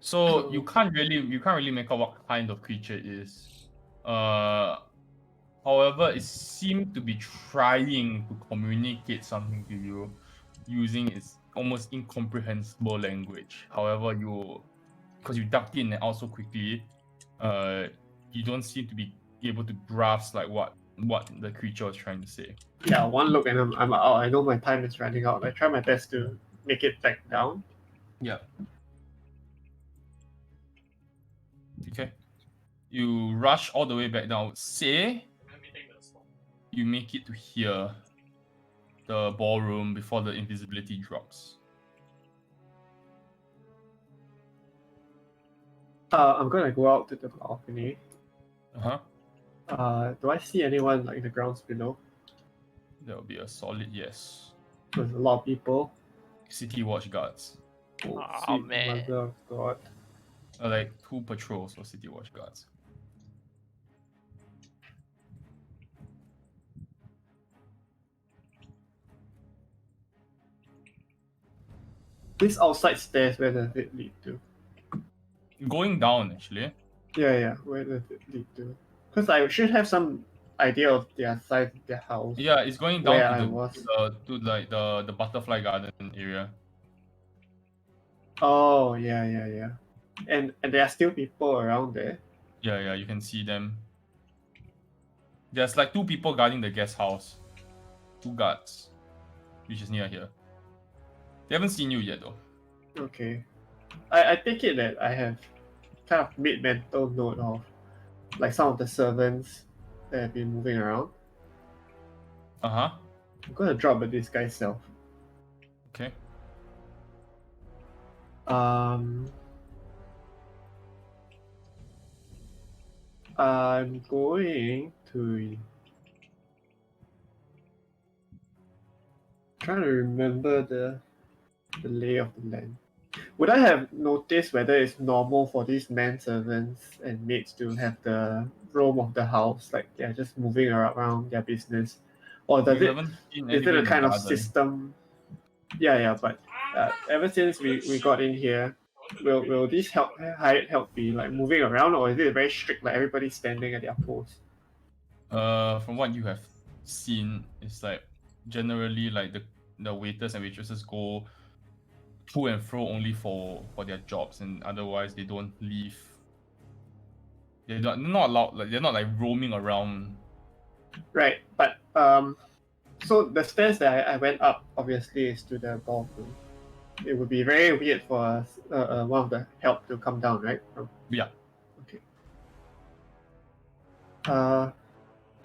So you can't really make out what kind of creature it is. However, it seemed to be trying to communicate something to you using its almost incomprehensible language. However, because you ducked in and out so quickly, you don't seem to be able to grasp like what the creature was trying to say. Yeah, one look and I'm out. I know my time is running out. I try my best to make it back down. Yeah. Okay. You rush all the way back down. Say you make it to here, the ballroom, before the invisibility drops. I'm gonna go out to the balcony. Uh-huh. Do I see anyone like in the grounds below? That would be a solid yes. There's a lot of people. City watch guards. Oh, Aw, sweet man. mother of God. Like 2 patrols for city watch guards. This outside stairs, where does it lead to? Going down actually. Yeah, where does it lead to? Because I should have some idea of their size of their house. Yeah, it's going Where down I to was. the butterfly garden area. Oh, yeah. And there are still people around there. Yeah, you can see them. There's like 2 people guarding the guest house. 2 guards, which is near here. They haven't seen you yet though. Okay. I take it that I have kind of made mental note of like some of the servants that have been moving around. Uh-huh. I'm gonna drop a disguise self. Okay. I'm going to trying to remember the lay of the land. Would I have noticed whether it's normal for these manservants and maids to have the roam of the house, like they're just moving around their business, or does You it haven't seen is it anybody a in the kind of garden. system? Yeah, but ever since we got in here, will this hired help be like moving around, or is it very strict, like everybody standing at their post? From what you have seen, it's like generally like the waiters and waitresses go to and fro only for their jobs, and otherwise they don't leave. They're not allowed, like they're not like roaming around. Right, but so the stairs that I went up obviously is to the ballroom. It would be very weird for us, one of the help to come down, right? Yeah. Okay.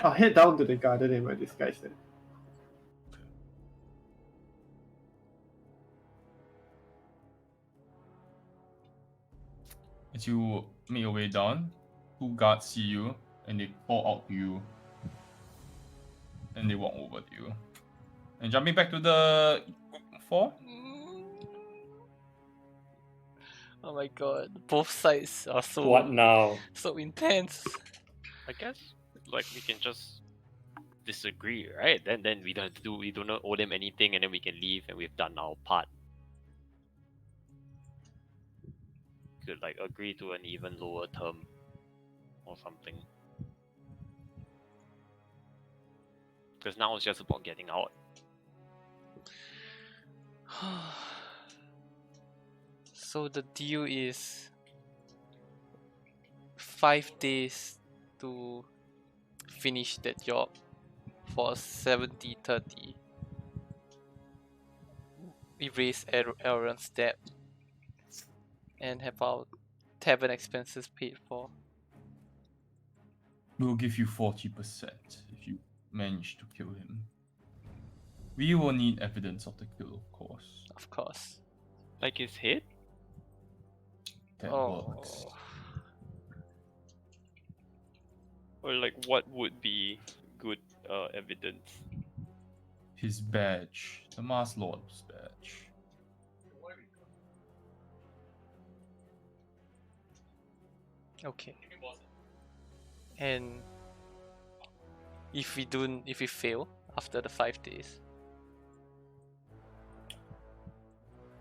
I'll head down to the garden in my disguise then. As you make your way down, two guards see you and they call out to you. And they walk over to you. And jumping back to the group 4. Oh my god, both sides are so What now? so intense. I guess like we can just disagree, right? Then we don't have to do, we do not owe them anything, and then we can leave and we've done our part. Could like agree to an even lower term or something. Because now it's just about getting out. So the deal is 5 days to finish that job for 70-30. Erase Aaron's debt and have our tavern expenses paid for. We'll give you 40% if you manage to kill him. We will need evidence of the kill, of course. Of course. Like his head? That works. Or like what would be good evidence? His badge, the Mars Lord's badge. Okay. And if we fail after the 5 days,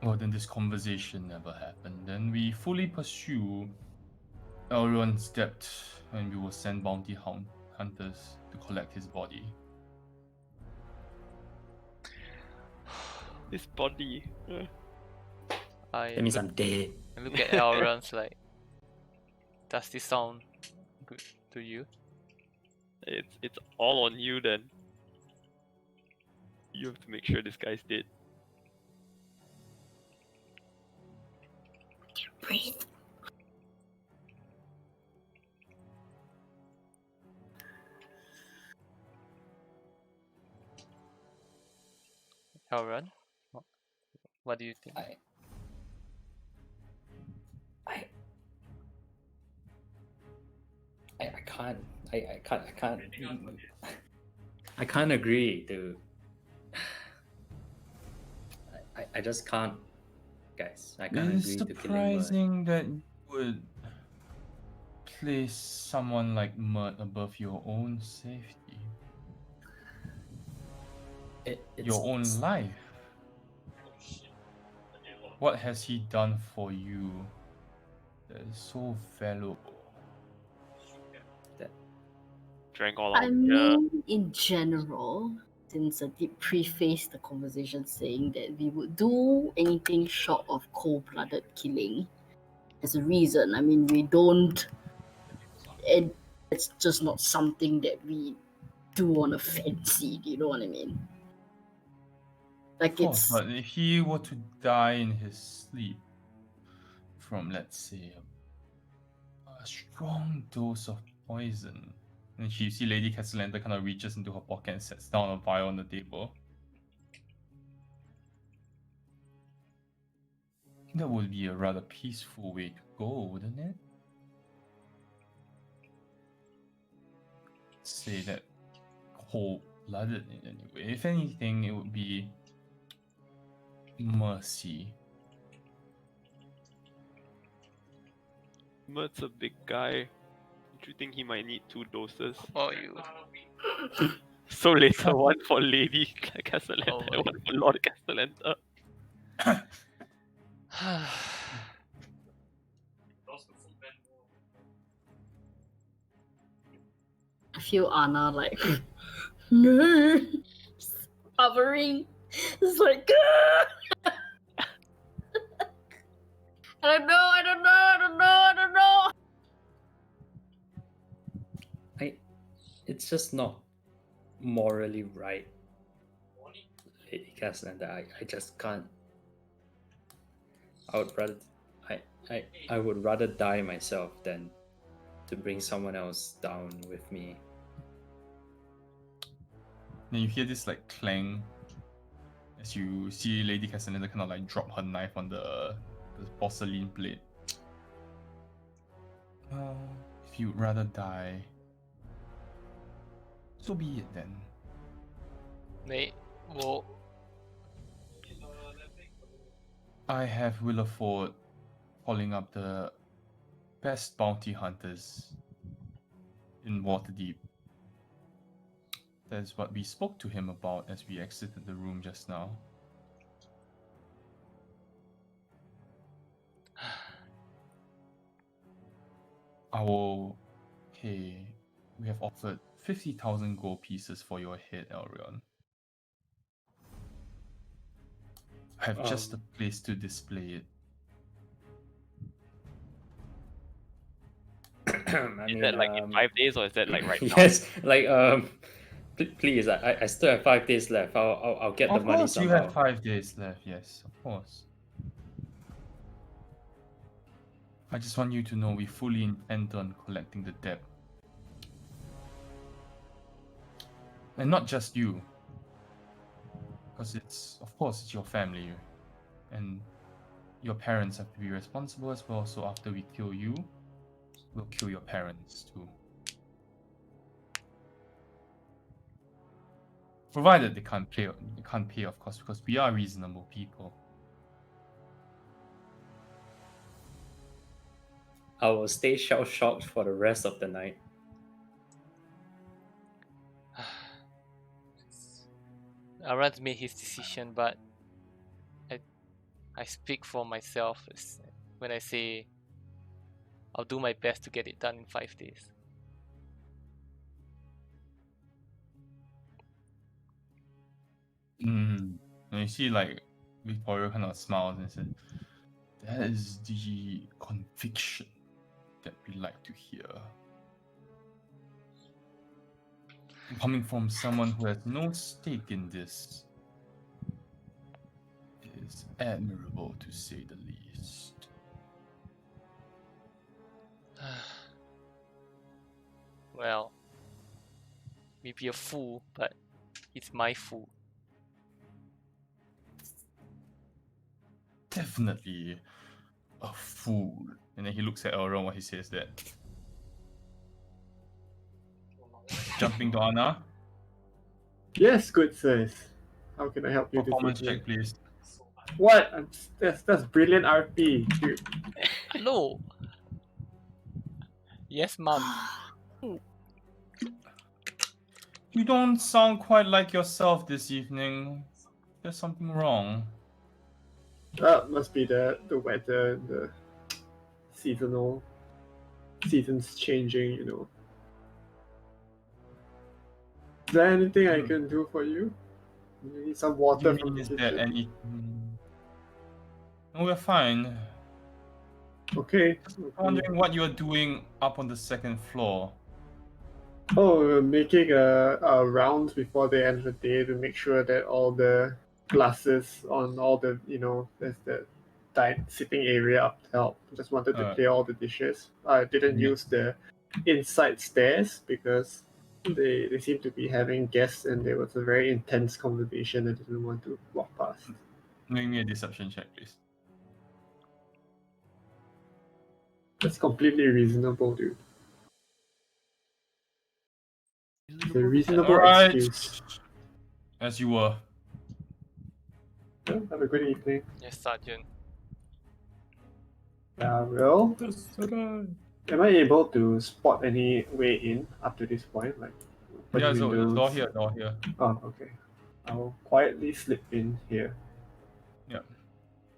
Well, then this conversation never happened. Then we fully pursue Elrond's debt, and we will send bounty hunters to collect his body. His body. I That means I'm dead. look at Elrond's like, does this sound good to you? It's all on you then. You have to make sure this guy's dead. Breathe. Elrond, what do you think? I can't agree to. I just can't, guys. I can't It is agree to killing Mert. surprising that you would place someone like Mert above your own safety, It's your own life. What has he done for you that is so valuable? Drank all I out. mean, in general, since I did preface the conversation saying that we would do anything short of cold-blooded killing, there's a reason. I mean, we don't. It's just not something that we do on a fancy. Do you know what I mean? Like Of course, it's. but if he were to die in his sleep from, let's say, a strong dose of poison, and you see Lady Castellanta kind of reaches into her pocket and sets down a vial on the table, that would be a rather peaceful way to go, wouldn't it? Say that cold-blooded in any way. If anything, it would be mercy. Mert's a big guy. Do you think he might need 2 doses? Oh, you. So later, one for Lady Castellanta Oh and one for Lord Castellanta. I feel Anna like. No. Hovering. It's like. I don't know. It's just not morally right, Lady Castellanta. I just can't. I would rather die myself than to bring someone else down with me. Then you hear this like clang as you see Lady Castellana kind of like drop her knife on the porcelain plate. If you'd rather die, so be it then. Mate, well, I have Willowford calling up the best bounty hunters in Waterdeep. That is what we spoke to him about as we exited the room just now. Okay, we have offered 50,000 gold pieces for your head, Elrion. I have just a place to display it. Is that like in 5 days or is that like right now? Yes, like please, I still have 5 days left. I'll get the Of money course, you somehow. have 5 days left. Yes, of course. I just want you to know we fully intend on collecting the debt. And not just you. Because of course, it's your family. And your parents have to be responsible as well, so after we kill you, we'll kill your parents too. Provided they can't pay, of course, because we are reasonable people. I will stay shell-shocked for the rest of the night. Aran's made his decision, but I speak for myself when I say I'll do my best to get it done in 5 days. And you see, like, Victoria kind of smiles and says, "That is the conviction that we like to hear. Coming from someone who has no stake in this is admirable, to say the least." Well, maybe a fool, but it's my fool. Definitely a fool. And then he looks at Elrond while he says that. Jumping to Anna. Yes, good sirs. How can I help you Performance this evening? check, please. What? That's brilliant RP. Dude. No. Yes, mom. You don't sound quite like yourself this evening. There's something wrong. Must be the weather and the seasons changing, you know. Is there anything I can do for you? You need some water Do you from mean the is there kitchen? any... No, we're fine. Okay. I'm wondering what you're doing up on the second floor. Oh, we're making a round before the end of the day to make sure that all the glasses on all the, there's the sitting area up top. Just wanted to clear all the dishes. I didn't Yeah. use the inside stairs because they seem to be having guests and there was a very intense conversation I didn't want to walk past. Make me a deception check, please. That's completely reasonable, dude. It's a reasonable Alright. excuse. As you were. Yeah, have a good evening. Yes, Sergeant. Well, am I able to spot any way in up to this point? Like, open Yeah, so windows? door here. Oh, okay. I'll quietly slip in here. Yeah.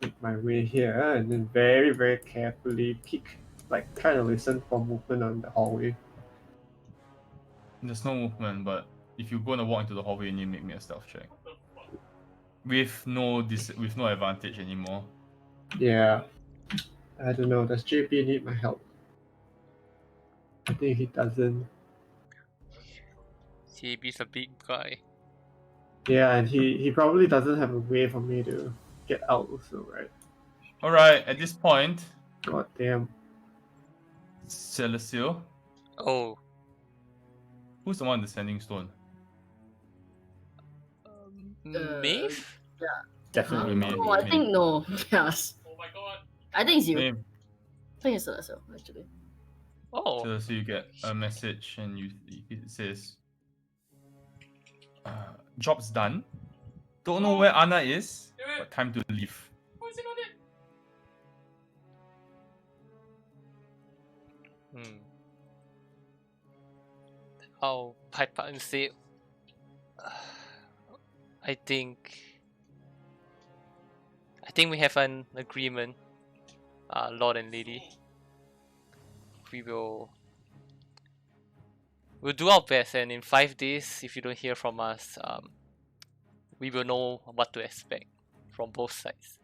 Make my way here and then very, very carefully peek, like trying to listen for movement on the hallway. There's no movement, but if you're gonna walk into the hallway, you need to make me a stealth check. With no advantage anymore. Yeah. I don't know. Does JP need my help? I think he doesn't. JB's a big guy. Yeah, and he probably doesn't have a way for me to get out also, right? Alright, at this point, God damn. Celestial. Oh, Who's the one in the standing stone? Maeve? Definitely Huh? not. No, I think no. Yes. Oh my god. I think it's you. Maybe. I think it's Celestial, actually. Oh. So you get a message and it says, "Job's done. Don't know where Anna is, but time to leave." What's it on it? I'll pipe up and say, I think we have an agreement, Lord and Lady. We'll do our best, and in 5 days, if you don't hear from us, we will know what to expect from both sides.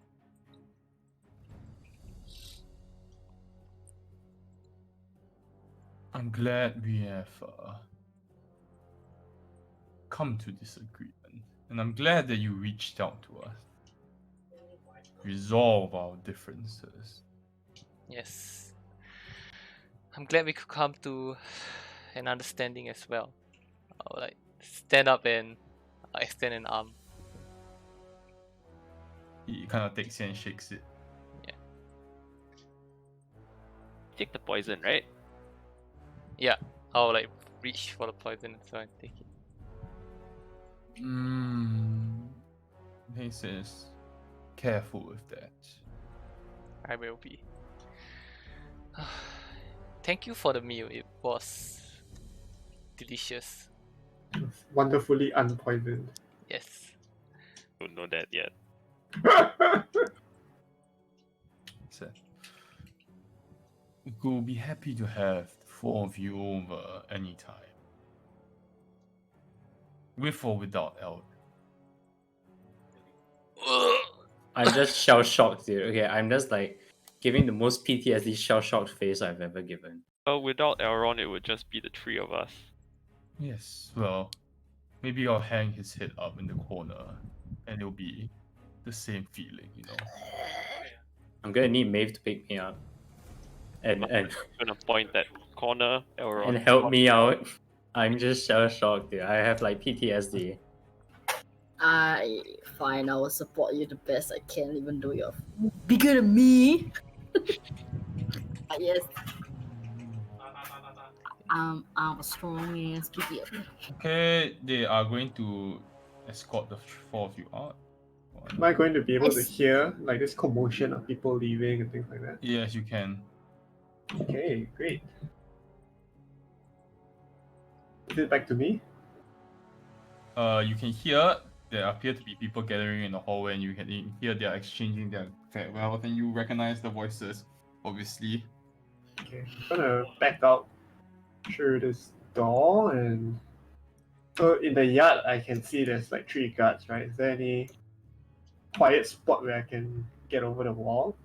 I'm glad we have come to this agreement, and I'm glad that you reached out to us. Resolve our differences. Yes. I'm glad we could come to an understanding as well. I'll like stand up and extend an arm. He kind of takes it and shakes it. Take the poison, right? Yeah, I'll like reach for the poison so I take it. He says, "Careful with that." I will be. Thank you for the meal. It was delicious. It's wonderfully unpoisoned. Yes. Don't know that yet. So, we'll be happy to have the four of you over anytime. With or without Elk. I'm just shell shocked, dude. Okay, I'm just like giving the most PTSD shell shocked face I've ever given. Well, without Elrond, it would just be the three of us. Yes, well, maybe I'll hang his head up in the corner and it'll be the same feeling, you know. I'm gonna need Maeve to pick me up and I'm gonna point that corner, Elrond. and help me out. I'm just shell shocked, dude. I have like PTSD. Fine, I will support you the best I can, even though you're bigger than me. Yes. I'm a strong ass. Keep it up. Okay, they are going to escort the four of you out. Am I going to be able to Yes. hear like this commotion of people leaving and things like that? Yes, you can. Okay, great. Is it back to me? You can hear there appear to be people gathering in the hallway, and you can hear they are exchanging their farewells, and you recognize the voices, obviously. Okay, I'm gonna back out through this door, and so in the yard I can see there's like 3 guards, right? Is there any quiet spot where I can get over the wall?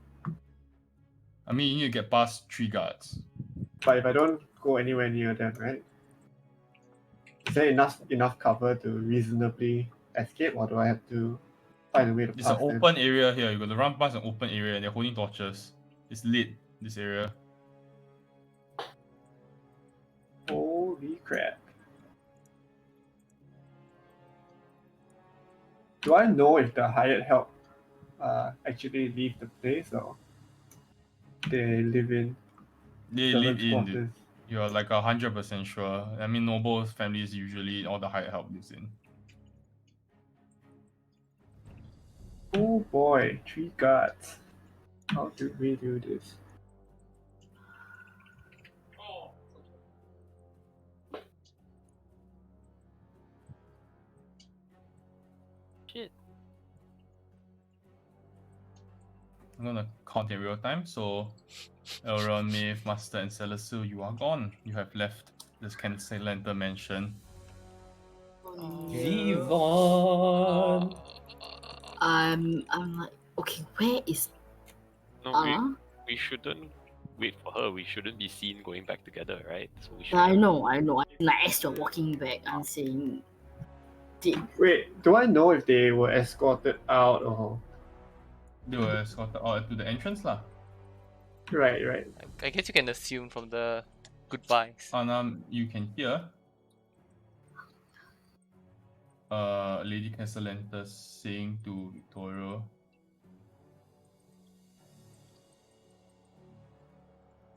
I mean, you need to get past 3 guards. But if I don't go anywhere near them, right? Is there enough cover to reasonably escape, or do I have to find a way to It's pass an them? open area here. You got to run past an open area, and they're holding torches. It's lit, this area. Holy crap. Do I know if the hired help actually leave the place, or they live in They live servants' in. quarters? You're like 100% sure. I mean, noble families usually all the hired help lives in. Oh boy, 3 guards. How do we do this? Shit. I'm gonna count in real time. So, Elrond, Maeve, Master, and Celestial, you are gone. You have left this Cancellenter mansion. Vivon! I'm like, okay, where is No, Anna? we shouldn't wait for her. We shouldn't be seen going back together, right? So we should. I know. Like as you're walking back, I'm saying, Wait, do I know if they were escorted out or? They were escorted out to the entrance lah. Right. I guess you can assume from the goodbyes. You can hear Lady Castellantis saying to Victoria,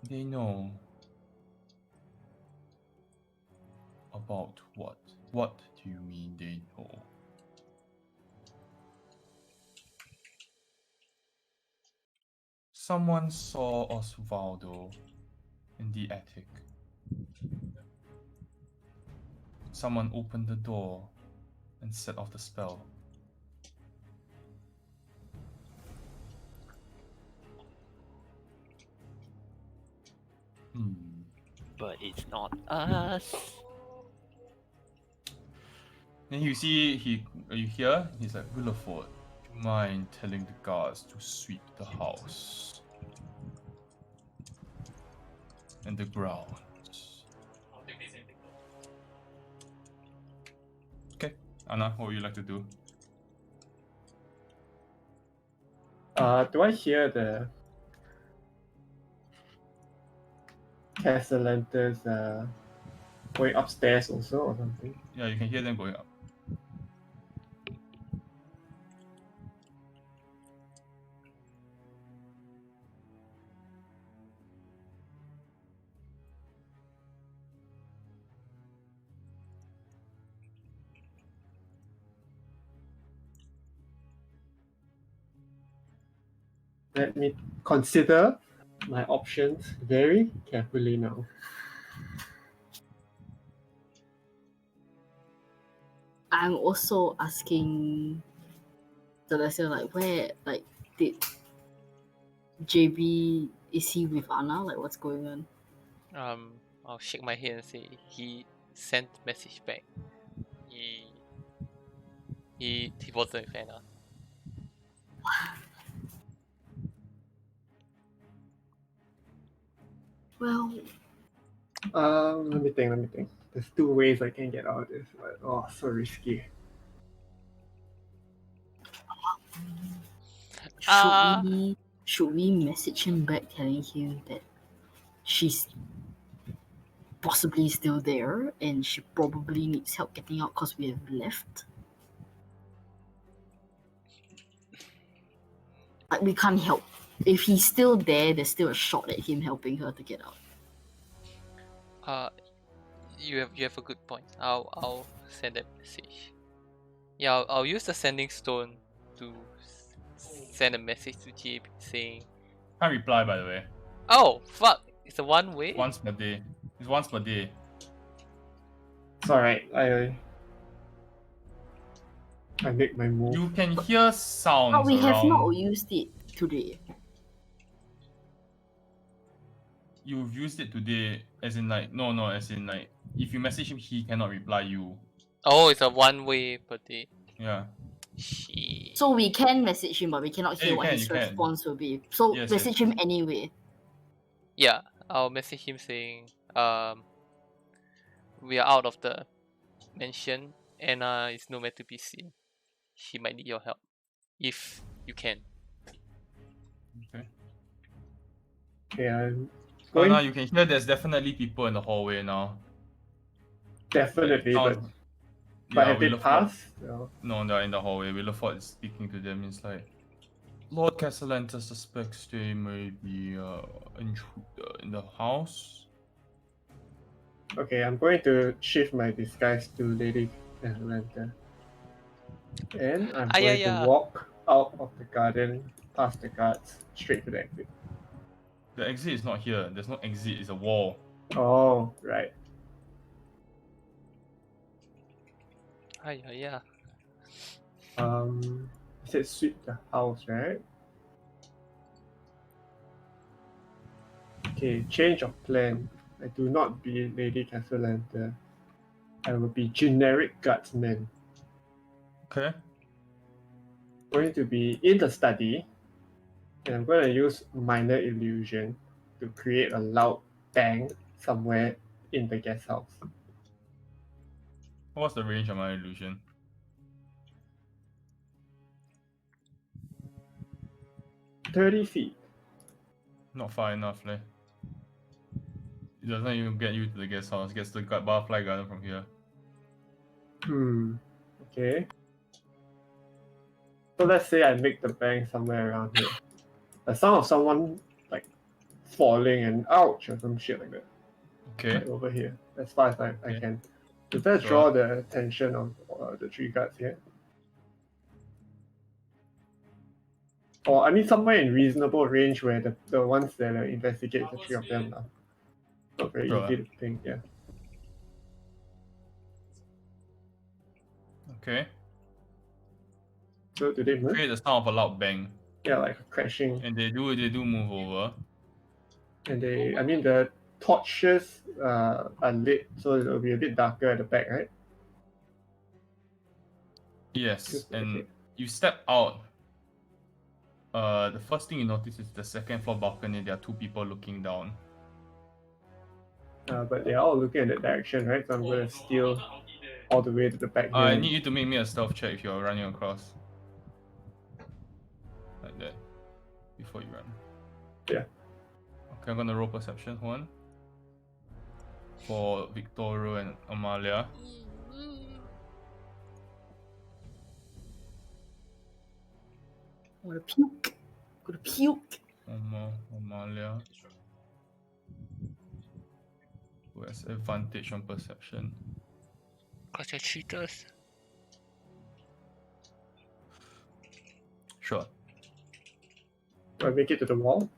they know about what? What do you mean they know? Someone saw Osvaldo in the attic. Someone opened the door and set off the spell. But it's not us. Then you see you hear? He's like, Willowford, do you mind telling the guards to sweep the house and the grounds? Okay, Anna, what would you like to do? Do I hear the Castellantis going upstairs also or something? Yeah, you can hear them going up. Let me consider my options very carefully now. I'm also asking Celestia, like, where, like, did JB, is he with Anna? Like, what's going on? I'll shake my head and say he sent message back. He wasn't with Anna. Well, Let me think. There's two ways I can get out of this, but so risky. should we message him back telling him that she's possibly still there and she probably needs help getting out because we have left? Like, we can't help. If he's still there, there's still a shot at him helping her to get out. You have a good point. I'll send that message. Yeah, I'll use the sending stone to send a message to JB saying, Can't reply, by the way. "Oh fuck! It's a one way." Once per day. It's once per day. It's alright. I make my move. You can hear sounds But we have around. not used it today. You've used it today, as in like as in like if you message him, he cannot reply you. Oh, it's a one way per day. Yeah. Shit. So we can message him, but we cannot Yeah, hear you what can, his you can. response will be. So Yes, message him anyway. Yeah, I'll message him saying, we are out of the mansion. Anna is nowhere to be seen. She might need your help, if you can. Okay. Okay, I'm Oh, going. now you can hear there's definitely people in the hallway now. Definitely, Like, but yeah, have they Willowford- passed? No. No, they're in the hallway. Willowford is speaking to them. It's like, Lord Castellantis suspects they may be intruder in the house. Okay, I'm going to shift my disguise to Lady Atlanta. And I'm going to walk out of the garden, past the guards, straight to the exit. The exit is not here. There's no exit. It's a wall. Oh, right. Yeah. You said sweep the house, right? Okay, change of plan. I do not be Lady Castellanta. I will be generic guardsman. Okay. Going to be in the study, and I'm going to use minor illusion to create a loud bang somewhere in the guest house. What's the range of my illusion? $30 Not far enough, leh. It doesn't even get you to the guest house. It gets to the butterfly garden from here. Okay. So let's say I make the bank somewhere around here. The sound of someone like falling and ouch or some shit like that. Okay. Right over here, as far as I Okay. can. Does that draw the attention of the 3 guards here? Or I mean somewhere in reasonable range where the ones that investigate the 3 of them are not very Sure. easy to think, yeah. Okay. So do they move? Create the sound of a loud bang, Yeah, like crashing. and they do move over. And I mean the torches are lit, so it'll be a bit darker at the back, right? Yes, and Okay. you step out. The first thing you notice is the second floor balcony. There are 2 people looking down. But they're all looking in that direction, right? So I'm gonna steal all the way to the back here. I need you to make me a stealth check if you're running across. Like that. Before you run. Yeah. Okay, I'm gonna roll perception. Hold on. For Victoria and Amalia. I'm gonna puke. I'm gonna puke. Amalia. Who has advantage on perception? Cause they're cheaters. Sure. Do I make it to the wall?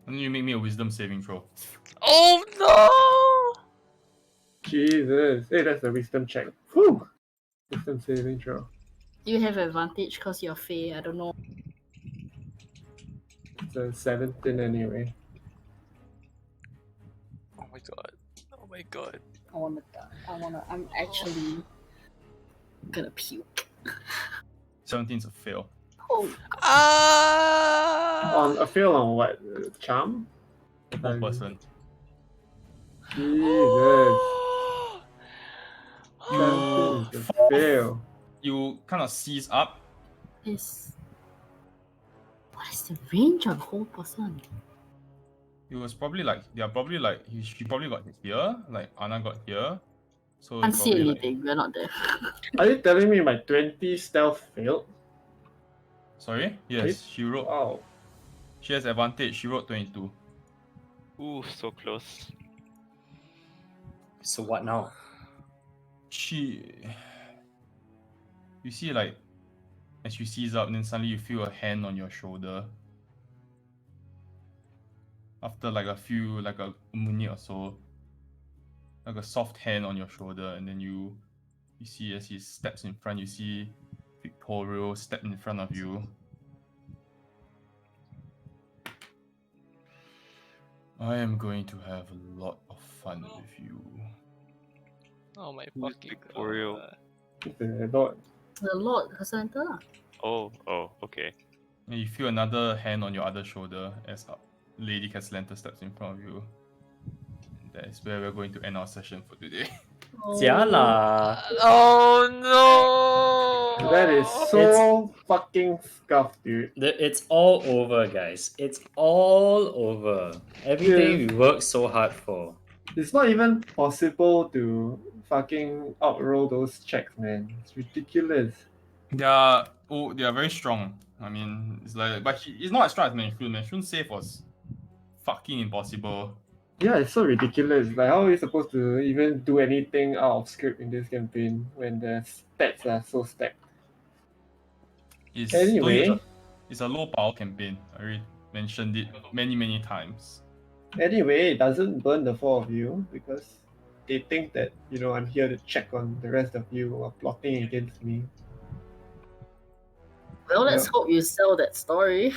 And you make me a wisdom saving throw. Oh no! Jesus. Hey, that's a wisdom check. Whew! Wisdom saving throw. Do you have advantage because you're Fae? I don't know. It's a 17 anyway. Oh my god. Oh my god. I'm actually gonna puke. 17's a fail. Oh, Ah! On a fail on what? Charm? One person. Jesus. You 17 is a fail. you kind of seize up. what is the range of whole person? It was probably like she probably got here, like Anna got here. So Can't it's see probably anything. We're not there. Are you telling me my 20 stealth failed? Sorry? Yes, she wrote. Wow. She has advantage. She wrote 22. Ooh, so close. So what now? You see, like, as you seize up, and then suddenly you feel a hand on your shoulder. After like a minute or so, like a soft hand on your shoulder, and then you see as he steps in front, you see Victorio step in front of you. I am going to have a lot of fun with you. Oh my Who's fucking Victorio? god. The Lord. The Lord Cassandra. Oh, okay. And you feel another hand on your other shoulder as Lady Caslanta steps in front of you. And that is where we're going to end our session for today. Jiala. Oh no! That is so fucking scuffed, dude. It's all over, guys. It's all over. Everything we worked so hard for. It's not even possible to fucking outroll those checks, man. It's ridiculous. They are very strong. I mean, it's like, but he's not as strong as Manshun. Manshun's save was fucking impossible. Yeah, it's so ridiculous. Like, how are we supposed to even do anything out of script in this campaign when the stats are so stacked? Anyway, it's a low power campaign. I already mentioned it many times. Anyway, it doesn't burn the 4 of you because they think that, I'm here to check on the rest of you who are plotting against me. Well, let's hope you sell that story.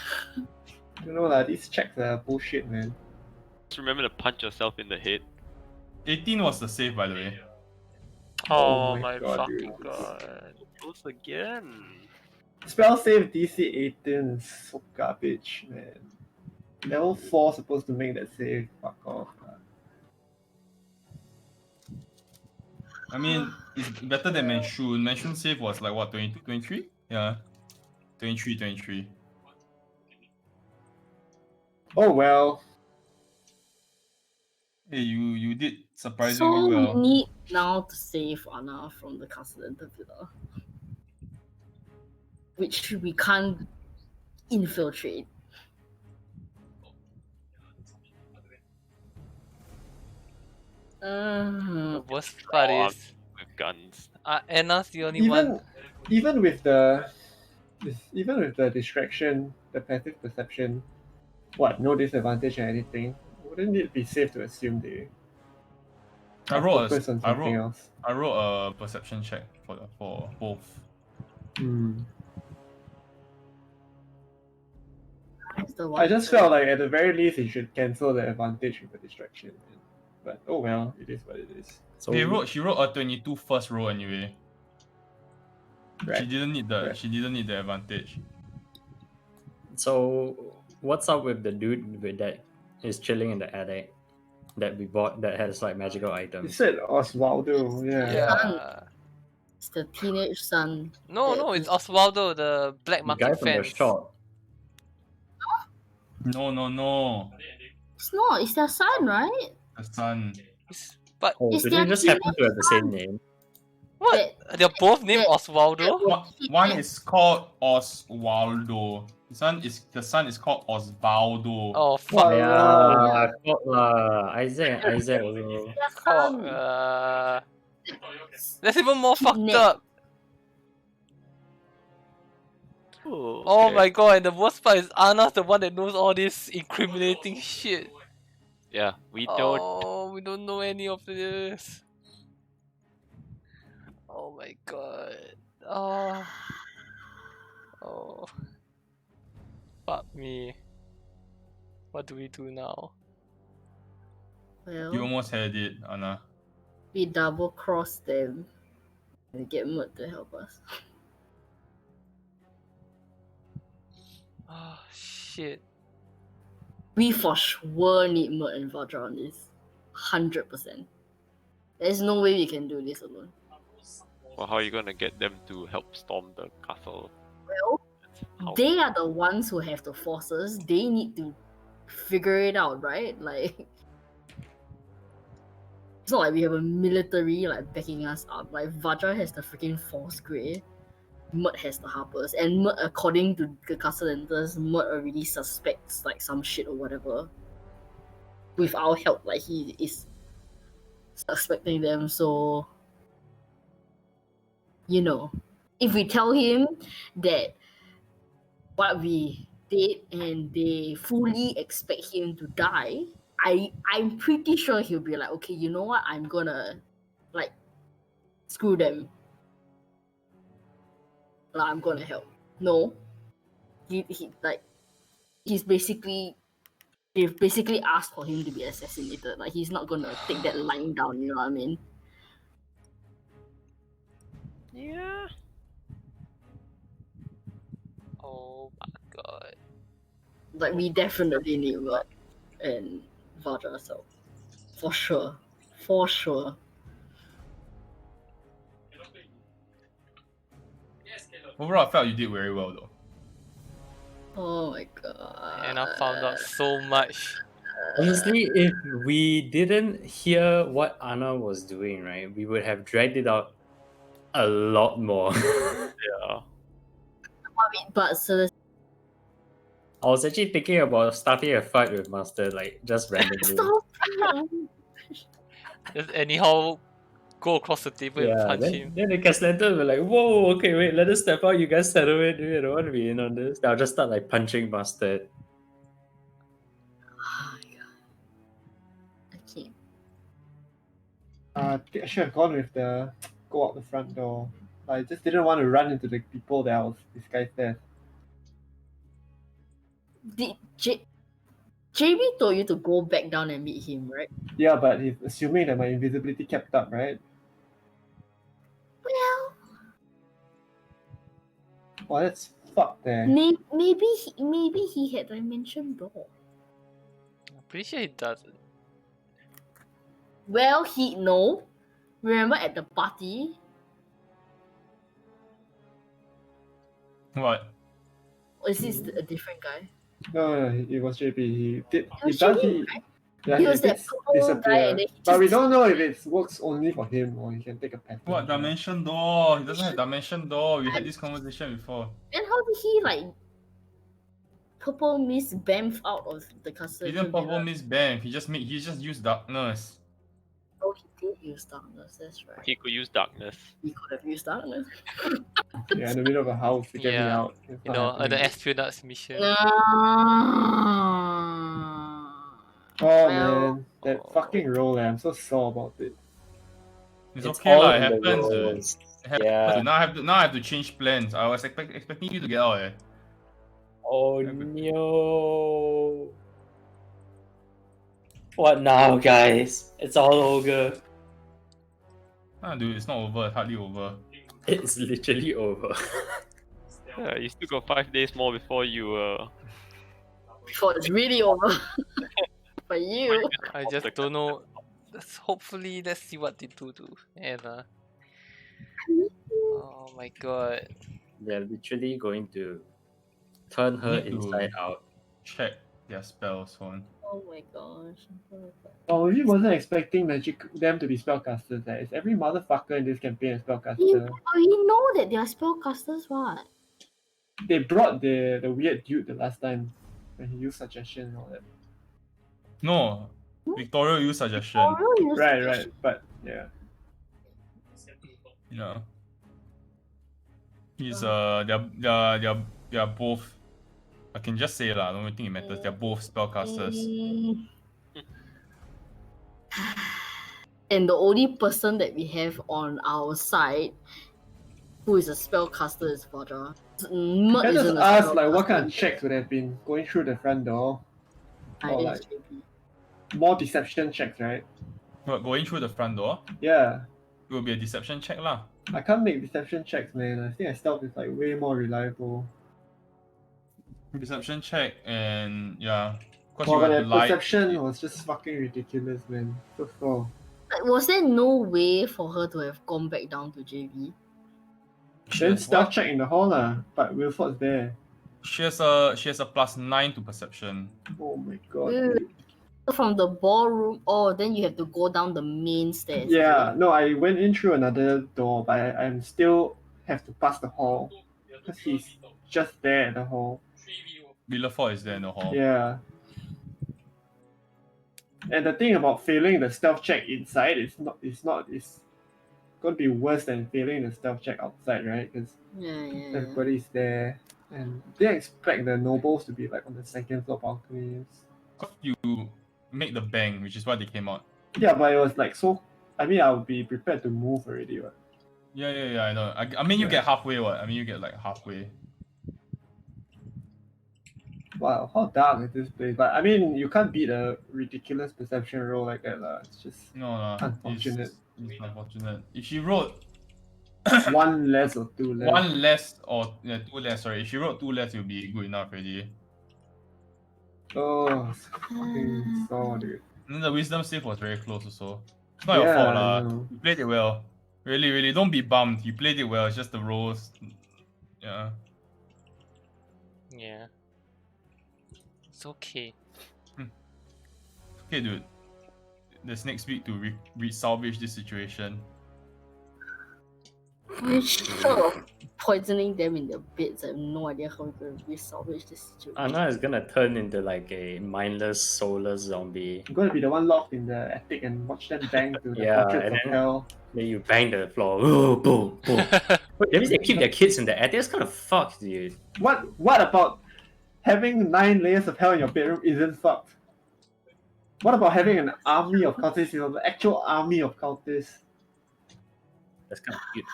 These checks are bullshit, man. Just remember to punch yourself in the head. 18 was the save, by the way. Oh, my my God, fucking dude. god. Close again. Spell save DC 18 is so garbage, man. Level 4 supposed to make that save. Fuck off. I mean, it's better than Manshun. Manshun's save was like what, 22, 23? Yeah. 23. Oh well. Hey, you did surprisingly So well. we need now to save Anna from the Castellanta Villa. which we can't infiltrate. The worst part Oh, is with guns. Anna's the only Even one. even with the distraction, the passive perception, no disadvantage or anything, wouldn't it be safe to assume they I are wrote focused on something else? I wrote a perception check for both. Hmm. That's the I one just thing. felt like at the very least he should cancel the advantage with the distraction. But oh well, it is what it is. So She wrote a 22 first roll anyway. She Right. didn't need the Right. she didn't need the advantage. So what's up with the dude that is chilling in the attic that we bought that has like magical You items? said Oswaldo, yeah. Yeah. It's the teenage son. No, it's Oswaldo, the black The guy market from the fence. shop. No. It's not. It's their son, right? The son. But Oh, It's do they their just happen to have the same name? what? They're both named that- Oswaldo? One is called Oswaldo. The son is called Osvaldo. Oh fuck. Yeah, Walao. I thought Isaac also. Their Fuck. son. That's even more fucked Kidnap. up. Oh Okay. my god, and the worst part is Anna's the one that knows all this incriminating shit. Yeah, we don't. Oh, we don't know any of this. Oh my god. Oh. Oh. Fuck me. What do we do now? You Well, almost had it, Anna. we double cross them and get Mud to help us. Oh shit. We for sure need Mud and Vajra on this. 100%. There's no way we can do this alone. Well, how are you gonna get them to help storm the castle? Well, How? they are the ones who have the forces. They need to figure it out, right? Like, it's not like we have a military like backing us up. Like Vajra has the freaking force grade. Mud has the harpers, and Mud, according to the castle enters, Mud already suspects like some shit or whatever. With our help, like he is suspecting them. So, you know, if we tell him that what we did and they fully expect him to die, I'm pretty sure he'll be like, okay, you know what? I'm gonna like screw them. Like, I'm gonna help. No, he like he's basically they've basically asked for him to be assassinated. Like he's not gonna take that line down. You know what I mean? Yeah. Oh my god. Like we definitely need Mud and Vajra, so for sure. Overall, I felt you did very well though. Oh my god. And I found out so much. Honestly, if we didn't hear what Anna was doing, right, we would have dragged it out a lot more. Yeah. But so I was actually thinking about starting a fight with Master, like just randomly. stop. Just anyhow go across the table and Yeah, punch then, him. then the Castellantas were like, whoa, okay, wait, let us step out, you guys settle it, we don't want to be in on this. I'll just start like punching Mustard. Oh my god. I can't. I should have gone with the go out the front door. I just didn't want to run into the people that I was disguised as. Did JB told you to go back down and meet him, right? Yeah, but he's assuming that my invisibility kept up, right? Well, Well, that's fucked there. maybe he had dimension door. I'm pretty sure he doesn't. Well, no. Remember at the party? What? Or is this a different guy? No, it was JP. He did. It He was does. JP, He, right? Yeah, He he was that just purple guy, disappear. and then he But we just don't know if it works only for him or he can take a pattern. What dimension door? He doesn't have dimension door. We had this conversation before. And how did he like purple mist bamf out of the He custodian? didn't purple miss Bam. He just used darkness. Oh, he did use darkness. That's right. He could use darkness. He could have used darkness. Yeah, in the middle of a house to get me Yeah. out. It's You not know, happening. the astronauts mission. Oh Well, man, that fucking roll, I'm so sore about it. It's It's okay all lah. It in the happens. rolls. It happens. Yeah. Now I have to change plans. I was expecting you to get out. Oh no. What now, guys? It's all over. Ah, dude, it's not over. It's hardly over. It's literally over. Yeah, you still got 5 days more before you before it's really over for you. I just don't know. Hopefully, let's see what they do to Anna. Oh my god. They're literally going to turn her Need to- inside out. Check their spells on. Oh my gosh. Oh, we wasn't expecting them to be spellcasters. It's every motherfucker in this campaign is spellcaster. You know that they are spellcasters, what? They brought the weird dude the last time when he used suggestion and all that. No, Victoria used suggestion. Oh, really? Right, but yeah. Yeah. He's they're both. I can just say lah. I don't think it matters. They're both spellcasters. And the only person that we have on our side who is a spellcaster is Vajra. Mert Can I isn't just a ask like what spellcaster. kind of checks would have been going through the front door? I Or think like it's JP. more deception checks, right? But going through the front door, Yeah. it will be a deception check lah. I can't make deception checks, man. I think I stealth is like way more reliable. Deception check and yeah, because Well, you but have that to lie. perception was just fucking ridiculous, man. So far. Like, was there no way for her to have gone back down to JV? Then stealth check in the hall lah, but Wilford's there. She has a +9 to perception. Oh my god. Wait, dude. So from the ballroom, then you have to go down the main stairs. Yeah, right? no, I went in through another door, but I'm still have to pass the hall because he's just there at the hall. Villafort is there in the hall. Yeah. And the thing about failing the stealth check inside it's gonna be worse than failing the stealth check outside, right? Because Yeah. everybody's there, and they expect the nobles to be like on the second floor balconies. You make the bang, which is why they came out. Yeah, but it was like so. I mean, I would be prepared to move already. Right? Yeah, I know. I mean, you Yeah. get halfway. What? I mean, you get like halfway. Wow, how dark is this place? But I mean, you can't beat a ridiculous perception roll like that, lah. It's just No. Unfortunate. It's unfortunate. If she wrote one less or two less. one less or two less, sorry. If she wrote two less, it would be good enough already. Oh, it's fucking sore, dude. And then the wisdom save was very close also. It's not your Yeah, fault I lah. know. You played it well. Really, don't be bummed. You played it well. It's just the rolls. Yeah. Yeah. It's okay. Okay, dude. There's next week to salvage this situation. Which sort of poisoning them in their beds. I have no idea how we're going to salvage this situation. Anna is gonna turn into like a mindless, soulless zombie. I'm gonna be the one locked in the attic and watch them bang to the Yeah, portraits and of then- hell. Then you bang the floor. Ooh, boom, boom. Wait, that means they keep their kids in the attic. That's kind of fucked, dude. What about having 9 layers of hell in your bedroom isn't fucked? What about having an army of cultists, the actual army of cultists? That's kind of cute.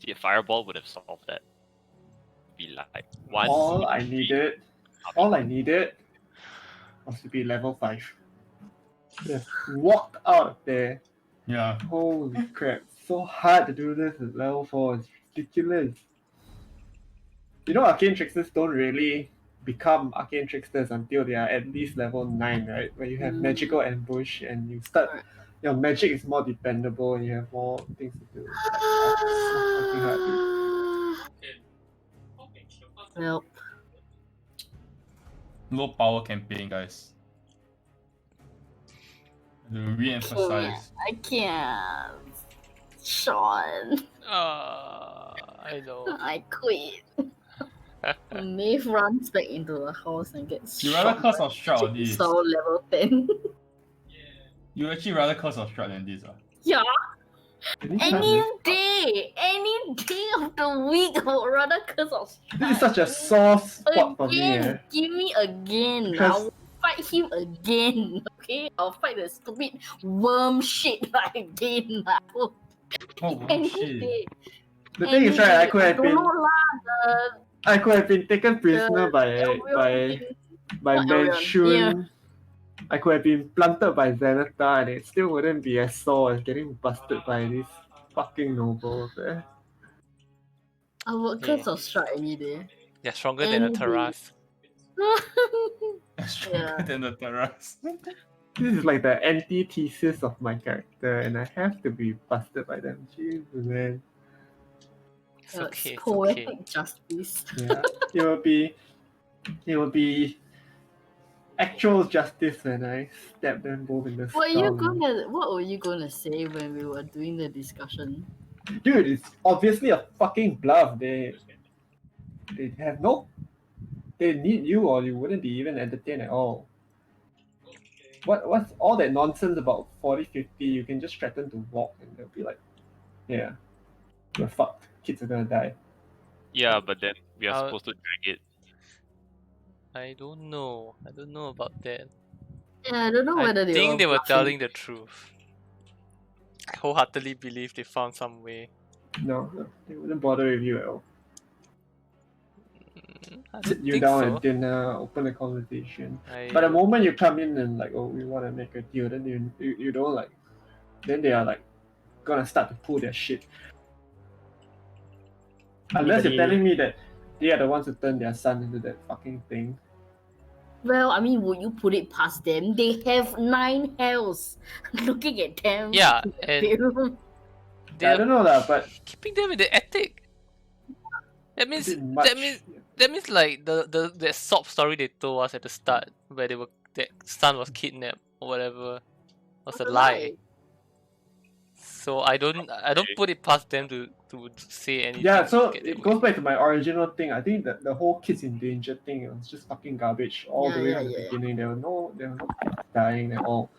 See, a fireball would have solved that. Be like one. All I needed was to be level 5. Just walked out there. Yeah. Holy crap. So hard to do this at level 4. It's ridiculous. You know, arcane tricksters don't really become arcane tricksters until they are at least level 9, right? Where you have magical ambush and you start. Your magic is more dependable and you have more things to do. It's so fucking hard, dude. Well, Low power campaign, guys. To re-emphasize. I can't. Sean, I know. I quit. Maeve runs back into the house and gets You rather shot curse by or strut on this? Jigsaw level 10. You actually rather curse or strut than this, Yeah, Anytime, any man. day of the week, I would rather curse or strike. This is such a sore spot for me. Again, give me again. Because- I'll fight him again. Okay, I'll fight the stupid worm shit again. Oh, Any shit. day. The thing is, right, I could have don't been, know lah, I could have been taken prisoner by Elrion by Not Elrion, Manchun. I could have been planted by Zenithar, and it still wouldn't be as sore as getting busted by these fucking nobles. I would curse or strike any day. They're stronger than a Any day. Taras. Stronger Yeah. than the Taras. This is like the antithesis of my character, and I have to be busted by them. Jesus, man. It's okay. It's Poetic okay. justice. Yeah, it will be actual justice when I stab them both in the What skull. were you gonna say when we were doing the discussion? Dude, it's obviously a fucking bluff. They have no. They need you, or you wouldn't be even entertained at all. What's all that nonsense about 40-50? You can just threaten to walk, and they'll be like, "Yeah, we're fucked. Kids are gonna die." Yeah, but then we are I'll- supposed to drag it. I don't know. I don't know about that. Yeah, I don't know I whether think they were bluffing. telling the truth. I wholeheartedly believe they found some way. No, they wouldn't bother with you at all. I Sit don't you think down so. at dinner, open a conversation. I But the don't- moment you come in and like, oh, we want to make a deal, then you don't like, then they are like gonna start to pull their shit. Unless you're Anybody- telling me that they are the ones who turned their son into that fucking thing. Well, I mean, would you put it past them? They have 9 hells. Looking at them. Yeah, in the and bedroom. I they're don't know that, but keeping them in the attic. That a means bit much. that means like the sob story they told us at the start where that son was kidnapped or whatever was a lie. So I don't put it past them to say anything. Yeah, to so get that it way. goes back to my original thing. I think that the whole kids in danger thing was just fucking garbage all the way from the beginning. There were no kids dying at all.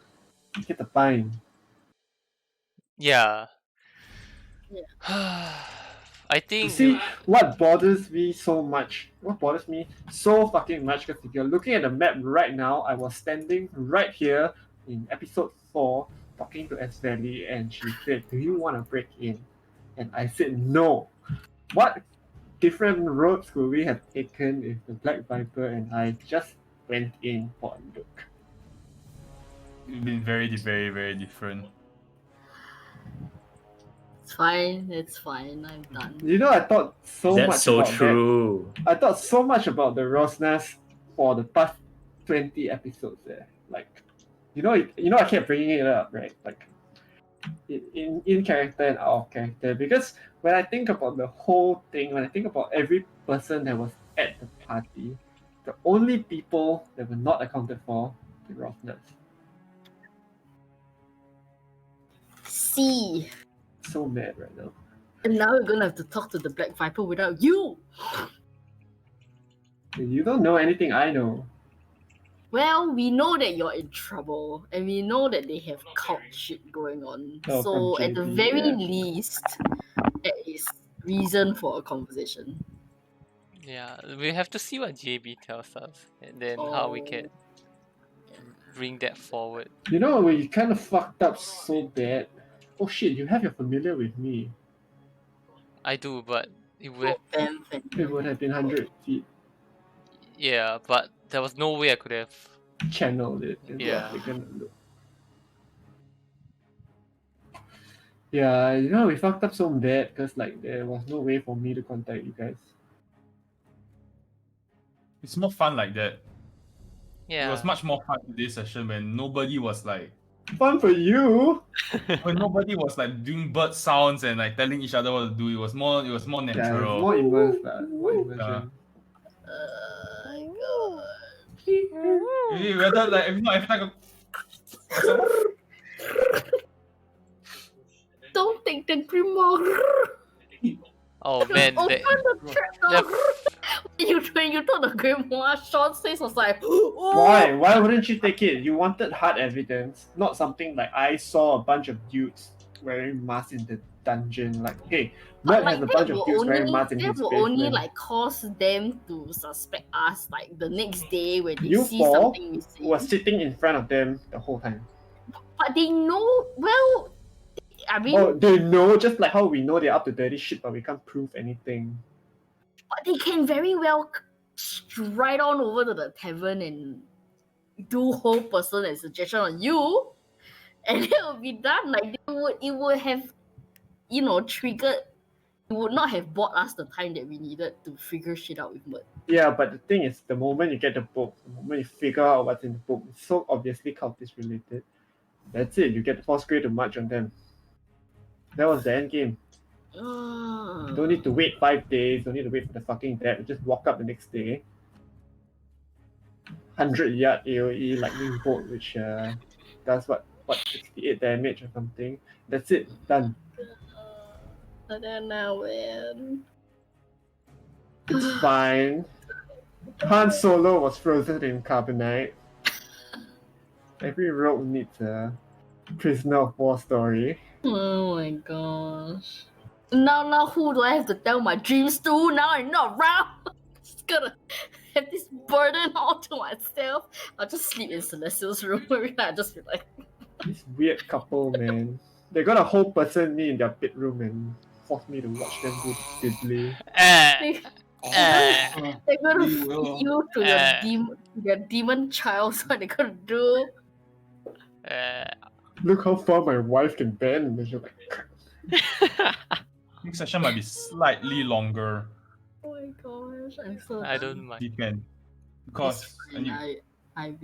Get the fine. Yeah. Yeah. I You think see, what bothers me so much, what bothers me so fucking much, because if you're looking at the map right now, I was standing right here in episode 4 talking to S Valley, and she said, "Do you want to break in?" And I said, "No." What different roads could we have taken if the Black Viper and I just went in for a look? It's been very, very, very different. It's fine, I'm done. You know, I thought so much That's so about true. that. I thought so much about the Rosnas for the past 20 episodes there. Like, you know, I kept bringing it up, right? Like, in character and out of character, because when I think about the whole thing, when I think about every person that was at the party, the only people that were not accounted for the Rosnas. See. So mad right now. And now we're gonna have to talk to the Black Viper without you. You don't know anything I know. Well, we know that you're in trouble, and we know that they have cult shit going on. Oh, so from at the JB, very yeah. least, there is reason for a conversation. yeah, we have to see what JB tells us and then how we can bring that forward. You know, we kind of fucked up so bad. Oh shit, you have your familiar with me. I do, but it would have, Bam, bam. It would have been 100 feet. yeah, but there was no way I could have. Channeled it. And Yeah. taken a look. Yeah, you know, we fucked up so bad because like there was no way for me to contact you guys. It's more fun like that. Yeah. It was much more fun in this session when nobody was like Fun for you. doing bird sounds and like telling each other what to do. It was more Yeah, natural. it's more immersed, more immersion. My God. Really, whether like every time Don't take the grimoire. Oh man, Open the trap door. the- When you told the grimoire, Sean's face was like, oh. Why? Why wouldn't you take it? You wanted hard evidence, not something like I saw a bunch of dudes wearing masks in the dungeon. Like, hey, But Mert has a that bunch of will dudes wearing masks in that his will only basement. like cause them to suspect us like the next day when they You see four something missing. was sitting in front of them the whole time. But they know well. I mean, Oh, they know, just like how we know they're up to dirty shit, but we can't prove anything. but they can very well stride on over to the tavern and do whole person and suggestion on you, and it will be done. Like it would have, triggered. It would not have bought us the time that we needed to figure shit out with Mert. Yeah, but the thing is, the moment you get the book, the moment you figure out what's in the book, it's so obviously cultist related. That's it. You get the force grade to march on them. That was the end game. You don't need to wait 5 days. Don't need to wait for the fucking death. You just walk up the next day. 100-yard AOE lightning bolt, which does what 68 damage or something. That's it. Done. I don't know, man. It's fine. Han Solo was frozen in carbonite. Every rogue needs a prisoner of war story. Oh my gosh. Now who do I have to tell my dreams to? Now I'm not around. Just gonna have this burden all to myself. I'll just sleep in Celestial's room. I just be like, This weird couple, man. They got a whole person me in their bedroom and force me to watch them do diddly. they're gonna You feed will. you to your demon child. So they're gonna do. Look how far my wife can bend. And she's like, Next session might be slightly longer. Oh my gosh, I'm so. I don't mind. Depend. It's Because fine. I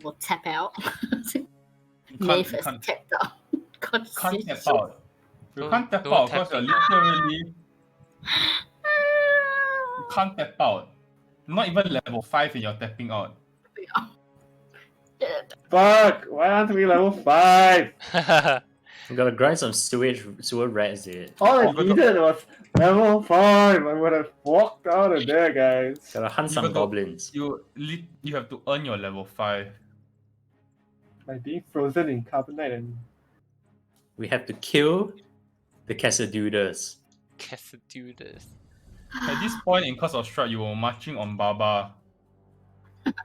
will tap out. you Maeve can't, has tapped out. God can't save tap out. You Don't- can't tap don't out tap because you're out. literally you can't tap out. Not even level 5 and you're tapping out. fuck, why aren't we level 5? We gotta grind some sewer rats, dude. All I Oh, but needed was level 5. I would have walked out of there, guys. Gotta hunt You some gotta- goblins. You have to earn your level 5. By being frozen in carbonite and We have to kill the Cassadudas. Cassadudas. At this point in Curse of Strike, you were marching on Baba.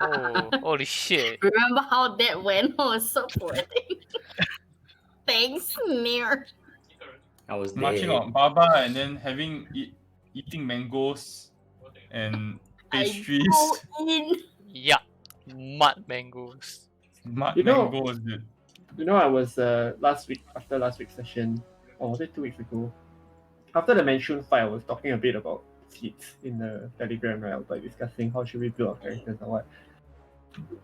Oh, holy shit. Remember how that went? Oh, it's so poetic. Thanks, Near. I was Marching there. on Baba and then eating mangoes and pastries. I go in. Yeah. Mud mangoes. Mud You know- mangoes, dude. You know, I was after last week's session, or was it 2 weeks ago? After the Manchun fight, I was talking a bit about seeds in the Telegram, right? I was like discussing how should we build our characters or what.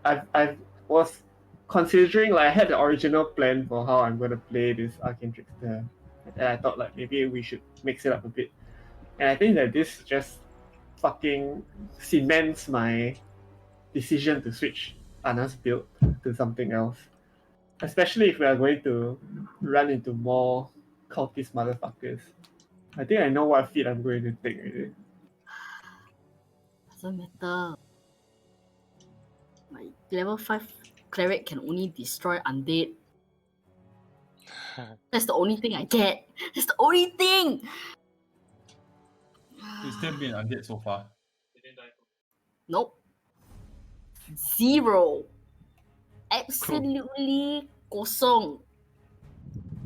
I was considering, like, I had the original plan for how I'm going to play this Arcane Trickster, and I thought like maybe we should mix it up a bit. And I think that this just fucking cements my decision to switch Anna's build to something else. Especially if we are going to run into more cultist motherfuckers. I think I know what feat I'm going to take already. Doesn't matter. My level 5 cleric can only destroy undead. That's the only thing I get. That's the only thing. It's still been undead so far. Nope. 0. Absolutely kosong.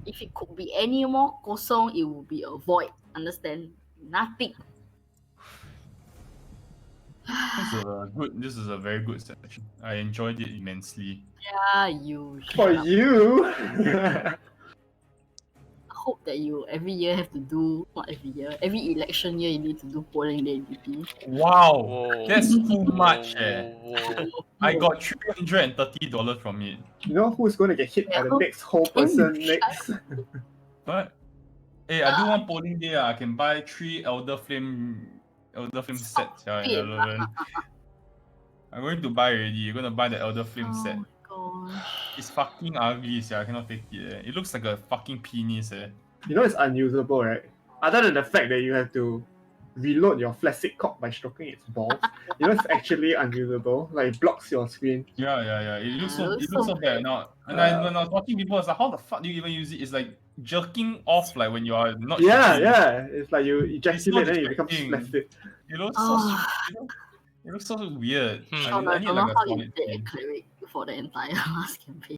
If it could be any more kosong, it would be a void. Understand? Nothing. This is a very good session. I enjoyed it immensely. Yeah, you. For shut up. you! I hope that you every year have to do, not every year, every election year you need to do polling the MVP. Wow, Whoa. that's too much, eh. Whoa. I got $330 from it. You know who's going to get hit by the next whole person next? But hey, I do one polling day. I can buy 3 Elder Flame sets. Yeah, it. Valorant. I'm going to buy already. You're gonna buy the Elder Flame set. Oh my gosh. It's fucking ugly, I cannot take it. It looks like a fucking penis. You know it's unusable, right? Other than the fact that you have to reload your plastic cock by stroking its balls, you know it's actually unusable. Like it blocks your screen. Yeah. It looks so so bad now. And when I was watching people, I was like, how the fuck do you even use it? It's like jerking off like when you are not shitting. Yeah. It's like you ejaculate and it becomes distracting. plastic. It looks Oh. it looks so weird. Hmm. I need I like don't know a how you solid did thing. a cleric for the entire last campaign.